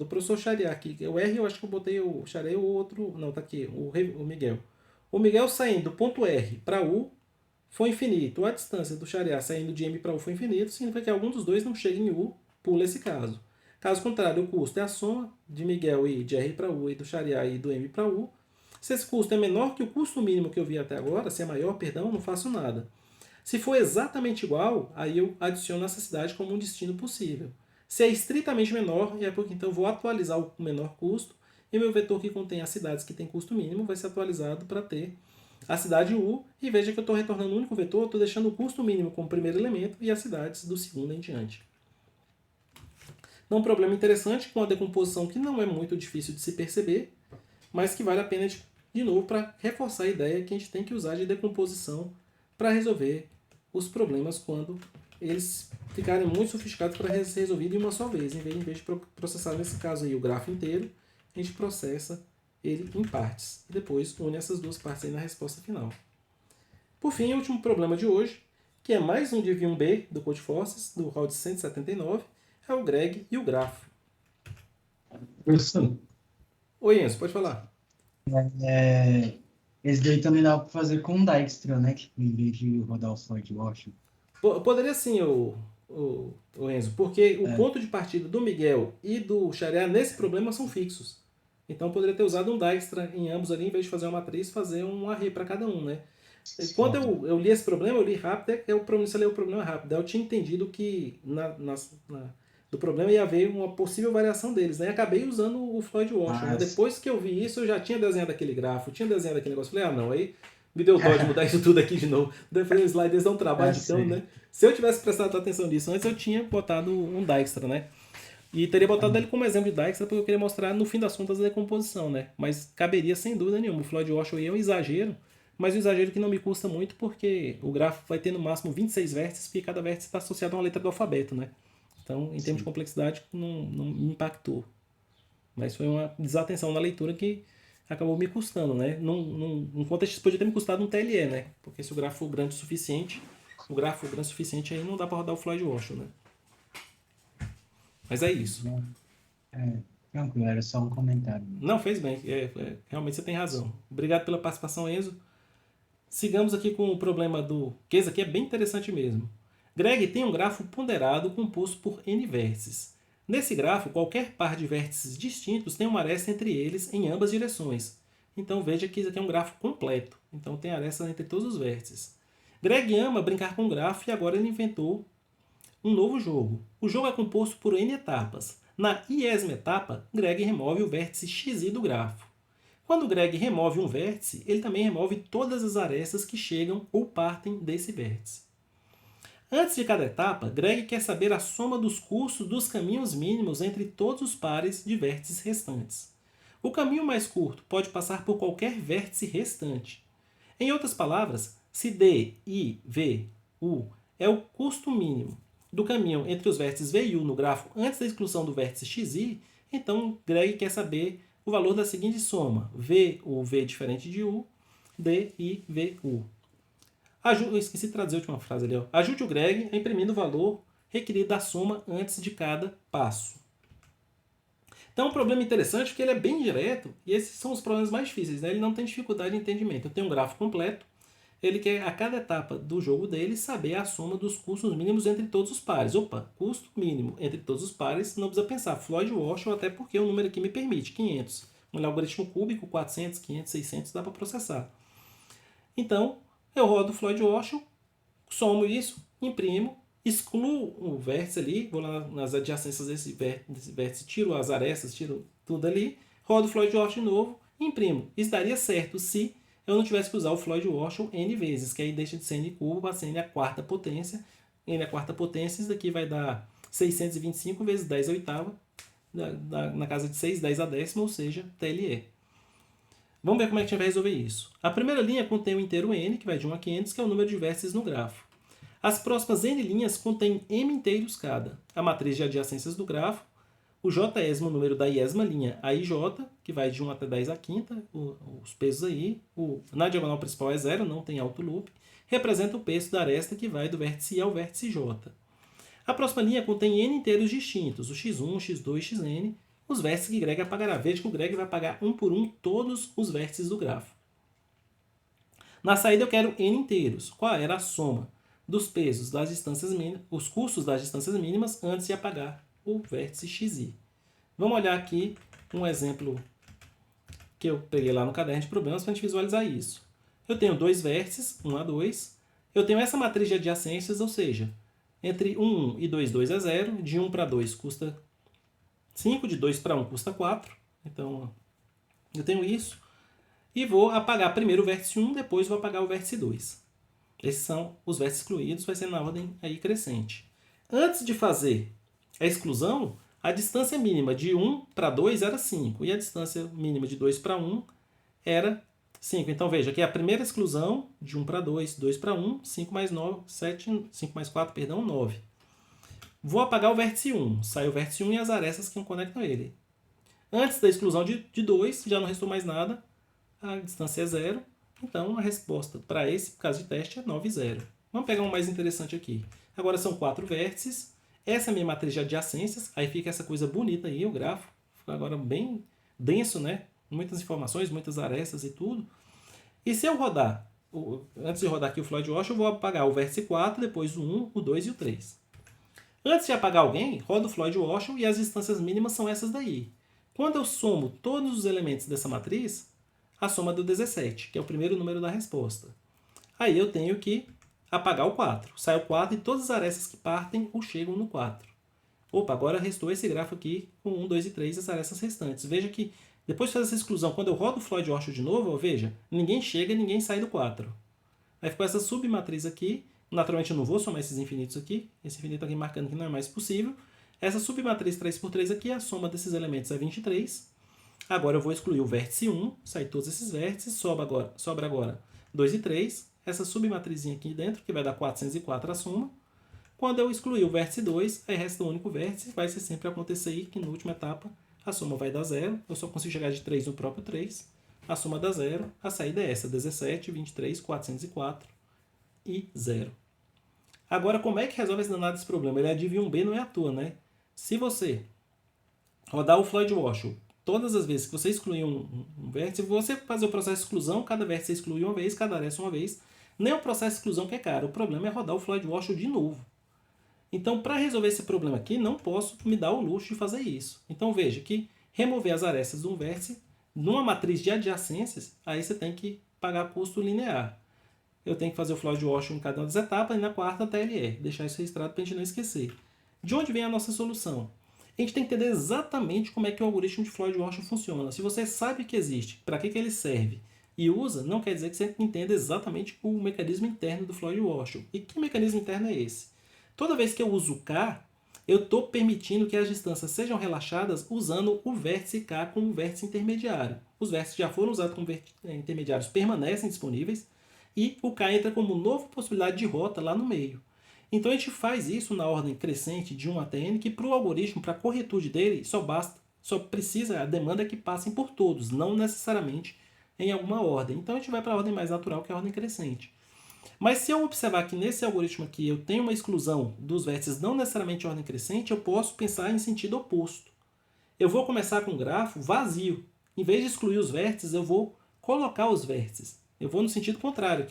professor Xareá aqui, o R eu acho que eu botei o Xareá ou o outro, não, tá aqui, o Miguel. O Miguel saindo do ponto R para U foi infinito. A distância do Xareá saindo de M para U foi infinito, significa que algum dos dois não chega em U, pula esse caso. Caso contrário, o custo é a soma de Miguel e de R para U e do Xareá e do M para U. Se esse custo é menor que o custo mínimo que eu vi até agora, se é maior, perdão, não faço nada. Se for exatamente igual, aí eu adiciono essa cidade como um destino possível. Se é estritamente menor, é porque então eu vou atualizar o menor custo e o meu vetor que contém as cidades que têm custo mínimo vai ser atualizado para ter a cidade U. E veja que eu estou retornando um único vetor, estou deixando o custo mínimo como primeiro elemento e as cidades do segundo em diante. Um problema interessante com a decomposição que não é muito difícil de se perceber, mas que vale a pena de novo para reforçar a ideia que a gente tem que usar de decomposição para resolver os problemas quando eles ficarem muito sofisticados para ser resolvidos de uma só vez. Em vez de processar, nesse caso aí, o grafo inteiro, a gente processa ele em partes e depois une essas duas partes aí na resposta final. Por fim, o último problema de hoje, que é mais um de V1B do Codeforces, do round 179, é o Greg e o grafo.
Professor,
Oi, Enzo, pode falar.
esse daí também dá para fazer com o Dijkstra, né? Que em vez de rodar o Floyd-Warshall.
Poderia sim, o Enzo, porque o ponto de partida do Miguel e do Xareá nesse problema são fixos. Então eu poderia ter usado um Dijkstra em ambos ali, em vez de fazer uma matriz, fazer um array para cada um, né? Quando eu li esse problema, eu li rápido, eu ler o problema rápido. Eu tinha entendido que do problema ia haver uma possível variação deles, né? E acabei usando o Floyd-Warshall. Né? Depois que eu vi isso, eu já tinha desenhado aquele grafo, tinha desenhado aquele negócio. Falei, não, aí me deu dó de mudar isso tudo aqui de novo. Daí eu falei, os sliders dão um trabalho de cão, né? Se eu tivesse prestado atenção nisso antes, eu tinha botado um Dijkstra, né? E teria botado ele como exemplo de Dijkstra, porque eu queria mostrar, no fim das contas, a decomposição, né? Mas caberia sem dúvida nenhuma. O Floyd-Warshall é um exagero, mas um exagero que não me custa muito, porque o grafo vai ter no máximo 26 vértices, porque cada vértice está associado a uma letra do alfabeto, né? Então, em termos de complexidade, não me impactou. Mas foi uma desatenção na leitura que acabou me custando, né? Num contexto, isso podia ter me custado um TLE, né? Porque se o grafo for grande o suficiente, aí não dá para rodar o Floyd-Warshall, né? Mas é isso.
Tranquilo, era só um comentário.
Não, fez bem. Realmente você tem razão. Obrigado pela participação, Enzo. Sigamos aqui com o problema que esse aqui é bem interessante mesmo. Greg tem um grafo ponderado composto por n vértices. Nesse grafo, qualquer par de vértices distintos tem uma aresta entre eles em ambas direções. Então veja que isso aqui é um grafo completo. Então tem arestas entre todos os vértices. Greg ama brincar com o grafo e agora ele inventou um novo jogo. O jogo é composto por n etapas. Na iésima etapa, Greg remove o vértice xi do grafo. Quando Greg remove um vértice, ele também remove todas as arestas que chegam ou partem desse vértice. Antes de cada etapa, Greg quer saber a soma dos custos dos caminhos mínimos entre todos os pares de vértices restantes. O caminho mais curto pode passar por qualquer vértice restante. Em outras palavras, se D, I, V, U é o custo mínimo do caminho entre os vértices V e U no grafo antes da exclusão do vértice XI, então Greg quer saber o valor da seguinte soma: V, o V diferente de U, D e VU. Eu esqueci de traduzir a última frase ali. Ó. Ajude o Greg a imprimir o valor requerido da soma antes de cada passo. Então, um problema interessante é que ele é bem direto e esses são os problemas mais difíceis. Né? Ele não tem dificuldade de entendimento. Eu tenho um gráfico completo. Ele quer, a cada etapa do jogo dele, saber a soma dos custos mínimos entre todos os pares. Opa, custo mínimo entre todos os pares, não precisa pensar. Floyd Warshall, até porque o número aqui me permite, 500. Um algoritmo cúbico, 400, 500, 600, dá para processar. Então, eu rodo o Floyd Warshall, somo isso, imprimo, excluo o vértice ali, vou lá nas adjacências desse vértice, tiro as arestas, tiro tudo ali, rodo o Floyd Warshall de novo, imprimo. Isso daria certo se eu não tivesse que usar o Floyd Warshall n vezes, que aí deixa de ser n cubo para ser n à quarta potência. N à quarta potência, isso daqui vai dar 625 vezes 10 à oitava, na casa de 6, 10 a décima, ou seja, TLE. Vamos ver como é que a gente vai resolver isso. A primeira linha contém o inteiro n, que vai de 1 a 500, que é o número de vértices no grafo. As próximas n linhas contêm m inteiros cada. A matriz de adjacências do grafo, o j-ésimo número da iésima linha, a ij, que vai de 1 até 10 a quinta, os pesos aí, na diagonal principal é 0, não tem auto loop, representa o peso da aresta que vai do vértice I ao vértice j. A próxima linha contém n inteiros distintos, o x1, x2, xn, os vértices que Greg apagará. Veja que o Greg vai apagar um por um todos os vértices do grafo. Na saída eu quero n inteiros. Qual era a soma dos pesos das distâncias mínimas, os custos das distâncias mínimas antes de apagar o vértice xi? Vamos olhar aqui um exemplo que eu peguei lá no caderno de problemas para a gente visualizar isso. Eu tenho dois vértices, 1 a 2. Eu tenho essa matriz de adjacências, ou seja, entre 1 e 2, 2 é 0. De 1 para 2 custa 5, de 2 para 1 custa 4. Então, eu tenho isso. E vou apagar primeiro o vértice 1, depois vou apagar o vértice 2. Esses são os vértices excluídos, vai ser na ordem aí crescente. Antes de fazer a exclusão, a distância mínima de 1 para 2 era 5. E a distância mínima de 2 para 1 era 5. Então, veja que a primeira exclusão, de 1 para 2, 2 para 1, 5 mais 9, 7, 5 mais 4, perdão, 9. Vou apagar o vértice 1. Sai o vértice 1 e as arestas que conectam ele. Antes da exclusão de 2, já não restou mais nada. A distância é 0. Então, a resposta para esse caso de teste é 9, 0. Vamos pegar um mais interessante aqui. Agora são 4 vértices. Essa é a minha matriz de adjacências. Aí fica essa coisa bonita aí, o grafo. Fica agora bem denso, né? Muitas informações, muitas arestas e tudo. E se eu rodar, antes de rodar aqui o Floyd Warshall, eu vou apagar o vértice 4, depois o 1, o 2 e o 3. Antes de apagar alguém, rodo o Floyd Warshall e as distâncias mínimas são essas daí. Quando eu somo todos os elementos dessa matriz, a soma deu 17, que é o primeiro número da resposta. Aí eu tenho que apagar o 4. Sai o 4 e todas as arestas que partem ou chegam no 4. Opa, agora restou esse grafo aqui com 1, 2 e 3, as arestas restantes. Veja que depois de fazer essa exclusão, quando eu rodo o Floyd Warshall de novo, veja, ninguém chega e ninguém sai do 4. Aí ficou essa submatriz aqui. Naturalmente eu não vou somar esses infinitos aqui. Esse infinito aqui marcando que não é mais possível. Essa submatriz 3 por 3 aqui, a soma desses elementos é 23. Agora eu vou excluir o vértice 1, sai todos esses vértices, sobra agora 2 e 3. Essa submatrizinha aqui dentro, que vai dar 404 a soma. Quando eu excluir o vértice 2, aí resta o único vértice, vai ser sempre acontecer aí que na última etapa a soma vai dar 0. Eu só consigo chegar de 3 no próprio 3. A soma dá 0. A saída é essa, 17, 23, 404 e 0. Agora, como é que resolve esse danado desse problema? Ele adivinha um B, não é à toa, né? Se você rodar o Floyd Warshall todas as vezes que você excluir um vértice, você fazer o processo de exclusão, cada vértice exclui uma vez, cada aresta uma vez. Nem o processo de exclusão que é caro, o problema é rodar o Floyd Warshall de novo. Então, para resolver esse problema aqui, não posso me dar o luxo de fazer isso. Então, veja que remover as arestas de um vértice, numa matriz de adjacências, aí você tem que pagar custo linear. Eu tenho que fazer o Floyd Warshall em cada uma das etapas e na quarta TLE. Deixar isso registrado para a gente não esquecer. De onde vem a nossa solução? A gente tem que entender exatamente como é que o algoritmo de Floyd Warshall funciona. Se você sabe que existe, para que ele serve e usa, não quer dizer que você entenda exatamente o mecanismo interno do Floyd Warshall. E que mecanismo interno é esse? Toda vez que eu uso K, eu estou permitindo que as distâncias sejam relaxadas usando o vértice K como vértice intermediário. Os vértices que já foram usados como intermediários permanecem disponíveis e o K entra como nova possibilidade de rota lá no meio. Então a gente faz isso na ordem crescente de 1 até n, que para o algoritmo, para a corretude dele, só precisa, a demanda é que passem por todos, não necessariamente em alguma ordem. Então a gente vai para a ordem mais natural, que é a ordem crescente. Mas se eu observar que nesse algoritmo aqui eu tenho uma exclusão dos vértices não necessariamente em ordem crescente, eu posso pensar em sentido oposto. Eu vou começar com um grafo vazio. Em vez de excluir os vértices, eu vou colocar os vértices. Eu vou no sentido contrário.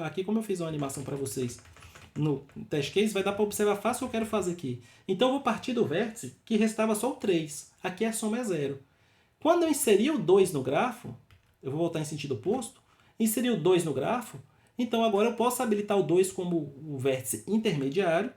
Aqui, como eu fiz uma animação para vocês no test case, vai dar para observar fácil o que eu quero fazer aqui. Então eu vou partir do vértice que restava só o 3. Aqui a soma é 0. Quando eu inserir o 2 no grafo, eu vou voltar em sentido oposto, inserir o 2 no grafo, então agora eu posso habilitar o 2 como o vértice intermediário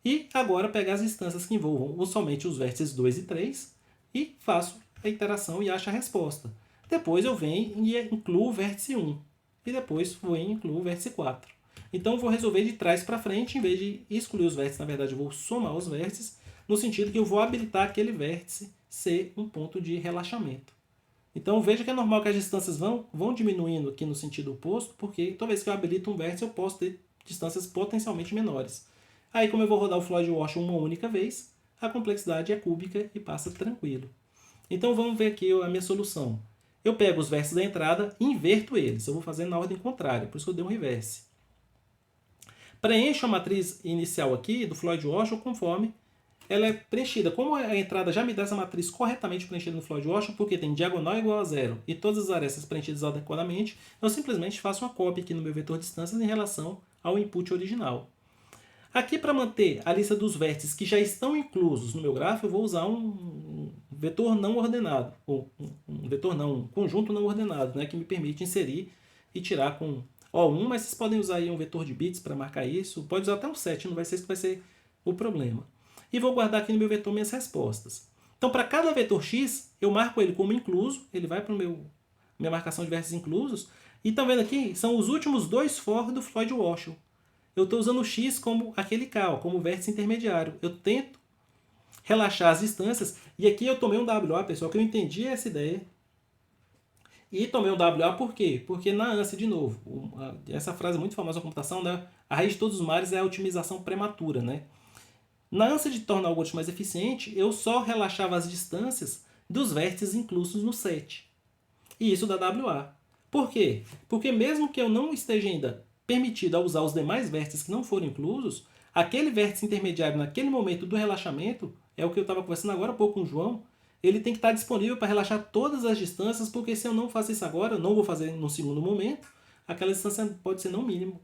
e agora pegar as instâncias que envolvam somente os vértices 2 e 3 e faço a iteração e acho a resposta. Depois eu venho e incluo o vértice 1 e depois vou e incluo o vértice 4. Então eu vou resolver de trás para frente, em vez de excluir os vértices, na verdade eu vou somar os vértices, no sentido que eu vou habilitar aquele vértice ser um ponto de relaxamento. Então veja que é normal que as distâncias vão diminuindo aqui no sentido oposto, porque toda vez que eu habilito um vértice eu posso ter distâncias potencialmente menores. Aí como eu vou rodar o Floyd Wash uma única vez, a complexidade é cúbica e passa tranquilo. Então vamos ver aqui a minha solução. Eu pego os vértices da entrada e inverto eles. Eu vou fazer na ordem contrária, por isso que eu dei um reverse. Preencho a matriz inicial aqui do Floyd Wash conforme ela é preenchida. Como a entrada já me dá essa matriz corretamente preenchida no Floyd Wash, porque tem diagonal igual a 0 e todas as arestas preenchidas adequadamente, eu simplesmente faço uma cópia aqui no meu vetor de distâncias em relação ao input original. Aqui, para manter a lista dos vértices que já estão inclusos no meu gráfico, eu vou usar um vetor não ordenado, ou um conjunto não ordenado, né, que me permite inserir e tirar com O1, mas vocês podem usar aí um vetor de bits para marcar isso, pode usar até um 7, não vai ser isso que vai ser o problema. E vou guardar aqui no meu vetor minhas respostas. Então, para cada vetor x, eu marco ele como incluso, ele vai para minha marcação de vértices inclusos, e estão vendo aqui, são os últimos 2 for do Floyd Wash. Eu estou usando o x como aquele K, como vértice intermediário. Eu tento relaxar as distâncias, e aqui eu tomei um WA, pessoal, que eu entendi essa ideia. E tomei um WA por quê? Porque na ANSI, de novo, essa frase é muito famosa na computação, né? A raiz de todos os males é a otimização prematura, né? Na ânsia de tornar o algoritmo mais eficiente, eu só relaxava as distâncias dos vértices inclusos no set. E isso dá WA. Por quê? Porque mesmo que eu não esteja ainda permitido a usar os demais vértices que não foram inclusos, aquele vértice intermediário naquele momento do relaxamento, é o que eu estava conversando agora há pouco com o João, ele tem que estar disponível para relaxar todas as distâncias, porque se eu não faço isso agora, eu não vou fazer no segundo momento, aquela distância pode ser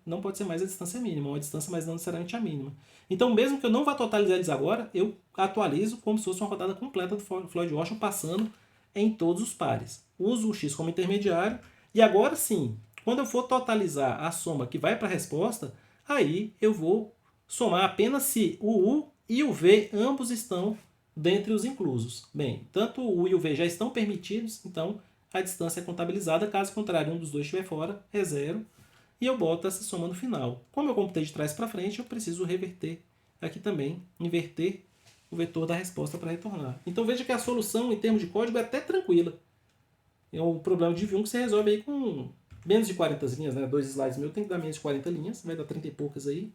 não pode ser mais a distância mínima, uma distância, mas não necessariamente a mínima. Então, mesmo que eu não vá totalizar eles agora, eu atualizo como se fosse uma rodada completa do Floyd Wash passando em todos os pares. Uso o x como intermediário e agora sim, quando eu for totalizar a soma que vai para a resposta, aí eu vou somar apenas se o u e o v ambos estão dentre os inclusos. Bem, tanto o u e o v já estão permitidos, então a distância é contabilizada, caso contrário, um dos dois estiver fora, é 0, e eu boto essa soma no final. Como eu computei de trás para frente, eu preciso reverter aqui também, inverter o vetor da resposta para retornar. Então veja que a solução em termos de código é até tranquila. É um problema de V1 que você resolve aí com menos de 40 linhas, né? 2 slides meus tem que dar menos de 40 linhas, vai dar 30 e poucas aí.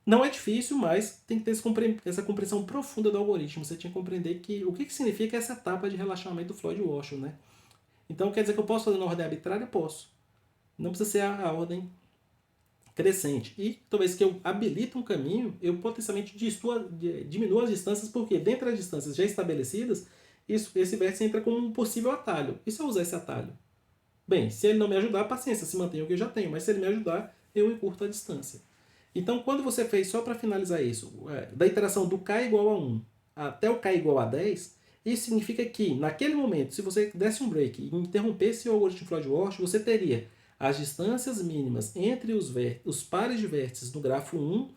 Não é difícil, mas tem que ter essa compreensão profunda do algoritmo. Você tinha que compreender o que significa essa etapa de relaxamento do Floyd Wash, né? Então quer dizer que eu posso fazer na ordem arbitrária? Posso. Não precisa ser a ordem crescente. E toda vez que eu habilito um caminho, eu potencialmente diminuo as distâncias, porque dentro das distâncias já estabelecidas, esse vértice entra como um possível atalho. E se eu usar esse atalho? Bem, se ele não me ajudar, paciência, se mantém o que eu já tenho. Mas se ele me ajudar, eu encurto a distância. Então, quando você fez, só para finalizar isso, da iteração do k igual a 1 até o k igual a 10, isso significa que, naquele momento, se você desse um break e interrompesse o algoritmo Floyd Wash, você teria as distâncias mínimas entre os pares de vértices do grafo 1,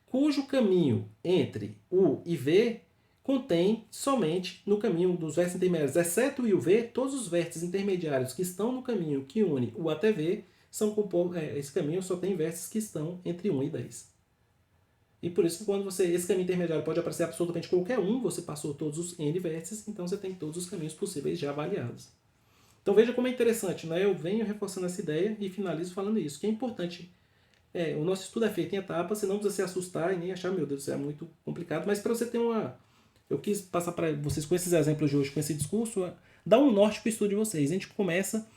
cujo caminho entre U e V contém somente no caminho dos vértices intermediários, exceto U e V, todos os vértices intermediários que estão no caminho que une U até V, esse caminho só tem vértices que estão entre 1 e 10. E por isso que quando esse caminho intermediário pode aparecer absolutamente qualquer um, você passou todos os N vértices, então você tem todos os caminhos possíveis já avaliados. Então veja como é interessante, né? Eu venho reforçando essa ideia e finalizo falando isso, que é importante O nosso estudo é feito em etapas, você não precisa se assustar e nem achar, meu Deus, isso é muito complicado, mas para você ter uma... Eu quis passar para vocês com esses exemplos de hoje, com esse discurso, dar um norte para o estudo de vocês. A gente começa,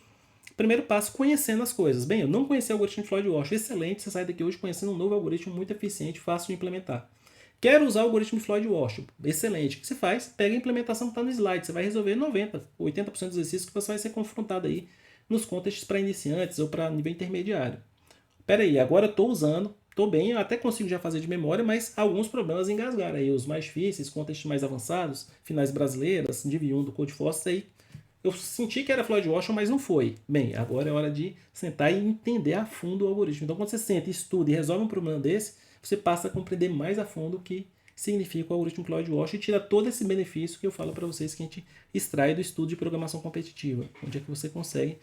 primeiro passo, conhecendo as coisas. Bem, eu não conhecia o algoritmo de Floyd-Walsh, excelente, você sai daqui hoje conhecendo um novo algoritmo muito eficiente, fácil de implementar. Quero usar o algoritmo de Floyd-Walsh, excelente. O que você faz? Pega a implementação que está no slide, você vai resolver 90%, 80% dos exercícios que você vai ser confrontado aí nos contextos para iniciantes ou para nível intermediário. Pera aí, agora eu estou usando, estou bem, eu até consigo já fazer de memória, mas alguns problemas engasgaram aí, os mais difíceis, contextos mais avançados, finais brasileiras, Div 1 do Codeforce, aí eu senti que era Floyd-Walsh, mas não foi. Bem, agora é hora de sentar e entender a fundo o algoritmo. Então, quando você senta, estuda e resolve um problema desse, você passa a compreender mais a fundo o que significa o algoritmo Floyd-Walsh e tira todo esse benefício que eu falo para vocês que a gente extrai do estudo de programação competitiva, onde é que você consegue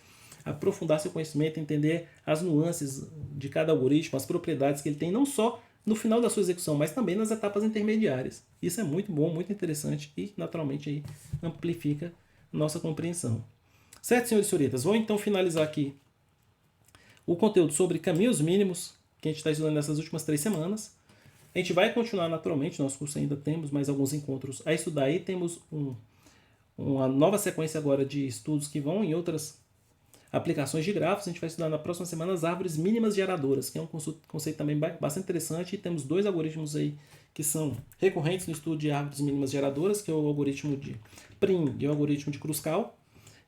aprofundar seu conhecimento, entender as nuances de cada algoritmo, as propriedades que ele tem, não só no final da sua execução, mas também nas etapas intermediárias. Isso é muito bom, muito interessante e, naturalmente, aí amplifica nossa compreensão. Certo, senhores e senhoritas? Vou então finalizar aqui o conteúdo sobre caminhos mínimos que a gente está estudando nessas últimas 3 semanas. A gente vai continuar naturalmente, nosso curso ainda temos mais alguns encontros a estudar aí. Temos uma nova sequência agora de estudos que vão em outras aplicações de grafos. A gente vai estudar na próxima semana as árvores mínimas geradoras, que é um conceito também bastante interessante. E temos 2 algoritmos aí que são recorrentes no estudo de árvores mínimas geradoras, que é o algoritmo de Prim e o algoritmo de Kruskal.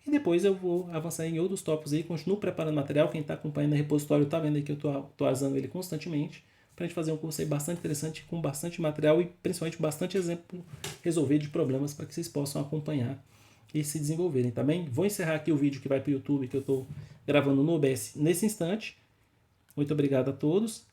E depois eu vou avançar em outros tópicos aí, continuo preparando material. Quem está acompanhando o repositório está vendo aí que eu estou atualizando ele constantemente, para a gente fazer um curso aí bastante interessante, com bastante material e principalmente bastante exemplo resolvido de problemas para que vocês possam acompanhar e se desenvolverem, tá bem? Vou encerrar aqui o vídeo que vai para o YouTube, que eu estou gravando no OBS nesse instante. Muito obrigado a todos.